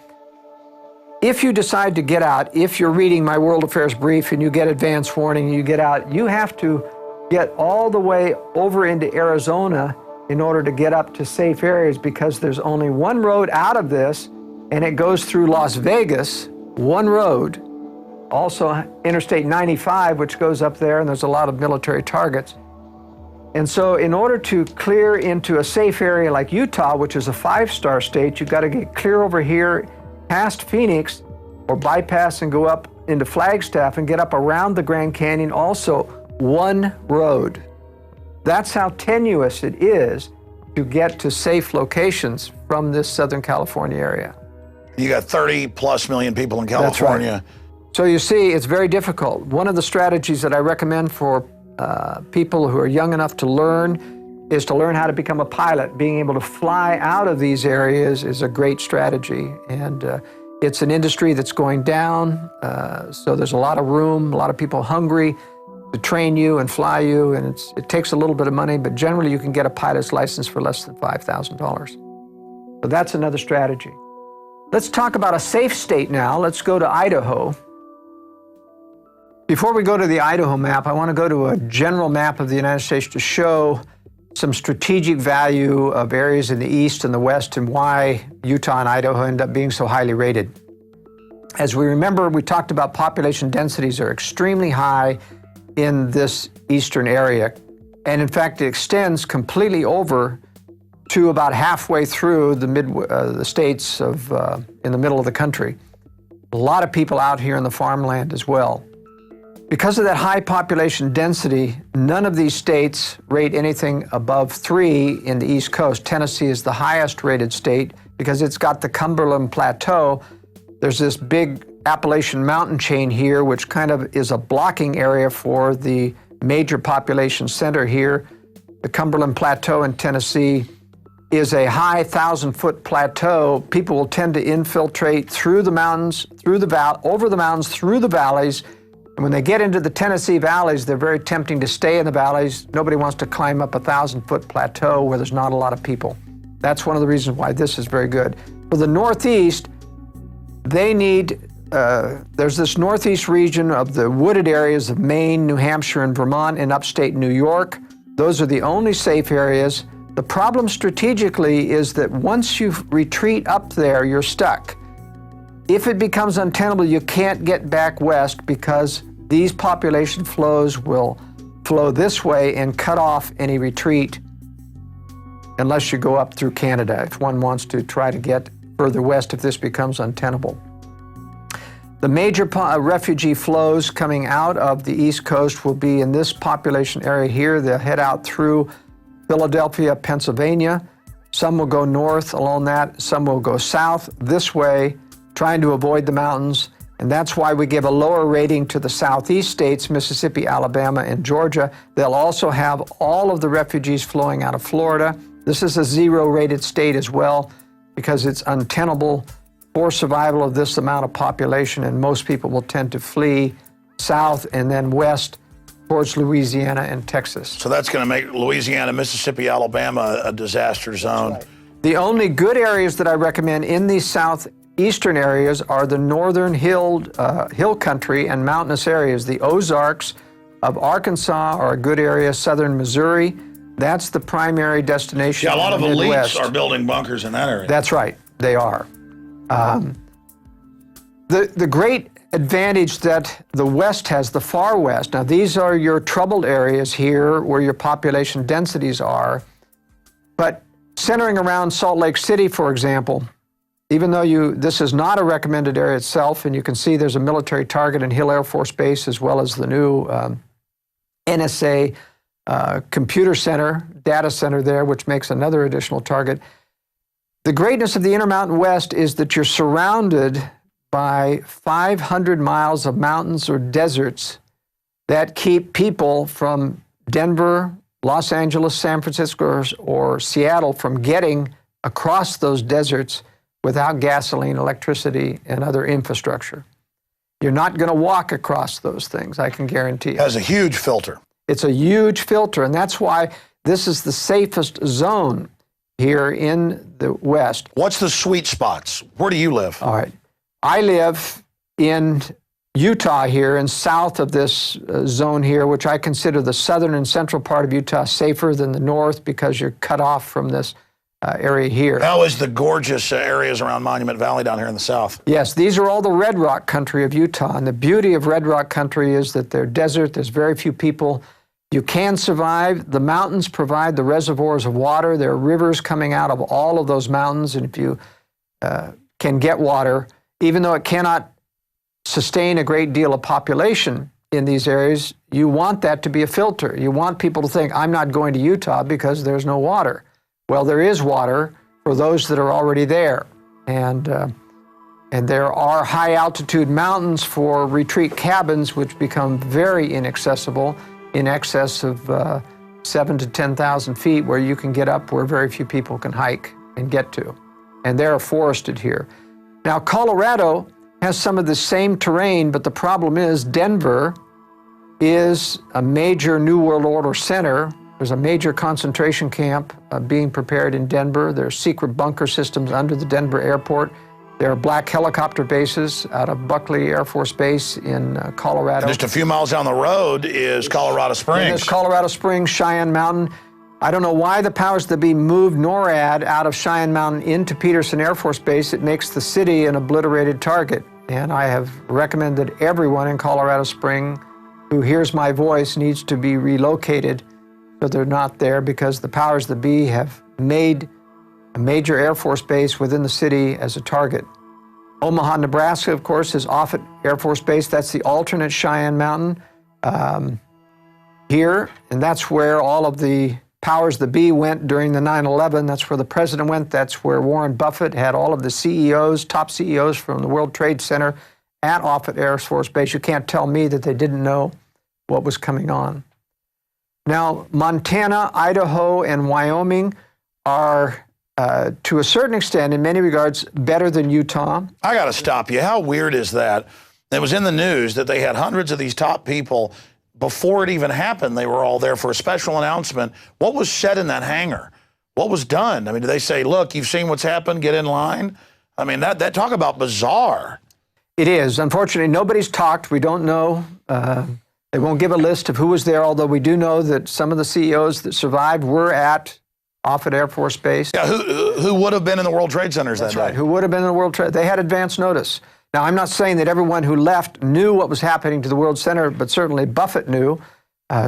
if you decide to get out, if you're reading my World Affairs Brief and you get advance warning, you get out, you have to get all the way over into Arizona in order to get up to safe areas, because there's only one road out of this, and it goes through Las Vegas, one road, also Interstate 95, which goes up there, and there's a lot of military targets. And so in order to clear into a safe area like Utah, which is a 5-star state, you've got to get clear over here past Phoenix or bypass and go up into Flagstaff and get up around the Grand Canyon, also one road. That's how tenuous it is to get to safe locations from this Southern California area. You got 30 plus million people in California. That's right. So you see, it's very difficult. One of the strategies that I recommend for people who are young enough to learn is to learn how to become a pilot. Being able to fly out of these areas is a great strategy. And it's an industry that's going down, so there's a lot of room, a lot of people hungry to train you and fly you, and it takes a little bit of money, but generally you can get a pilot's license for less than $5,000. So that's another strategy. Let's talk about a safe state now. Let's go to Idaho. Before we go to the Idaho map, I want to go to a general map of the United States to show some strategic value of areas in the east and the west and why Utah and Idaho end up being so highly rated. As we remember, we talked about population densities are extremely high in this eastern area. And in fact, it extends completely over to about halfway through the states of in the middle of the country. A lot of people out here in the farmland as well. Because of that high population density, none of these states rate anything above 3 in the East Coast. Tennessee is the highest rated state because it's got the Cumberland Plateau. There's this big Appalachian mountain chain here, which kind of is a blocking area for the major population center here. The Cumberland Plateau in Tennessee is a high 1,000-foot plateau. People will tend to infiltrate through the mountains, over the mountains, through the valleys. And when they get into the Tennessee valleys, they're very tempting to stay in the valleys. Nobody wants to climb up a 1,000-foot plateau where there's not a lot of people. That's one of the reasons why this is very good. For the Northeast, they need, there's this Northeast region of the wooded areas of Maine, New Hampshire, and Vermont, and upstate New York. Those are the only safe areas. The problem strategically is that once you retreat up there, you're stuck. If it becomes untenable, you can't get back west because these population flows will flow this way and cut off any retreat unless you go up through Canada, if one wants to try to get further west if this becomes untenable. The major refugee flows coming out of the East Coast will be in this population area here. They'll head out through Philadelphia, Pennsylvania. Some will go north along that, some will go south this way, trying to avoid the mountains. And that's why we give a lower rating to the southeast states, Mississippi, Alabama, and Georgia. They'll also have all of the refugees flowing out of Florida. This is a 0-rated state as well because it's untenable for survival of this amount of population, and most people will tend to flee south and then west towards Louisiana and Texas. So that's going to make Louisiana, Mississippi, Alabama a disaster zone. Right. The only good areas that I recommend in these southeastern areas are the northern hill country and mountainous areas. The Ozarks of Arkansas are a good area, southern Missouri, That's the primary destination. Yeah, a lot of elites Midwest. are building bunkers in that area. That's right, they are. The great advantage that the West has, the far West, now these are your troubled areas here where your population densities are, but centering around Salt Lake City, for example, even though this is not a recommended area itself, and you can see there's a military target in Hill Air Force Base as well as the new NSA computer center, data center there, which makes another additional target. The greatness of the Intermountain West is that you're surrounded by 500 miles of mountains or deserts that keep people from Denver, Los Angeles, San Francisco, or Seattle from getting across those deserts without gasoline, electricity, and other infrastructure. You're not going to walk across those things, I can guarantee you. It has a huge filter. It's a huge filter, and that's why this is the safest zone here in the West. What's the sweet spots? Where do you live? All right. I live in Utah here, and south of this zone here, which I consider the southern and central part of Utah safer than the north because you're cut off from this area here. How is the gorgeous areas around Monument Valley down here in the south? Yes, these are all the red rock country of Utah, and the beauty of red rock country is that they're desert, there's very few people. You can survive. The mountains provide the reservoirs of water. There are rivers coming out of all of those mountains, and if you can get water, even though it cannot sustain a great deal of population in these areas, you want that to be a filter. You want people to think, I'm not going to Utah because there's no water. Well, there is water for those that are already there. And there are high altitude mountains for retreat cabins, which become very inaccessible, in excess of 7,000 to 10,000 feet, where you can get up where very few people can hike and get to. And they're forested here. Now, Colorado has some of the same terrain, but the problem is Denver is a major New World Order center. There's a major concentration camp being prepared in Denver. There are secret bunker systems under the Denver airport. There are black helicopter bases out of Buckley Air Force Base in Colorado. And just a few miles down the road is Colorado Springs. And there's Colorado Springs, Cheyenne Mountain. I don't know why the powers that be moved NORAD out of Cheyenne Mountain into Peterson Air Force Base. It makes the city an obliterated target. And I have recommended everyone in Colorado Springs who hears my voice needs to be relocated so they're not there, because the powers that be have made a major Air Force base within the city as a target. Omaha, Nebraska, of course, is Offutt Air Force Base. That's the alternate Cheyenne Mountain here, and that's where all of the powers that be went during the 9/11. That's where the president went. That's where Warren Buffett had all of the CEOs, top CEOs from the World Trade Center at Offutt Air Force Base. You can't tell me that they didn't know what was coming on. Now, Montana, Idaho, and Wyoming are, to a certain extent, in many regards, better than Utah. I got to stop you. How weird is that? It was in the news that they had hundreds of these top people. Before it even happened, they were all there for a special announcement. What was said in that hangar? What was done? I mean, did they say, look, you've seen what's happened, get in line? I mean, that talk about bizarre. It is. Unfortunately, nobody's talked. We don't know. They won't give a list of who was there, although we do know that some of the CEOs that survived were at Offutt Air Force Base. Yeah, who would have been in the World Trade Centers that day? That's right, who would have been in the World Trade. They had advance notice. Now, I'm not saying that everyone who left knew what was happening to the World Center, but certainly Buffett knew.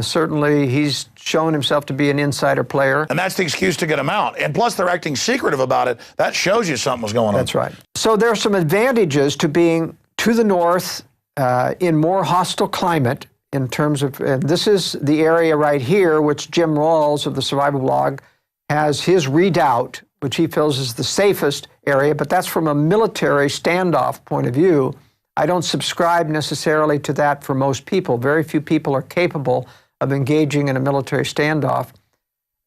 Certainly, he's shown himself to be an insider player. And that's the excuse to get him out. And plus, they're acting secretive about it. That shows you something was going on. That's right. So there are some advantages to being to the north in more hostile climate in terms of, and this is the area right here, which Jim Rawls of the Survival Blog has his redoubt, which he feels is the safest area, but that's from a military standoff point of view. I don't subscribe necessarily to that for most people. Very few people are capable of engaging in a military standoff.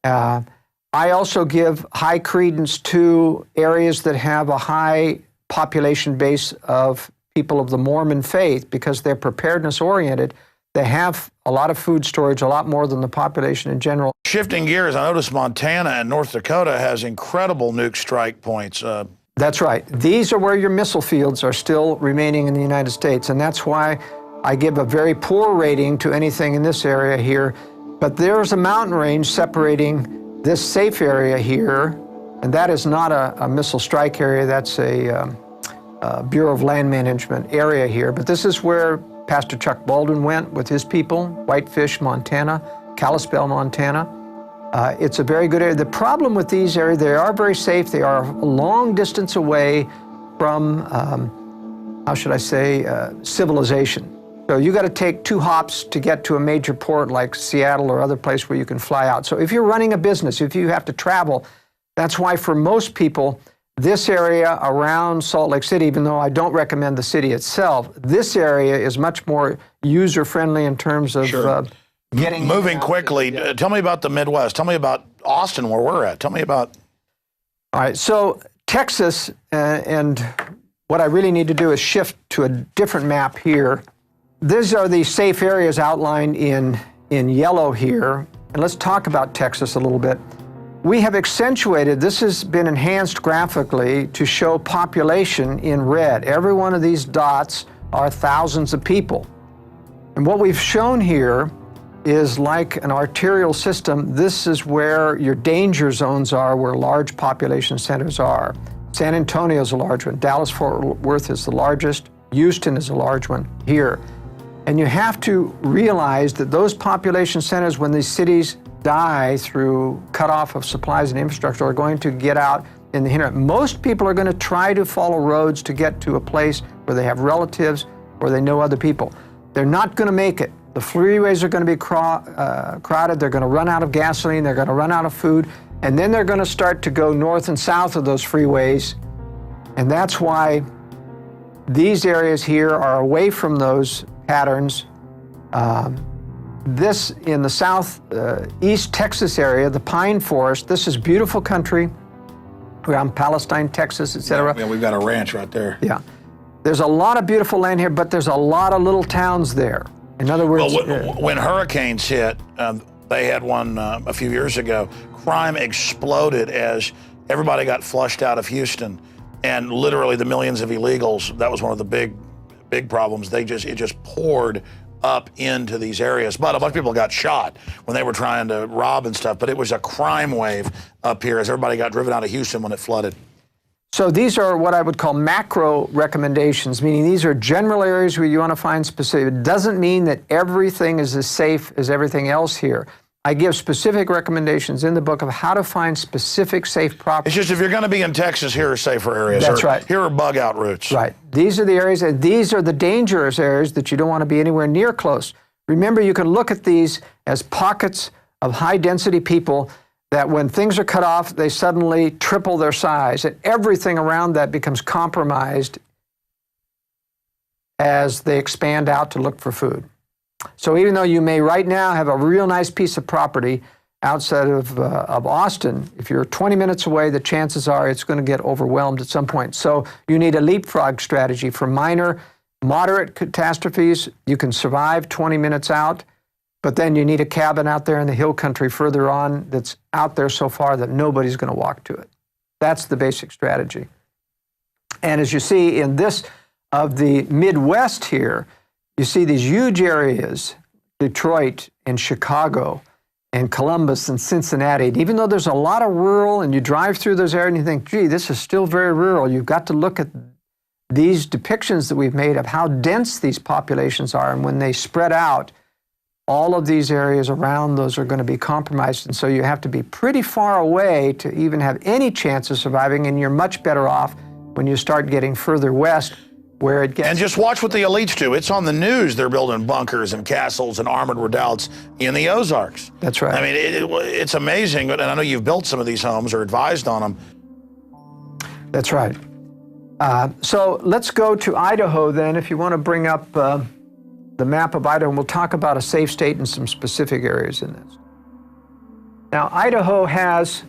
I also give high credence to areas that have a high population base of people of the Mormon faith because they're preparedness oriented. They have a lot of food storage, a lot more than the population in general. Shifting gears, I noticed Montana and North Dakota has incredible nuke strike points. That's right. These are where your missile fields are still remaining in the United States, and that's why I give a very poor rating to anything in this area here. But there's a mountain range separating this safe area here, and that is not a missile strike area, that's a Bureau of Land Management area here. But this is where Pastor Chuck Baldwin went with his people, Whitefish, Montana, Kalispell, Montana. It's a very good area. The problem with these areas, they are very safe. They are a long distance away from, how should I say, civilization. So you got to take 2 hops to get to a major port like Seattle or other place where you can fly out. So if you're running a business, if you have to travel, that's why for most people, this area around Salt Lake City, even though I don't recommend the city itself, this area is much more user-friendly in terms of getting... Moving quickly, tell me about the Midwest. Tell me about Austin, where we're at. Tell me about... All right, so Texas, and what I really need to do is shift to a different map here. These are the safe areas outlined in yellow here. And let's talk about Texas a little bit. We have accentuated, this has been enhanced graphically to show population in red. Every one of these dots are thousands of people. And what we've shown here is like an arterial system. This is where your danger zones are, where large population centers are. San Antonio is a large one. Dallas-Fort Worth is the largest. Houston is a large one here. And you have to realize that those population centers, when these cities die through cutoff of supplies and infrastructure, are going to get out in the hinterland. Most people are going to try to follow roads to get to a place where they have relatives or they know other people. They're not going to make it. The freeways are going to be crowded. They're going to run out of gasoline. They're going to run out of food. And then they're going to start to go north and south of those freeways. And that's why these areas here are away from those patterns. This in the southeast Texas area, the pine forest, this is beautiful country around Palestine, Texas, etc. Yeah, we've got a ranch right there. Yeah. There's a lot of beautiful land here, but there's a lot of little towns there. In other words... Well, when hurricanes hit, they had one a few years ago, crime exploded as everybody got flushed out of Houston. And literally the millions of illegals, that was one of the big problems. It just poured up into these areas. But a bunch of people got shot when they were trying to rob and stuff. But it was a crime wave up here as everybody got driven out of Houston when it flooded. So these are what I would call macro recommendations, meaning these are general areas where you want to find specific. It doesn't mean that everything is as safe as everything else here. I give specific recommendations in the book of how to find specific safe properties. It's just if you're going to be in Texas, here are safer areas. That's right. Here are bug out routes. Right. These are the areas, and these are the dangerous areas that you don't want to be anywhere near close. Remember, you can look at these as pockets of high density people that when things are cut off, they suddenly triple their size, and everything around that becomes compromised as they expand out to look for food. So even though you may right now have a real nice piece of property outside of Austin, if you're 20 minutes away, the chances are it's going to get overwhelmed at some point. So you need a leapfrog strategy for minor, moderate catastrophes. You can survive 20 minutes out, but then you need a cabin out there in the hill country further on that's out there so far that nobody's going to walk to it. That's the basic strategy. And as you see in this of the Midwest here, you see these huge areas, Detroit and Chicago and Columbus and Cincinnati. And even though there's a lot of rural and you drive through those areas and you think, gee, this is still very rural, you've got to look at these depictions that we've made of how dense these populations are. And when they spread out, all of these areas around those are going to be compromised. And so you have to be pretty far away to even have any chance of surviving. And you're much better off when you start getting further west, where it gets... And just watch what the elites do. It's on the news. They're building bunkers and castles and armored redoubts in the Ozarks. That's right. I mean, it's amazing. And I know you've built some of these homes or advised on them. That's right. So let's go to Idaho then, if you want to bring up the map of Idaho, and we'll talk about a safe state and some specific areas in this. Now, Idaho has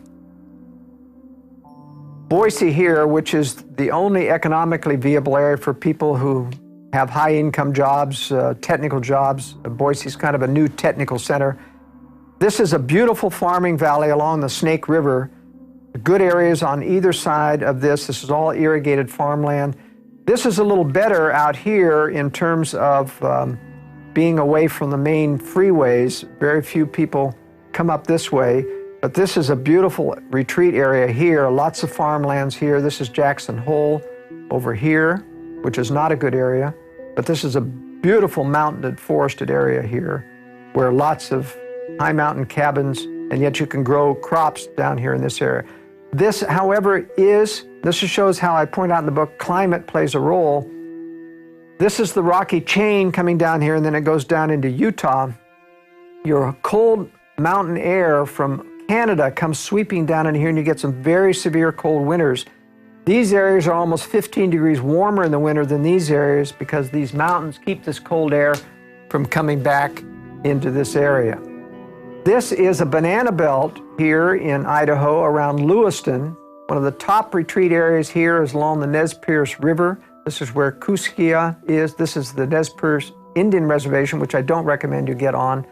Boise here, which is the only economically viable area for people who have high-income jobs, technical jobs. Boise's kind of a new technical center. This is a beautiful farming valley along the Snake River. Good areas on either side of this. This is all irrigated farmland. This is a little better out here in terms of being away from the main freeways. Very few people come up this way, but this is a beautiful retreat area here. Lots of farmlands here. This is Jackson Hole over here, which is not a good area, but this is a beautiful mountained forested area here where lots of high mountain cabins, and yet you can grow crops down here in this area. This, however, this just shows how I point out in the book, climate plays a role. This is the Rocky Chain coming down here, and then it goes down into Utah. Your cold mountain air from Canada comes sweeping down in here, and you get some very severe cold winters. These areas are almost 15 degrees warmer in the winter than these areas because these mountains keep this cold air from coming back into this area. This is a banana belt here in Idaho around Lewiston. One of the top retreat areas here is along the Nez Perce River. This is where Kuskia is. This is the Nez Perce Indian Reservation, which I don't recommend you get on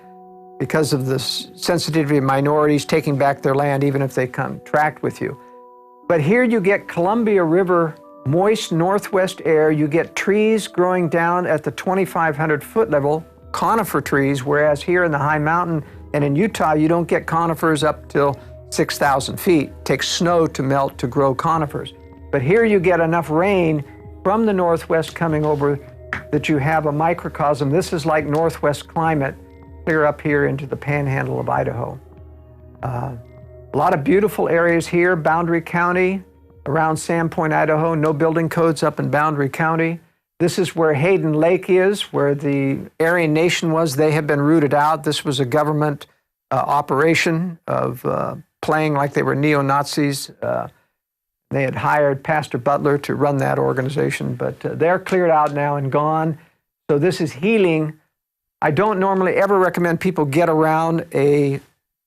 because of the sensitivity of minorities taking back their land, even if they contract with you. But here you get Columbia River, moist northwest air. You get trees growing down at the 2,500 foot level, conifer trees, whereas here in the high mountain and in Utah, you don't get conifers up till 6,000 feet. It takes snow to melt to grow conifers. But here you get enough rain from the northwest coming over that you have a microcosm. This is like northwest climate clear up here into the panhandle of Idaho. A lot of beautiful areas here, Boundary County, around Sandpoint, Idaho, no building codes up in Boundary County. This is where Hayden Lake is, where the Aryan Nation was. They have been rooted out. This was a government operation of playing like they were neo-Nazis. They had hired Pastor Butler to run that organization, but they're cleared out now and gone. So this is healing. I don't normally ever recommend people get around a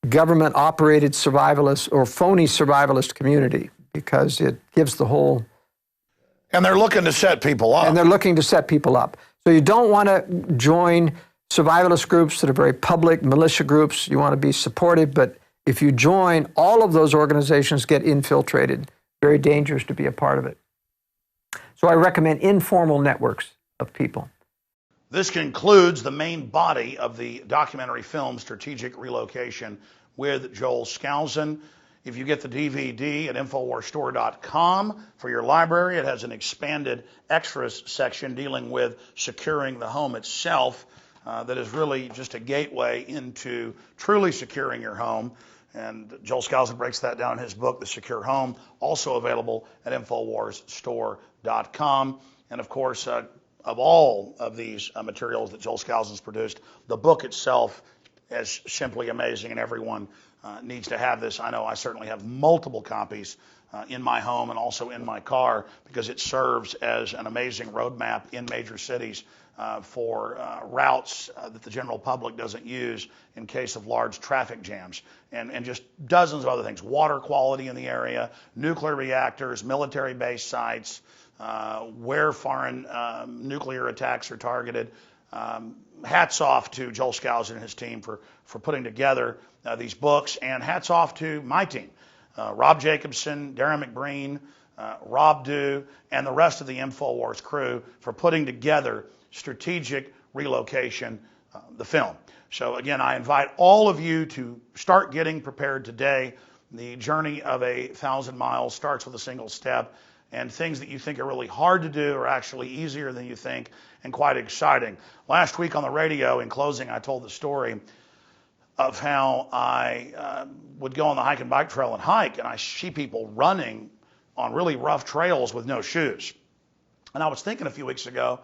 government-operated survivalist or phony survivalist community because it gives the whole... And they're looking to set people up. And they're looking to set people up. So you don't want to join survivalist groups that are very public, militia groups. You want to be supportive, but if you join, all of those organizations get infiltrated. Very dangerous to be a part of it. So I recommend informal networks of people. This concludes the main body of the documentary film Strategic Relocation with Joel Skousen. If you get the DVD at InfoWarsStore.com for your library, it has an expanded extras section dealing with securing the home itself. That is really just a gateway into truly securing your home. And Joel Skousen breaks that down in his book, The Secure Home, also available at InfoWarsStore.com. And of course, of all of these materials that Joel Skousen's produced, the book itself is simply amazing, and everyone needs to have this. I know I certainly have multiple copies in my home and also in my car because it serves as an amazing roadmap in major cities for routes that the general public doesn't use in case of large traffic jams, and just dozens of other things. Water quality in the area, nuclear reactors, military base sites, where foreign nuclear attacks are targeted. Hats off to Joel Skousen and his team for putting together these books, and hats off to my team, Rob Jacobson, Darren McBreen, Rob Dew, and the rest of the InfoWars crew for putting together Strategic Relocation, the film. So again, I invite all of you to start getting prepared today. The journey of 1,000 miles starts with a single step, and things that you think are really hard to do are actually easier than you think and quite exciting. Last week on the radio, in closing, I told the story of how I would go on the hike and bike trail and hike, and I see people running on really rough trails with no shoes. And I was thinking a few weeks ago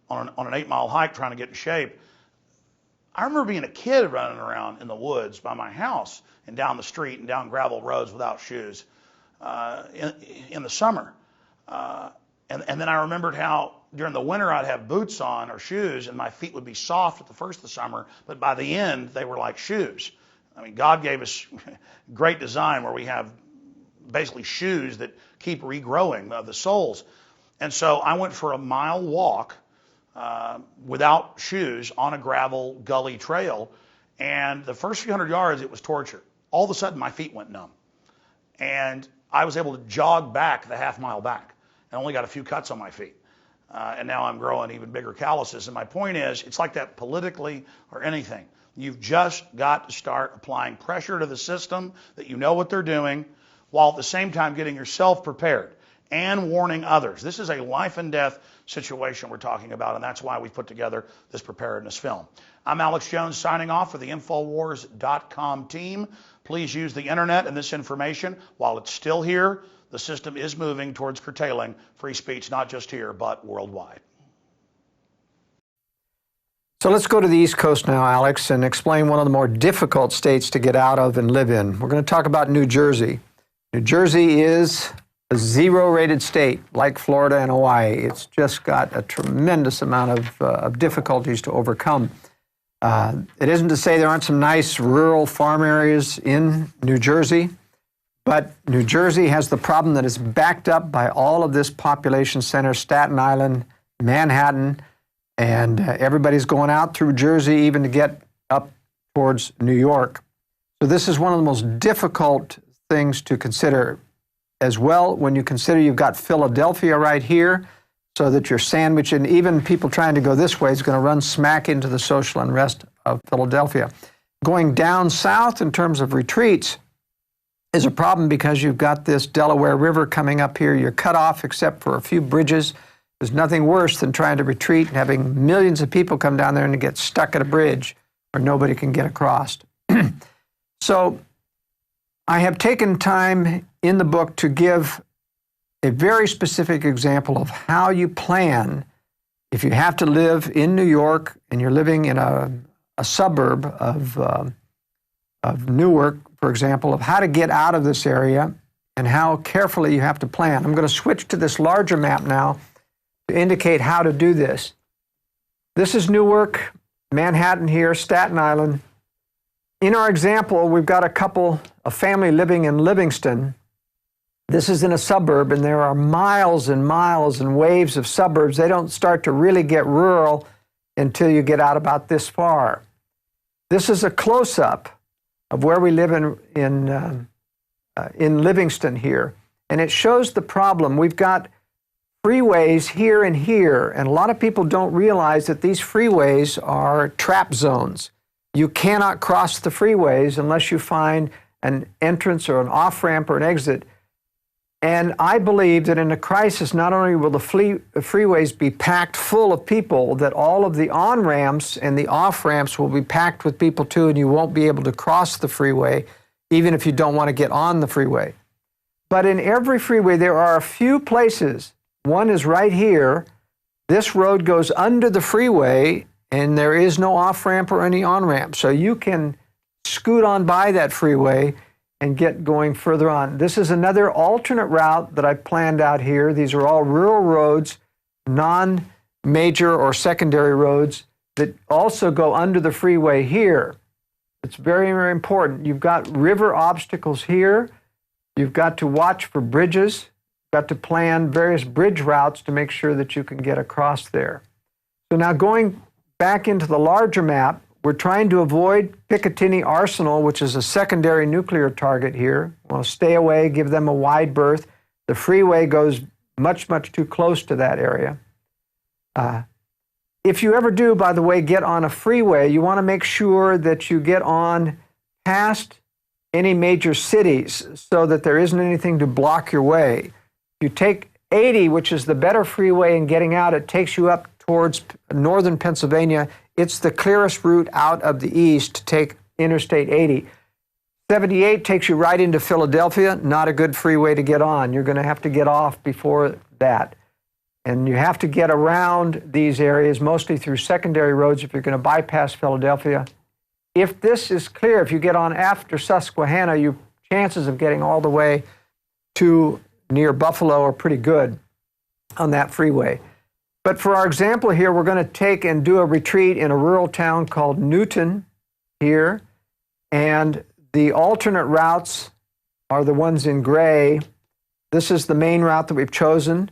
on an 8-mile hike trying to get in shape, I remember being a kid running around in the woods by my house and down the street and down gravel roads without shoes in the summer. And then I remembered how during the winter I'd have boots on or shoes, and my feet would be soft at the first of the summer, but by the end they were like shoes. I mean, God gave us great design where we have basically shoes that keep regrowing the soles. And so I went for a mile walk without shoes on a gravel gully trail, and the first few hundred yards it was torture. All of a sudden my feet went numb, and I was able to jog back the half mile back and only got a few cuts on my feet. and now I'm growing even bigger calluses. And my point is, it's like that politically or anything. You've just got to start applying pressure to the system that you know what they're doing, while at the same time getting yourself prepared and warning others. This is a life and death situation we're talking about, and that's why we put together this preparedness film. I'm Alex Jones signing off for the Infowars.com team. Please use the internet and this information while it's still here. The system is moving towards curtailing free speech, not just here, but worldwide. So let's go to the East Coast now, Alex, and explain one of the more difficult states to get out of and live in. We're going to talk about New Jersey. New Jersey is a zero-rated state, like Florida and Hawaii. It's just got a tremendous amount of difficulties to overcome. It isn't to say there aren't some nice rural farm areas in New Jersey, but New Jersey has the problem that it's backed up by all of this population center, Staten Island, Manhattan, and everybody's going out through Jersey even to get up towards New York. So this is one of the most difficult things to consider as well when you consider you've got Philadelphia right here, so that you're sandwiched, and even people trying to go this way is going to run smack into the social unrest of Philadelphia. Going down south in terms of retreats is a problem because you've got this Delaware River coming up here. You're cut off except for a few bridges. There's nothing worse than trying to retreat and having millions of people come down there and get stuck at a bridge where nobody can get across. So I have taken time in the book to give a very specific example of how you plan if you have to live in New York and you're living in a suburb of Newark, for example, of how to get out of this area and how carefully you have to plan. I'm going to switch to this larger map now to indicate how to do this. This is Newark, Manhattan here, Staten Island. In our example, we've got a family living in Livingston. This is in a suburb, and there are miles and miles and waves of suburbs. They don't start to really get rural until you get out about this far. This is a close-up of where we live in Livingston here, and it shows the problem. We've got freeways here and here, and a lot of people don't realize that these freeways are trap zones. You cannot cross the freeways unless you find an entrance or an off-ramp or an exit. And I believe that in a crisis, not only will the freeways be packed full of people, that all of the on-ramps and the off-ramps will be packed with people too, and you won't be able to cross the freeway, even if you don't want to get on the freeway. But in every freeway, there are a few places. One is right here. This road goes under the freeway, and there is no off-ramp or any on-ramp. So you can scoot on by that freeway and get going further on. This is another alternate route that I've planned out here. These are all rural roads, non-major or secondary roads that also go under the freeway here. It's very, very important. You've got river obstacles here. You've got to watch for bridges. You've got to plan various bridge routes to make sure that you can get across there. So now going back into the larger map, we're trying to avoid Picatinny Arsenal, which is a secondary nuclear target here. We'll stay away, give them a wide berth. The freeway goes much, much too close to that area. If you ever do, by the way, get on a freeway, you want to make sure that you get on past any major cities so that there isn't anything to block your way. You take 80, which is the better freeway in getting out. It takes you up towards northern Pennsylvania. It's the clearest route out of the east to take Interstate 80. 78 takes you right into Philadelphia. Not a good freeway to get on. You're going to have to get off before that. And you have to get around these areas, mostly through secondary roads, if you're going to bypass Philadelphia. If this is clear, if you get on after Susquehanna, your chances of getting all the way to near Buffalo are pretty good on that freeway. But for our example here, we're going to take and do a retreat in a rural town called Newton here. And the alternate routes are the ones in gray. This is the main route that we've chosen.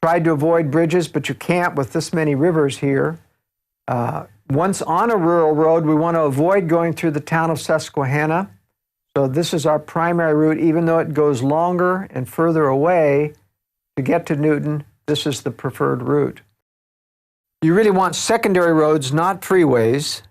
Tried to avoid bridges, but you can't with this many rivers here. Once on a rural road, we want to avoid going through the town of Susquehanna. So this is our primary route, even though it goes longer and further away to get to Newton. This is the preferred route. You really want secondary roads, not freeways,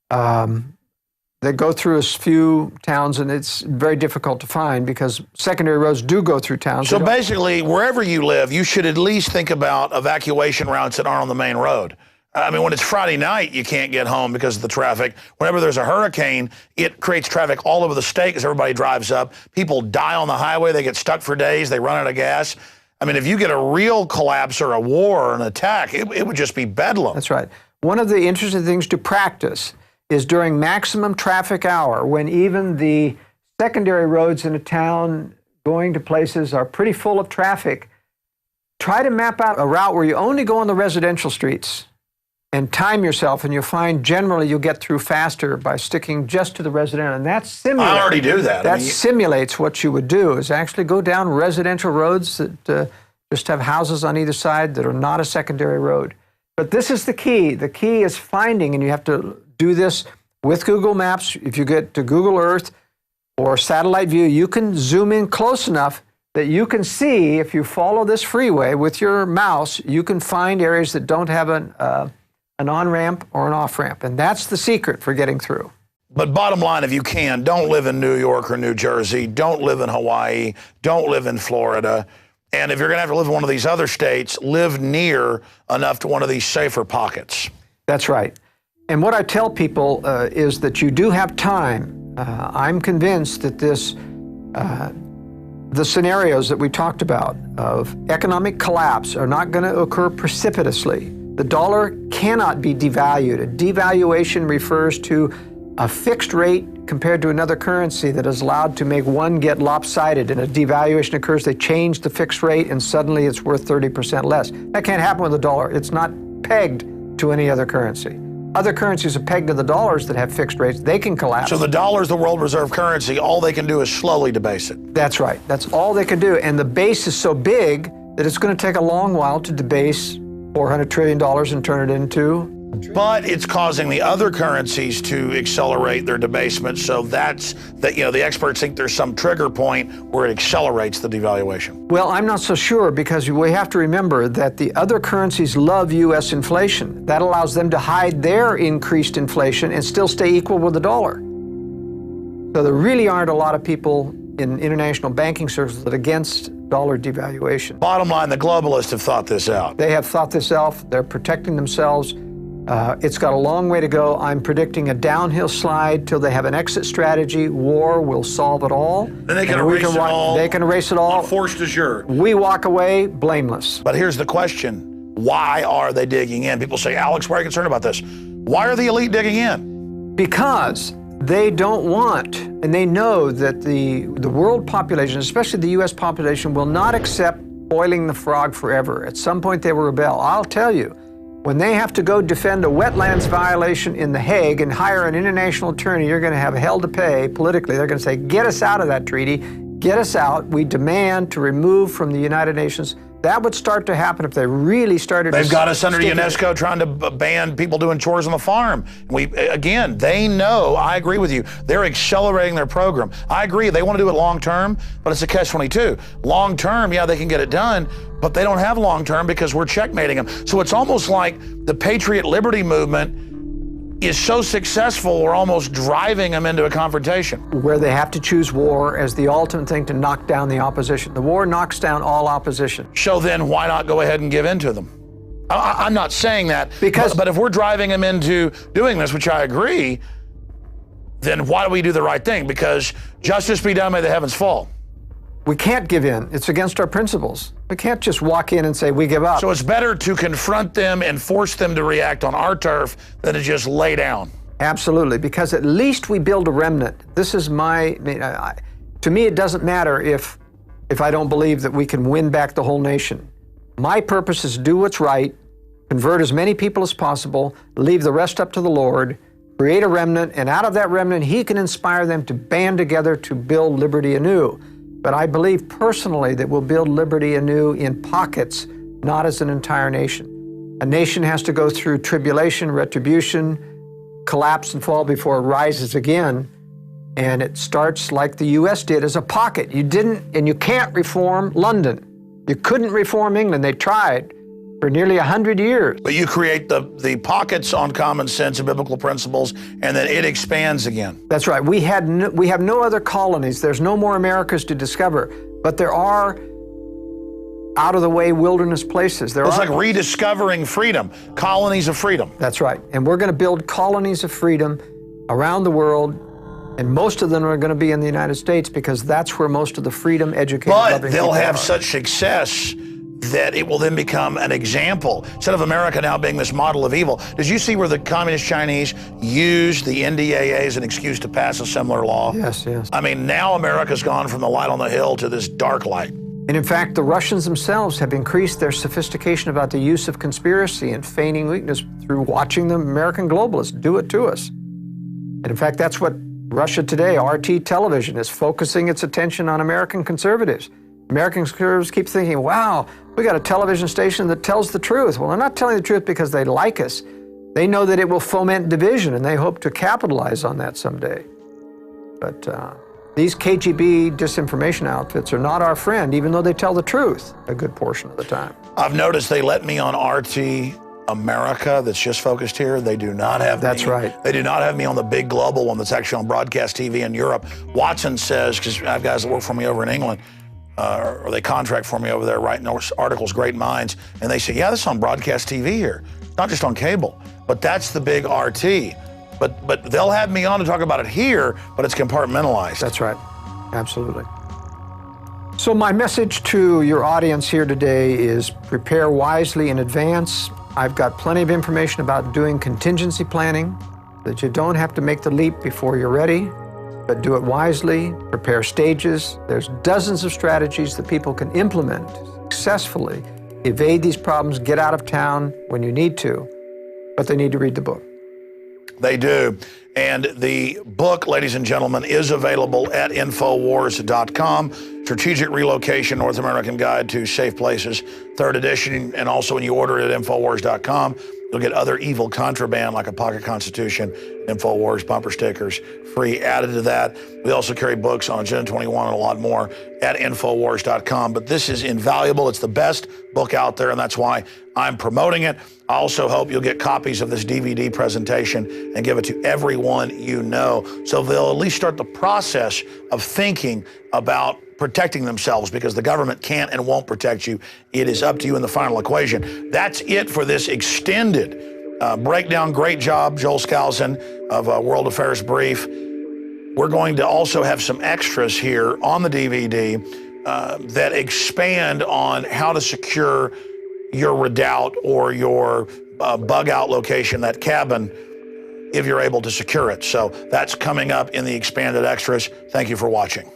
that go through a few towns, and it's very difficult to find because secondary roads do go through towns. So basically, wherever you live, you should at least think about evacuation routes that aren't on the main road. I mean, when it's Friday night, you can't get home because of the traffic. Whenever there's a hurricane, it creates traffic all over the state because everybody drives up. People die on the highway. They get stuck for days. They run out of gas. I mean, if you get a real collapse or a war or an attack, it would just be bedlam. That's right. One of the interesting things to practice is during maximum traffic hour, when even the secondary roads in a town going to places are pretty full of traffic, try to map out a route where you only go on the residential streets and time yourself, and you'll find generally you'll get through faster by sticking just to the residential. And that simulates. I already do that. That simulates what you would do, is actually go down residential roads that just have houses on either side that are not a secondary road. But this is the key. The key is finding, and you have to do this with Google Maps. If you get to Google Earth or satellite view, you can zoom in close enough that you can see, if you follow this freeway with your mouse, you can find areas that don't have an on-ramp or an off-ramp. And that's the secret for getting through. But bottom line, if you can, don't live in New York or New Jersey. Don't live in Hawaii. Don't live in Florida. And if you're going to have to live in one of these other states, live near enough to one of these safer pockets. That's right. And what I tell people is that you do have time. I'm convinced that the scenarios that we talked about of economic collapse are not going to occur precipitously. The dollar cannot be devalued. A devaluation refers to a fixed rate compared to another currency that is allowed to make one get lopsided. And a devaluation occurs, they change the fixed rate, and suddenly it's worth 30% less. That can't happen with the dollar. It's not pegged to any other currency. Other currencies are pegged to the dollars that have fixed rates. They can collapse. So the dollar is the world reserve currency. All they can do is slowly debase it. That's right. That's all they can do. And the base is so big that it's going to take a long while to debase $400 trillion and turn it into. But it's causing the other currencies to accelerate their debasement. So that's that. You know, the experts think there's some trigger point where it accelerates the devaluation. Well, I'm not so sure, because we have to remember that the other currencies love U.S. inflation. That allows them to hide their increased inflation and still stay equal with the dollar. So there really aren't a lot of people in international banking circles that are against dollar devaluation. Bottom line, the globalists have thought this out. They have thought this out. They're protecting themselves. It's got a long way to go. I'm predicting a downhill slide till they have an exit strategy. War will solve it all. Then they can erase it all. They can erase it all. Force majeure. We walk away blameless. But here's the question. Why are they digging in? People say, Alex, why are you concerned about this? Why are the elite digging in? Because they don't want, and they know that the world population, especially the U.S. population, will not accept boiling the frog forever. At some point they will rebel. I'll tell you, when they have to go defend a wetlands violation in The Hague and hire an international attorney, you're going to have hell to pay politically. They're going to say, get us out of that treaty, get us out. We demand to remove from the United Nations. That would start to happen if they really started. They've got us under UNESCO trying to ban people doing chores on the farm. Again, they know, I agree with you, they're accelerating their program. I agree, they want to do it long term, but it's a catch-22. Long term, yeah, they can get it done, but they don't have long term because we're checkmating them. So it's almost like the Patriot Liberty movement is so successful, we're almost driving them into a confrontation. Where they have to choose war as the ultimate thing to knock down the opposition. The war knocks down all opposition. So then why not go ahead and give in to them? I'm not saying that, but if we're driving them into doing this, which I agree, then why do we do the right thing? Because justice be done, may the heavens fall. We can't give in. It's against our principles. We can't just walk in and say, we give up. So it's better to confront them and force them to react on our turf than to just lay down. Absolutely, because at least we build a remnant. This is to me, it doesn't matter if I don't believe that we can win back the whole nation. My purpose is to do what's right, convert as many people as possible, leave the rest up to the Lord, create a remnant, and out of that remnant, He can inspire them to band together to build liberty anew. But I believe personally that we'll build liberty anew in pockets, not as an entire nation. A nation has to go through tribulation, retribution, collapse and fall before it rises again. And it starts like the U.S. did, as a pocket. You can't reform London. You couldn't reform England. They tried. for nearly 100 years. But you create the pockets on common sense and biblical principles, and then it expands again. That's right. We have no other colonies. There's no more Americas to discover, but there are out-of-the-way wilderness places. It's like rediscovering freedom, colonies of freedom. That's right. And we're going to build colonies of freedom around the world, and most of them are going to be in the United States because that's where most of the freedom, educated, loving But they'll people have are. such success that it will then become an example. Instead of America now being this model of evil, did you see where the communist Chinese used the NDAA as an excuse to pass a similar law? Yes, yes. I mean, now America's gone from the light on the hill to this dark light. And in fact, the Russians themselves have increased their sophistication about the use of conspiracy and feigning weakness through watching the American globalists do it to us. And in fact, that's what Russia Today, RT television, is focusing its attention on American conservatives. American conservatives keep thinking, wow, we got a television station that tells the truth. Well, they're not telling the truth because they like us. They know that it will foment division, and they hope to capitalize on that someday. But these KGB disinformation outfits are not our friend, even though they tell the truth a good portion of the time. I've noticed they let me on RT America that's just focused here. They do not have That's me. right. They do not have me on the big global one that's actually on broadcast TV in Europe. Watson says, because I have guys that work for me over in England, or they contract for me over there writing articles, great minds, and they say, yeah, this is on broadcast TV here, not just on cable, but that's the big RT. But they'll have me on to talk about it here, but it's compartmentalized. That's right. Absolutely. So my message to your audience here today is prepare wisely in advance. I've got plenty of information about doing contingency planning, that you don't have to make the leap before you're ready, but do it wisely, prepare stages. There's dozens of strategies that people can implement successfully, evade these problems, get out of town when you need to, but they need to read the book. They do. And the book, ladies and gentlemen, is available at Infowars.com. Strategic Relocation, North American Guide to Safe Places, 3rd edition. And also when you order it at Infowars.com, you'll get other evil contraband like a pocket constitution, Infowars bumper stickers, free added to that. We also carry books on Agenda 21 and a lot more at Infowars.com. But this is invaluable. It's the best book out there, and that's why I'm promoting it. I also hope you'll get copies of this DVD presentation and give it to everyone you know, so they'll at least start the process of thinking about protecting themselves, because the government can't and won't protect you. It is up to you in the final equation. That's it for this extended breakdown. Great job, Joel Skousen of World Affairs Brief. We're going to also have some extras here on the DVD that expand on how to secure your redoubt or your bug out location, that cabin, if you're able to secure it. So that's coming up in the expanded extras. Thank you for watching.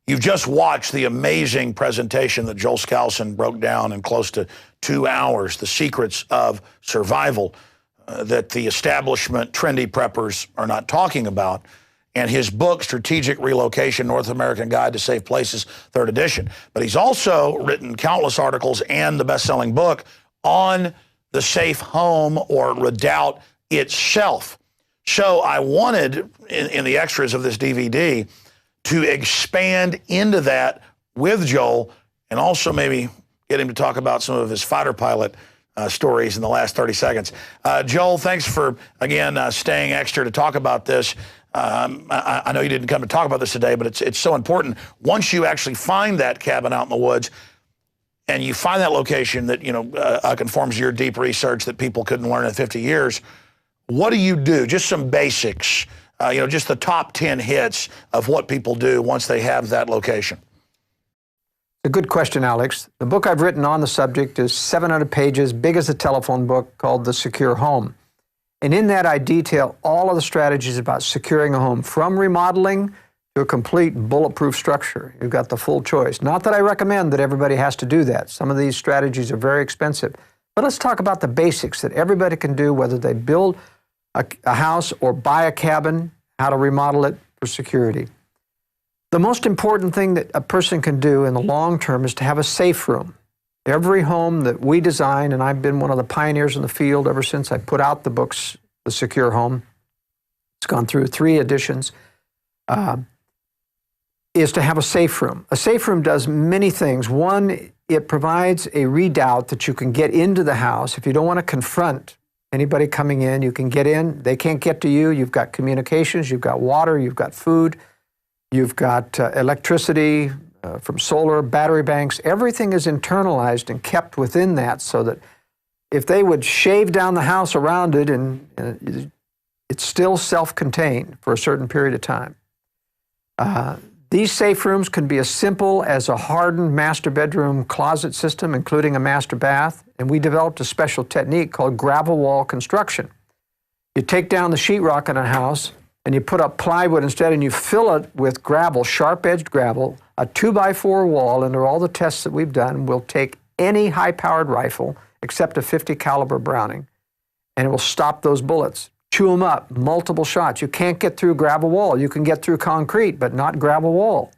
You've just watched the amazing presentation that Joel Skousen broke down in close to 2 hours, the secrets of survival that the establishment trendy preppers are not talking about, and his book, Strategic Relocation, North American Guide to Safe Places, 3rd edition. But he's also written countless articles and the best-selling book on the safe home or redoubt itself. So I wanted, in the extras of this DVD, to expand into that with Joel, and also maybe get him to talk about some of his fighter pilot stories in the last 30 seconds. Joel, thanks for, again, staying extra to talk about this. I know you didn't come to talk about this today, but it's so important. Once you actually find that cabin out in the woods, and you find that location that conforms to your deep research that people couldn't learn in 50 years, what do you do? Just some basics, just the top 10 hits of what people do once they have that location. A good question, Alex. The book I've written on the subject is 700 pages, big as a telephone book, called The Secure Home. And in that, I detail all of the strategies about securing a home, from remodeling to a complete bulletproof structure. You've got the full choice. Not that I recommend that everybody has to do that. Some of these strategies are very expensive. But let's talk about the basics that everybody can do, whether they build a house or buy a cabin, how to remodel it for security. The most important thing that a person can do in the long term is to have a safe room. Every home that we design, and I've been one of the pioneers in the field ever since I put out the books, The Secure Home, it's gone through 3 editions, is to have a safe room. A safe room does many things. One, it provides a redoubt that you can get into the house. If you don't want to confront anybody coming in, you can get in. They can't get to you. You've got communications, you've got water, you've got food, you've got electricity from solar, battery banks. Everything is internalized and kept within that, so that if they would shave down the house around it, and it's still self-contained for a certain period of time. These safe rooms can be as simple as a hardened master bedroom closet system, including a master bath. And we developed a special technique called gravel wall construction. You take down the sheetrock in a house and you put up plywood instead, and you fill it with gravel, sharp-edged gravel. A 2x4 wall, under all the tests that we've done, will take any high-powered rifle except a 50 caliber Browning, and it will stop those bullets. Chew them up, multiple shots. You can't get through gravel wall. You can get through concrete, but not gravel wall.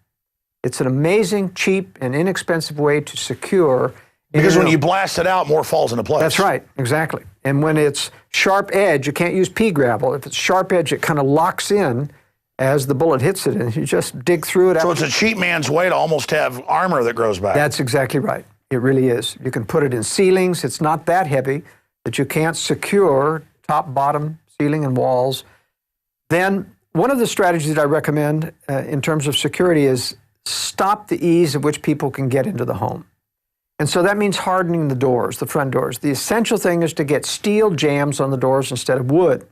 It's an amazing, cheap, and inexpensive way to secure. Because when you blast it out, more falls into place. That's right, exactly. And when it's sharp edge, you can't use pea gravel. If it's sharp edge, it kind of locks in as the bullet hits it, and you just dig through it. So it's a cheap man's way to almost have armor that grows back. That's exactly right. It really is. You can put it in ceilings. It's not that heavy that you can't secure top, bottom, ceiling, and walls. Then one of the strategies that I recommend in terms of security is stop the ease at which people can get into the home. And so that means hardening the doors, the front doors. The essential thing is to get steel jambs on the doors instead of wood.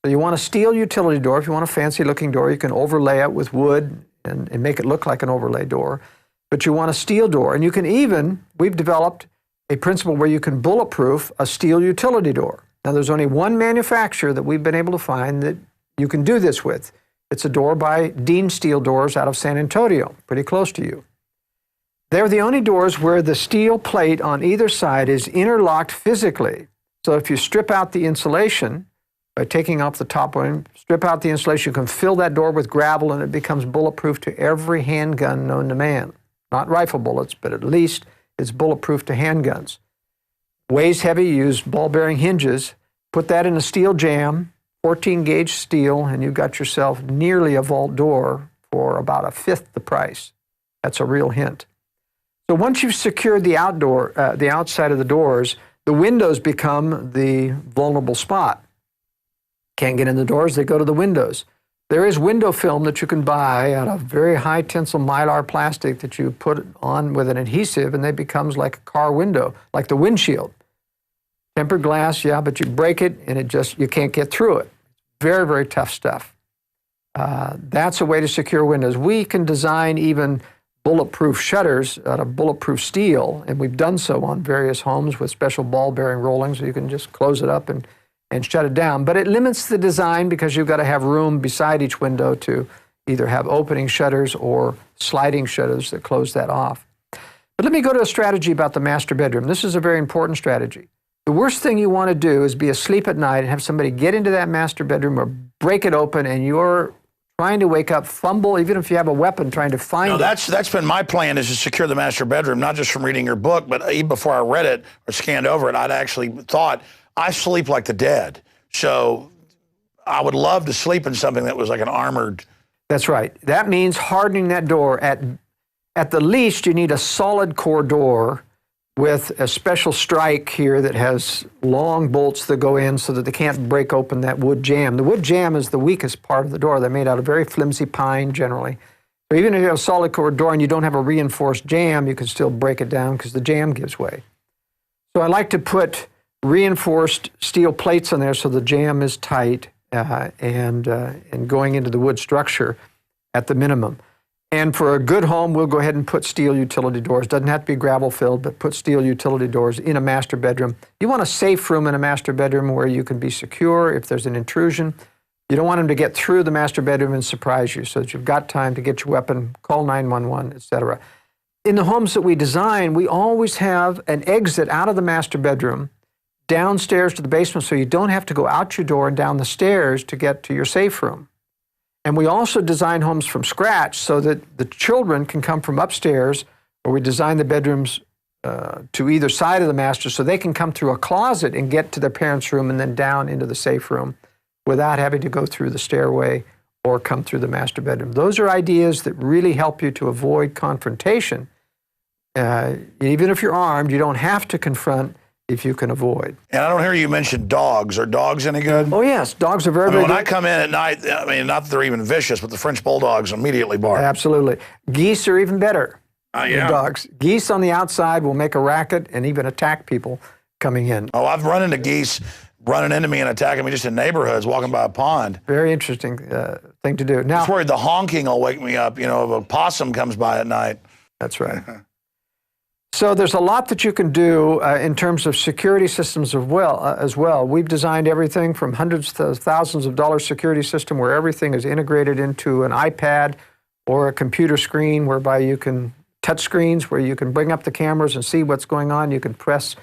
So you want a steel utility door. If you want a fancy looking door, you can overlay it with wood and make it look like an overlay door. But you want a steel door. And you can even, we've developed a principle where you can bulletproof a steel utility door. Now, there's only one manufacturer that we've been able to find that you can do this with. It's a door by Dean Steel Doors out of San Antonio, pretty close to you. They're the only doors where the steel plate on either side is interlocked physically. So if you strip out the insulation, by taking off the top one, strip out the insulation, you can fill that door with gravel, and it becomes bulletproof to every handgun known to man. Not rifle bullets, but at least it's bulletproof to handguns. Weighs heavy, use ball bearing hinges, put that in a steel jam, 14 gauge steel, and you've got yourself nearly a vault door for about 1/5 the price. That's a real hint. So once you've secured the outside of the doors, the windows become the vulnerable spot. Can't get in the doors, they go to the windows. There is window film that you can buy out of very high tensile mylar plastic that you put on with an adhesive, and it becomes like a car window, like the windshield. Tempered glass, yeah, but you break it and you can't get through it. Very, very tough stuff. That's a way to secure windows. We can design even bulletproof shutters out of bulletproof steel, and we've done so on various homes with special ball bearing rollings, so you can just close it up and shut it down. But it limits the design because you've got to have room beside each window to either have opening shutters or sliding shutters that close that off. But let me go to a strategy about the master bedroom. This is a very important strategy. The worst thing you want to do is be asleep at night and have somebody get into that master bedroom or break it open, and you're trying to wake up, fumble, even if you have a weapon, trying to find it. That's been my plan, is to secure the master bedroom, not just from reading your book, but even before I read it or scanned over it, I'd actually thought, I sleep like the dead. So I would love to sleep in something that was like an armored. That's right. That means hardening that door. At the least, you need a solid core door with a special strike here that has long bolts that go in so that they can't break open that wood jamb. The wood jamb is the weakest part of the door. They're made out of very flimsy pine generally. So even if you have a solid core door and you don't have a reinforced jamb, you can still break it down because the jamb gives way. So I like to put reinforced steel plates on there so the jamb is tight and going into the wood structure at the minimum. And for a good home, we'll go ahead and put steel utility doors. Doesn't have to be gravel filled, but put steel utility doors in a master bedroom. You want a safe room in a master bedroom where you can be secure if there's an intrusion. You don't want them to get through the master bedroom and surprise you, so that you've got time to get your weapon, call 911, etc. In the homes that we design, we always have an exit out of the master bedroom downstairs to the basement, so you don't have to go out your door and down the stairs to get to your safe room. And we also design homes from scratch so that the children can come from upstairs, or we design the bedrooms to either side of the master so they can come through a closet and get to their parents' room and then down into the safe room without having to go through the stairway or come through the master bedroom. Those are ideas that really help you to avoid confrontation. Even if you're armed, you don't have to confront if you can avoid. And I don't hear you mention dogs. Are dogs any good? Oh, yes. Dogs are very, very when good. I come in at night, I mean, not that they're even vicious, but the French bulldogs immediately bark. Absolutely. Geese are even better Yeah. than dogs. Geese on the outside will make a racket and even attack people coming in. Oh, I've run into geese running into me and attacking me just in neighborhoods, walking by a pond. Very interesting thing to do. Now, I was worried the honking will wake me up, if a possum comes by at night. That's right. So there's a lot that you can do in terms of security systems as well. We've designed everything from hundreds to thousands of dollars security system where everything is integrated into an iPad or a computer screen whereby you can touch screens where you can bring up the cameras and see what's going on. You can press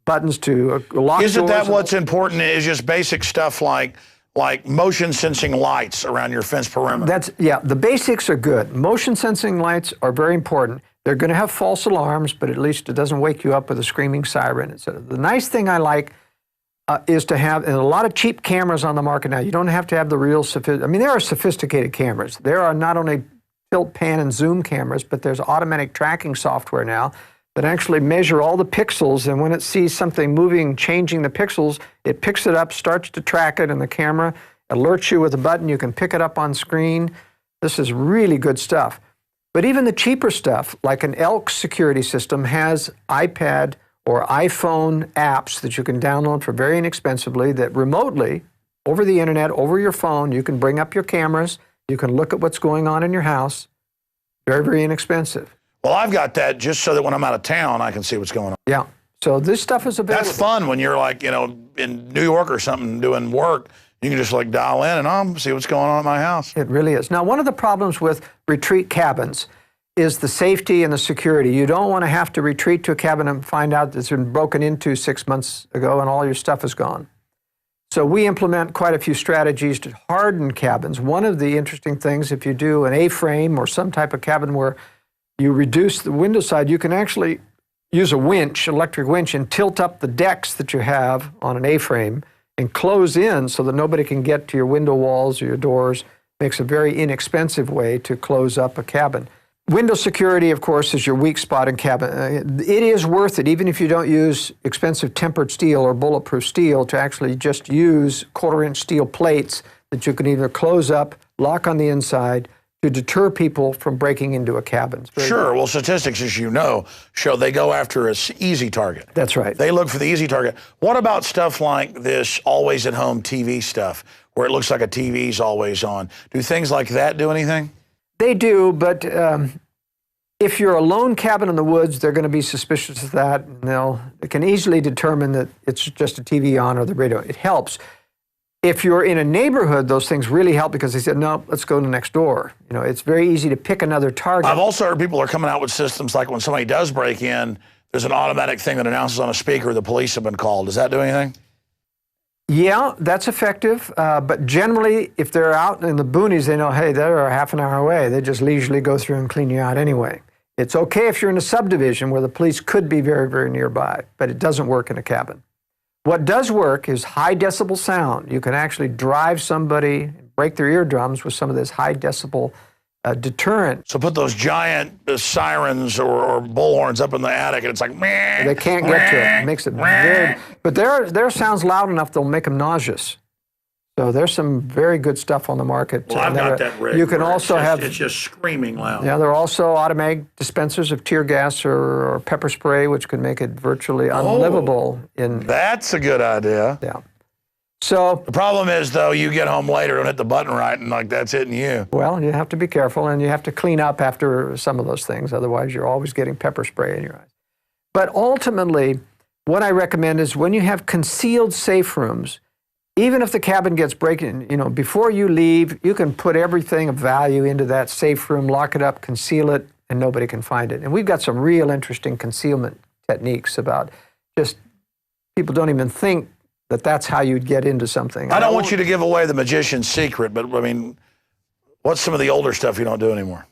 buttons to lock Isn't doors. that what's important is just basic stuff like motion sensing lights around your fence perimeter? The basics are good. Motion sensing lights are very important. They're going to have false alarms, but at least it doesn't wake you up with a screaming siren, etc. The nice thing I like is to have, and a lot of cheap cameras on the market now. You don't have to have the real there are sophisticated cameras. There are not only tilt, pan, and zoom cameras, but there's automatic tracking software now that actually measure all the pixels, and when it sees something moving, changing the pixels, it picks it up, starts to track it, and the camera alerts you with a button. You can pick it up on screen. This is really good stuff. But even the cheaper stuff, like an Elk security system, has iPad or iPhone apps that you can download for very inexpensively that remotely, over the internet, over your phone, you can bring up your cameras, you can look at what's going on in your house. Very, very inexpensive. Well, I've got that just so that when I'm out of town, I can see what's going on. Yeah. So this stuff is available. That's fun when you're in New York or something doing work. You can just dial in and see what's going on at my house. It really is. Now, one of the problems with retreat cabins is the safety and the security. You don't want to have to retreat to a cabin and find out that it's been broken into 6 months ago and all your stuff is gone. So we implement quite a few strategies to harden cabins. One of the interesting things, if you do an A-frame or some type of cabin where you reduce the window side, you can actually use a winch, electric winch, and tilt up the decks that you have on an A-frame and close in so that nobody can get to your window walls or your doors. Makes a very inexpensive way to close up a cabin. Window security, of course, is your weak spot in cabin. It is worth it, even if you don't use expensive tempered steel or bulletproof steel, to actually just use quarter-inch steel plates that you can either close up, lock on the inside, to deter people from breaking into a cabin. Sure. Well, statistics, as you know, show they go after an easy target. That's right. They look for the easy target. What about stuff like this always-at-home TV stuff, where it looks like a TV's always on? Do things like that do anything? They do, but if you're a lone cabin in the woods, they're going to be suspicious of that, and they can easily determine that it's just a TV on or the radio. It helps. If you're in a neighborhood, those things really help because they said, no, let's go to next door. It's very easy to pick another target. I've also heard people are coming out with systems like when somebody does break in, there's an automatic thing that announces on a speaker the police have been called. Does that do anything? Yeah, that's effective. But generally, if they're out in the boonies, they know, hey, they're a half an hour away. They just leisurely go through and clean you out anyway. It's okay if you're in a subdivision where the police could be very, very nearby, but it doesn't work in a cabin. What does work is high decibel sound. You can actually drive somebody, break their eardrums with some of this high decibel deterrent. So put those giant sirens or bullhorns up in the attic, and it's like, meh, They can't get to it. It makes it very, but their sound's loud enough they'll make them nauseous. So there's some very good stuff on the market. Well, I've got that rig. You can also have. It's just screaming loud. Yeah, there are also automatic dispensers of tear gas or pepper spray, which can make it virtually unlivable. That's a good idea. Yeah. So the problem is, though, you get home later and hit the button right, and like that's hitting you. Well, you have to be careful, and you have to clean up after some of those things. Otherwise, you're always getting pepper spray in your eyes. But ultimately, what I recommend is when you have concealed safe rooms, even if the cabin gets breaking, before you leave, you can put everything of value into that safe room, lock it up, conceal it, and nobody can find it. And we've got some real interesting concealment techniques about just people don't even think that that's how you'd get into something. I don't want you to give away the magician's secret, but I mean, what's some of the older stuff you don't do anymore?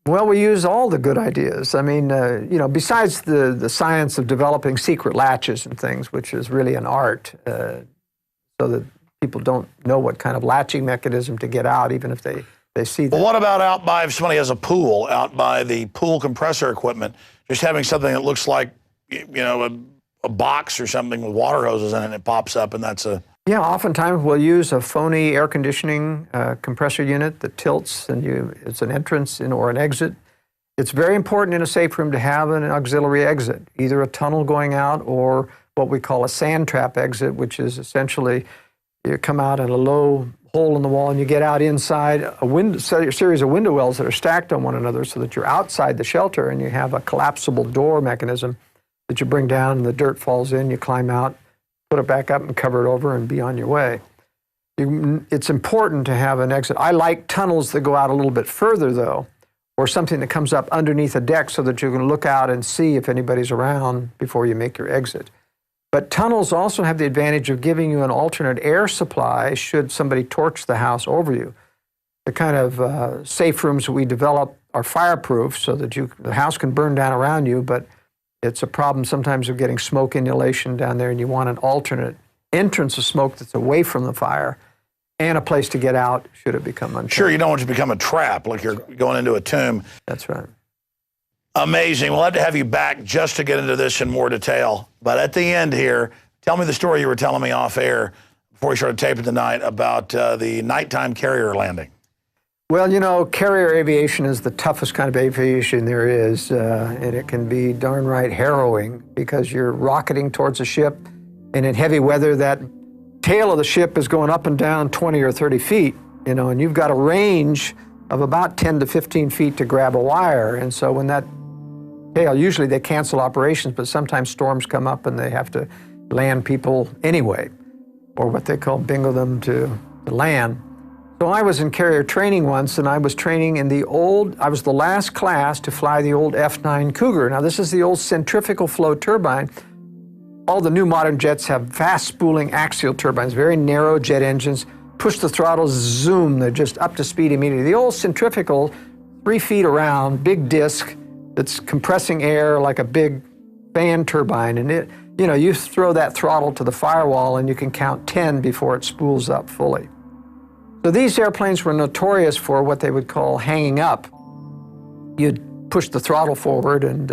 Well, we use all the good ideas. I mean, besides the science of developing secret latches and things, which is really an art, so that people don't know what kind of latching mechanism to get out, even if they see that. Well, what about out by, if somebody has a pool, out by the pool compressor equipment, just having something that looks like, a box or something with water hoses in it, and it pops up, and that's a... Yeah, oftentimes we'll use a phony air conditioning compressor unit that tilts, and it's an entrance or an exit. It's very important in a safe room to have an auxiliary exit, either a tunnel going out or what we call a sand trap exit, which is essentially you come out in a low hole in the wall and you get out inside a series of window wells that are stacked on one another so that you're outside the shelter, and you have a collapsible door mechanism that you bring down and the dirt falls in, you climb out, put it back up and cover it over and be on your way. It's important to have an exit. I like tunnels that go out a little bit further, though, or something that comes up underneath a deck so that you can look out and see if anybody's around before you make your exit. But tunnels also have the advantage of giving you an alternate air supply should somebody torch the house over you. The kind of safe rooms that we develop are fireproof so that the house can burn down around you, but it's a problem sometimes of getting smoke inhalation down there, and you want an alternate entrance of smoke that's away from the fire and a place to get out should it become unsafe. Sure, you don't want it to become a trap, like you're going into a tomb. That's right. Amazing. We'll have to have you back just to get into this in more detail. But at the end here, tell me the story you were telling me off air before we started taping tonight about the nighttime carrier landing. Well, carrier aviation is the toughest kind of aviation there is, and it can be darn right harrowing because you're rocketing towards a ship, and in heavy weather, that tail of the ship is going up and down 20 or 30 feet, and you've got a range of about 10 to 15 feet to grab a wire. And so when that tail, usually they cancel operations, but sometimes storms come up and they have to land people anyway, or what they call bingo them to land. So I was in carrier training once, and I was training in I was the last class to fly the old F9 Cougar. Now, this is the old centrifugal flow turbine. All the new modern jets have fast spooling axial turbines, very narrow jet engines. Push the throttle, zoom, they're just up to speed immediately. The old centrifugal, 3 feet around, big disc that's compressing air like a big fan turbine. And you throw that throttle to the firewall and you can count 10 before it spools up fully. So these airplanes were notorious for what they would call hanging up. You'd push the throttle forward and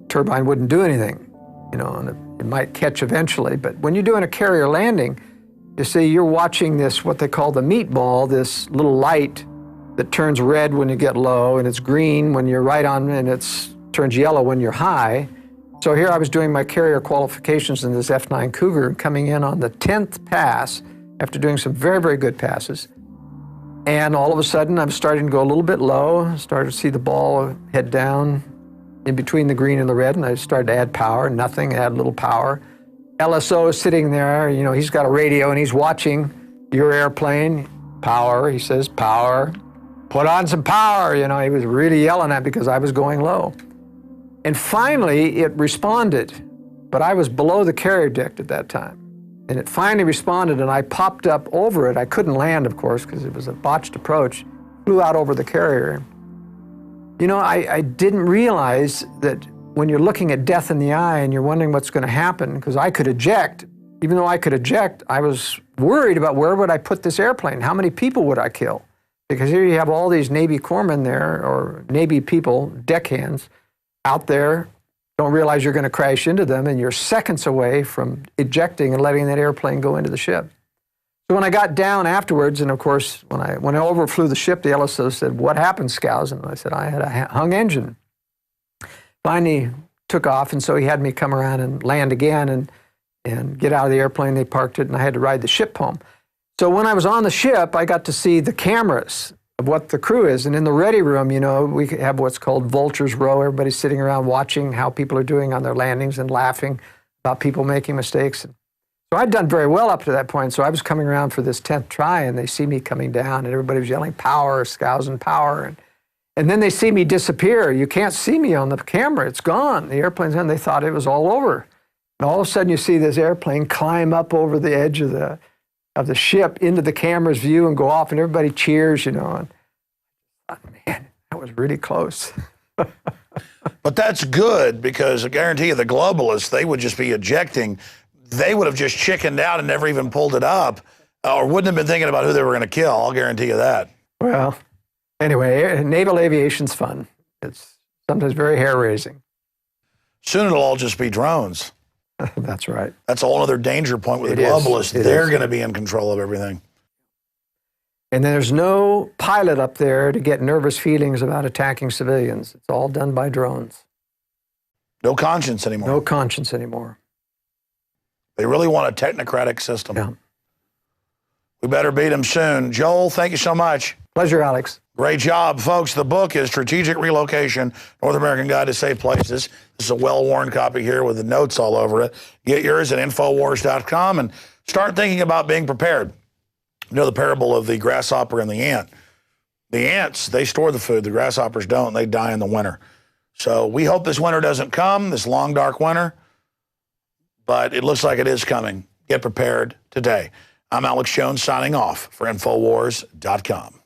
turbine wouldn't do anything, and it might catch eventually. But when you're doing a carrier landing, you see you're watching this, what they call the meatball, this little light that turns red when you get low, and it's green when you're right on, and it turns yellow when you're high. So here I was doing my carrier qualifications in this F9 Cougar, coming in on the 10th pass, after doing some very, very good passes. And all of a sudden, I'm starting to go a little bit low, started to see the ball head down in between the green and the red, and I started to add power, nothing, add a little power. LSO is sitting there, he's got a radio and he's watching your airplane. Power, he says, power. Put on some power, he was really yelling at me because I was going low. And finally, it responded, but I was below the carrier deck at that time. And it finally responded, and I popped up over it. I couldn't land, of course, because it was a botched approach. Flew out over the carrier. I didn't realize that when you're looking at death in the eye and you're wondering what's going to happen, because I could eject. Even though I could eject, I was worried about where would I put this airplane? How many people would I kill? Because here you have all these Navy corpsmen there, or Navy people, deckhands, out there, don't realize you're going to crash into them, and you're seconds away from ejecting and letting that airplane go into the ship. So when I got down afterwards, and of course, when I overflew the ship, the LSO said, "What happened, Scows?" And I said, "I had a hung engine." Finally took off, and so he had me come around and land again and get out of the airplane. They parked it, and I had to ride the ship home. So when I was on the ship, I got to see the cameras of what the crew is. And in the ready room, you know, we have what's called vulture's row. Everybody's sitting around watching how people are doing on their landings and laughing about people making mistakes. And so I'd done very well up to that point. So I was coming around for this 10th try, and they see me coming down, and everybody was yelling, "Power, Scows and power." And then they see me disappear. You can't see me on the camera. It's gone. The airplane's gone. They thought it was all over. And all of a sudden, you see this airplane climb up over the edge of the ship into the camera's view and go off, and everybody cheers, you know. And I thought, man, that was really close. But that's good, because I guarantee you the globalists, they would just be ejecting. They would have just chickened out and never even pulled it up, or wouldn't have been thinking about who they were going to kill. I'll guarantee you that. Well, anyway, naval aviation's fun. It's sometimes very hair-raising. Soon it'll all just be drones. That's right. That's a whole other danger point with the globalists. They're going to be in control of everything. And there's no pilot up there to get nervous feelings about attacking civilians. It's all done by drones. No conscience anymore. No conscience anymore. They really want a technocratic system. Yeah. We better beat them soon. Joel, thank you so much. Pleasure, Alex. Great job, folks. The book is Strategic Relocation, North American Guide to Safe Places. This is a well-worn copy here with the notes all over it. Get yours at Infowars.com and start thinking about being prepared. You know the parable of the grasshopper and the ant. The ants, they store the food. The grasshoppers don't. They die in the winter. So we hope this winter doesn't come, this long, dark winter, but it looks like it is coming. Get prepared today. I'm Alex Jones signing off for Infowars.com.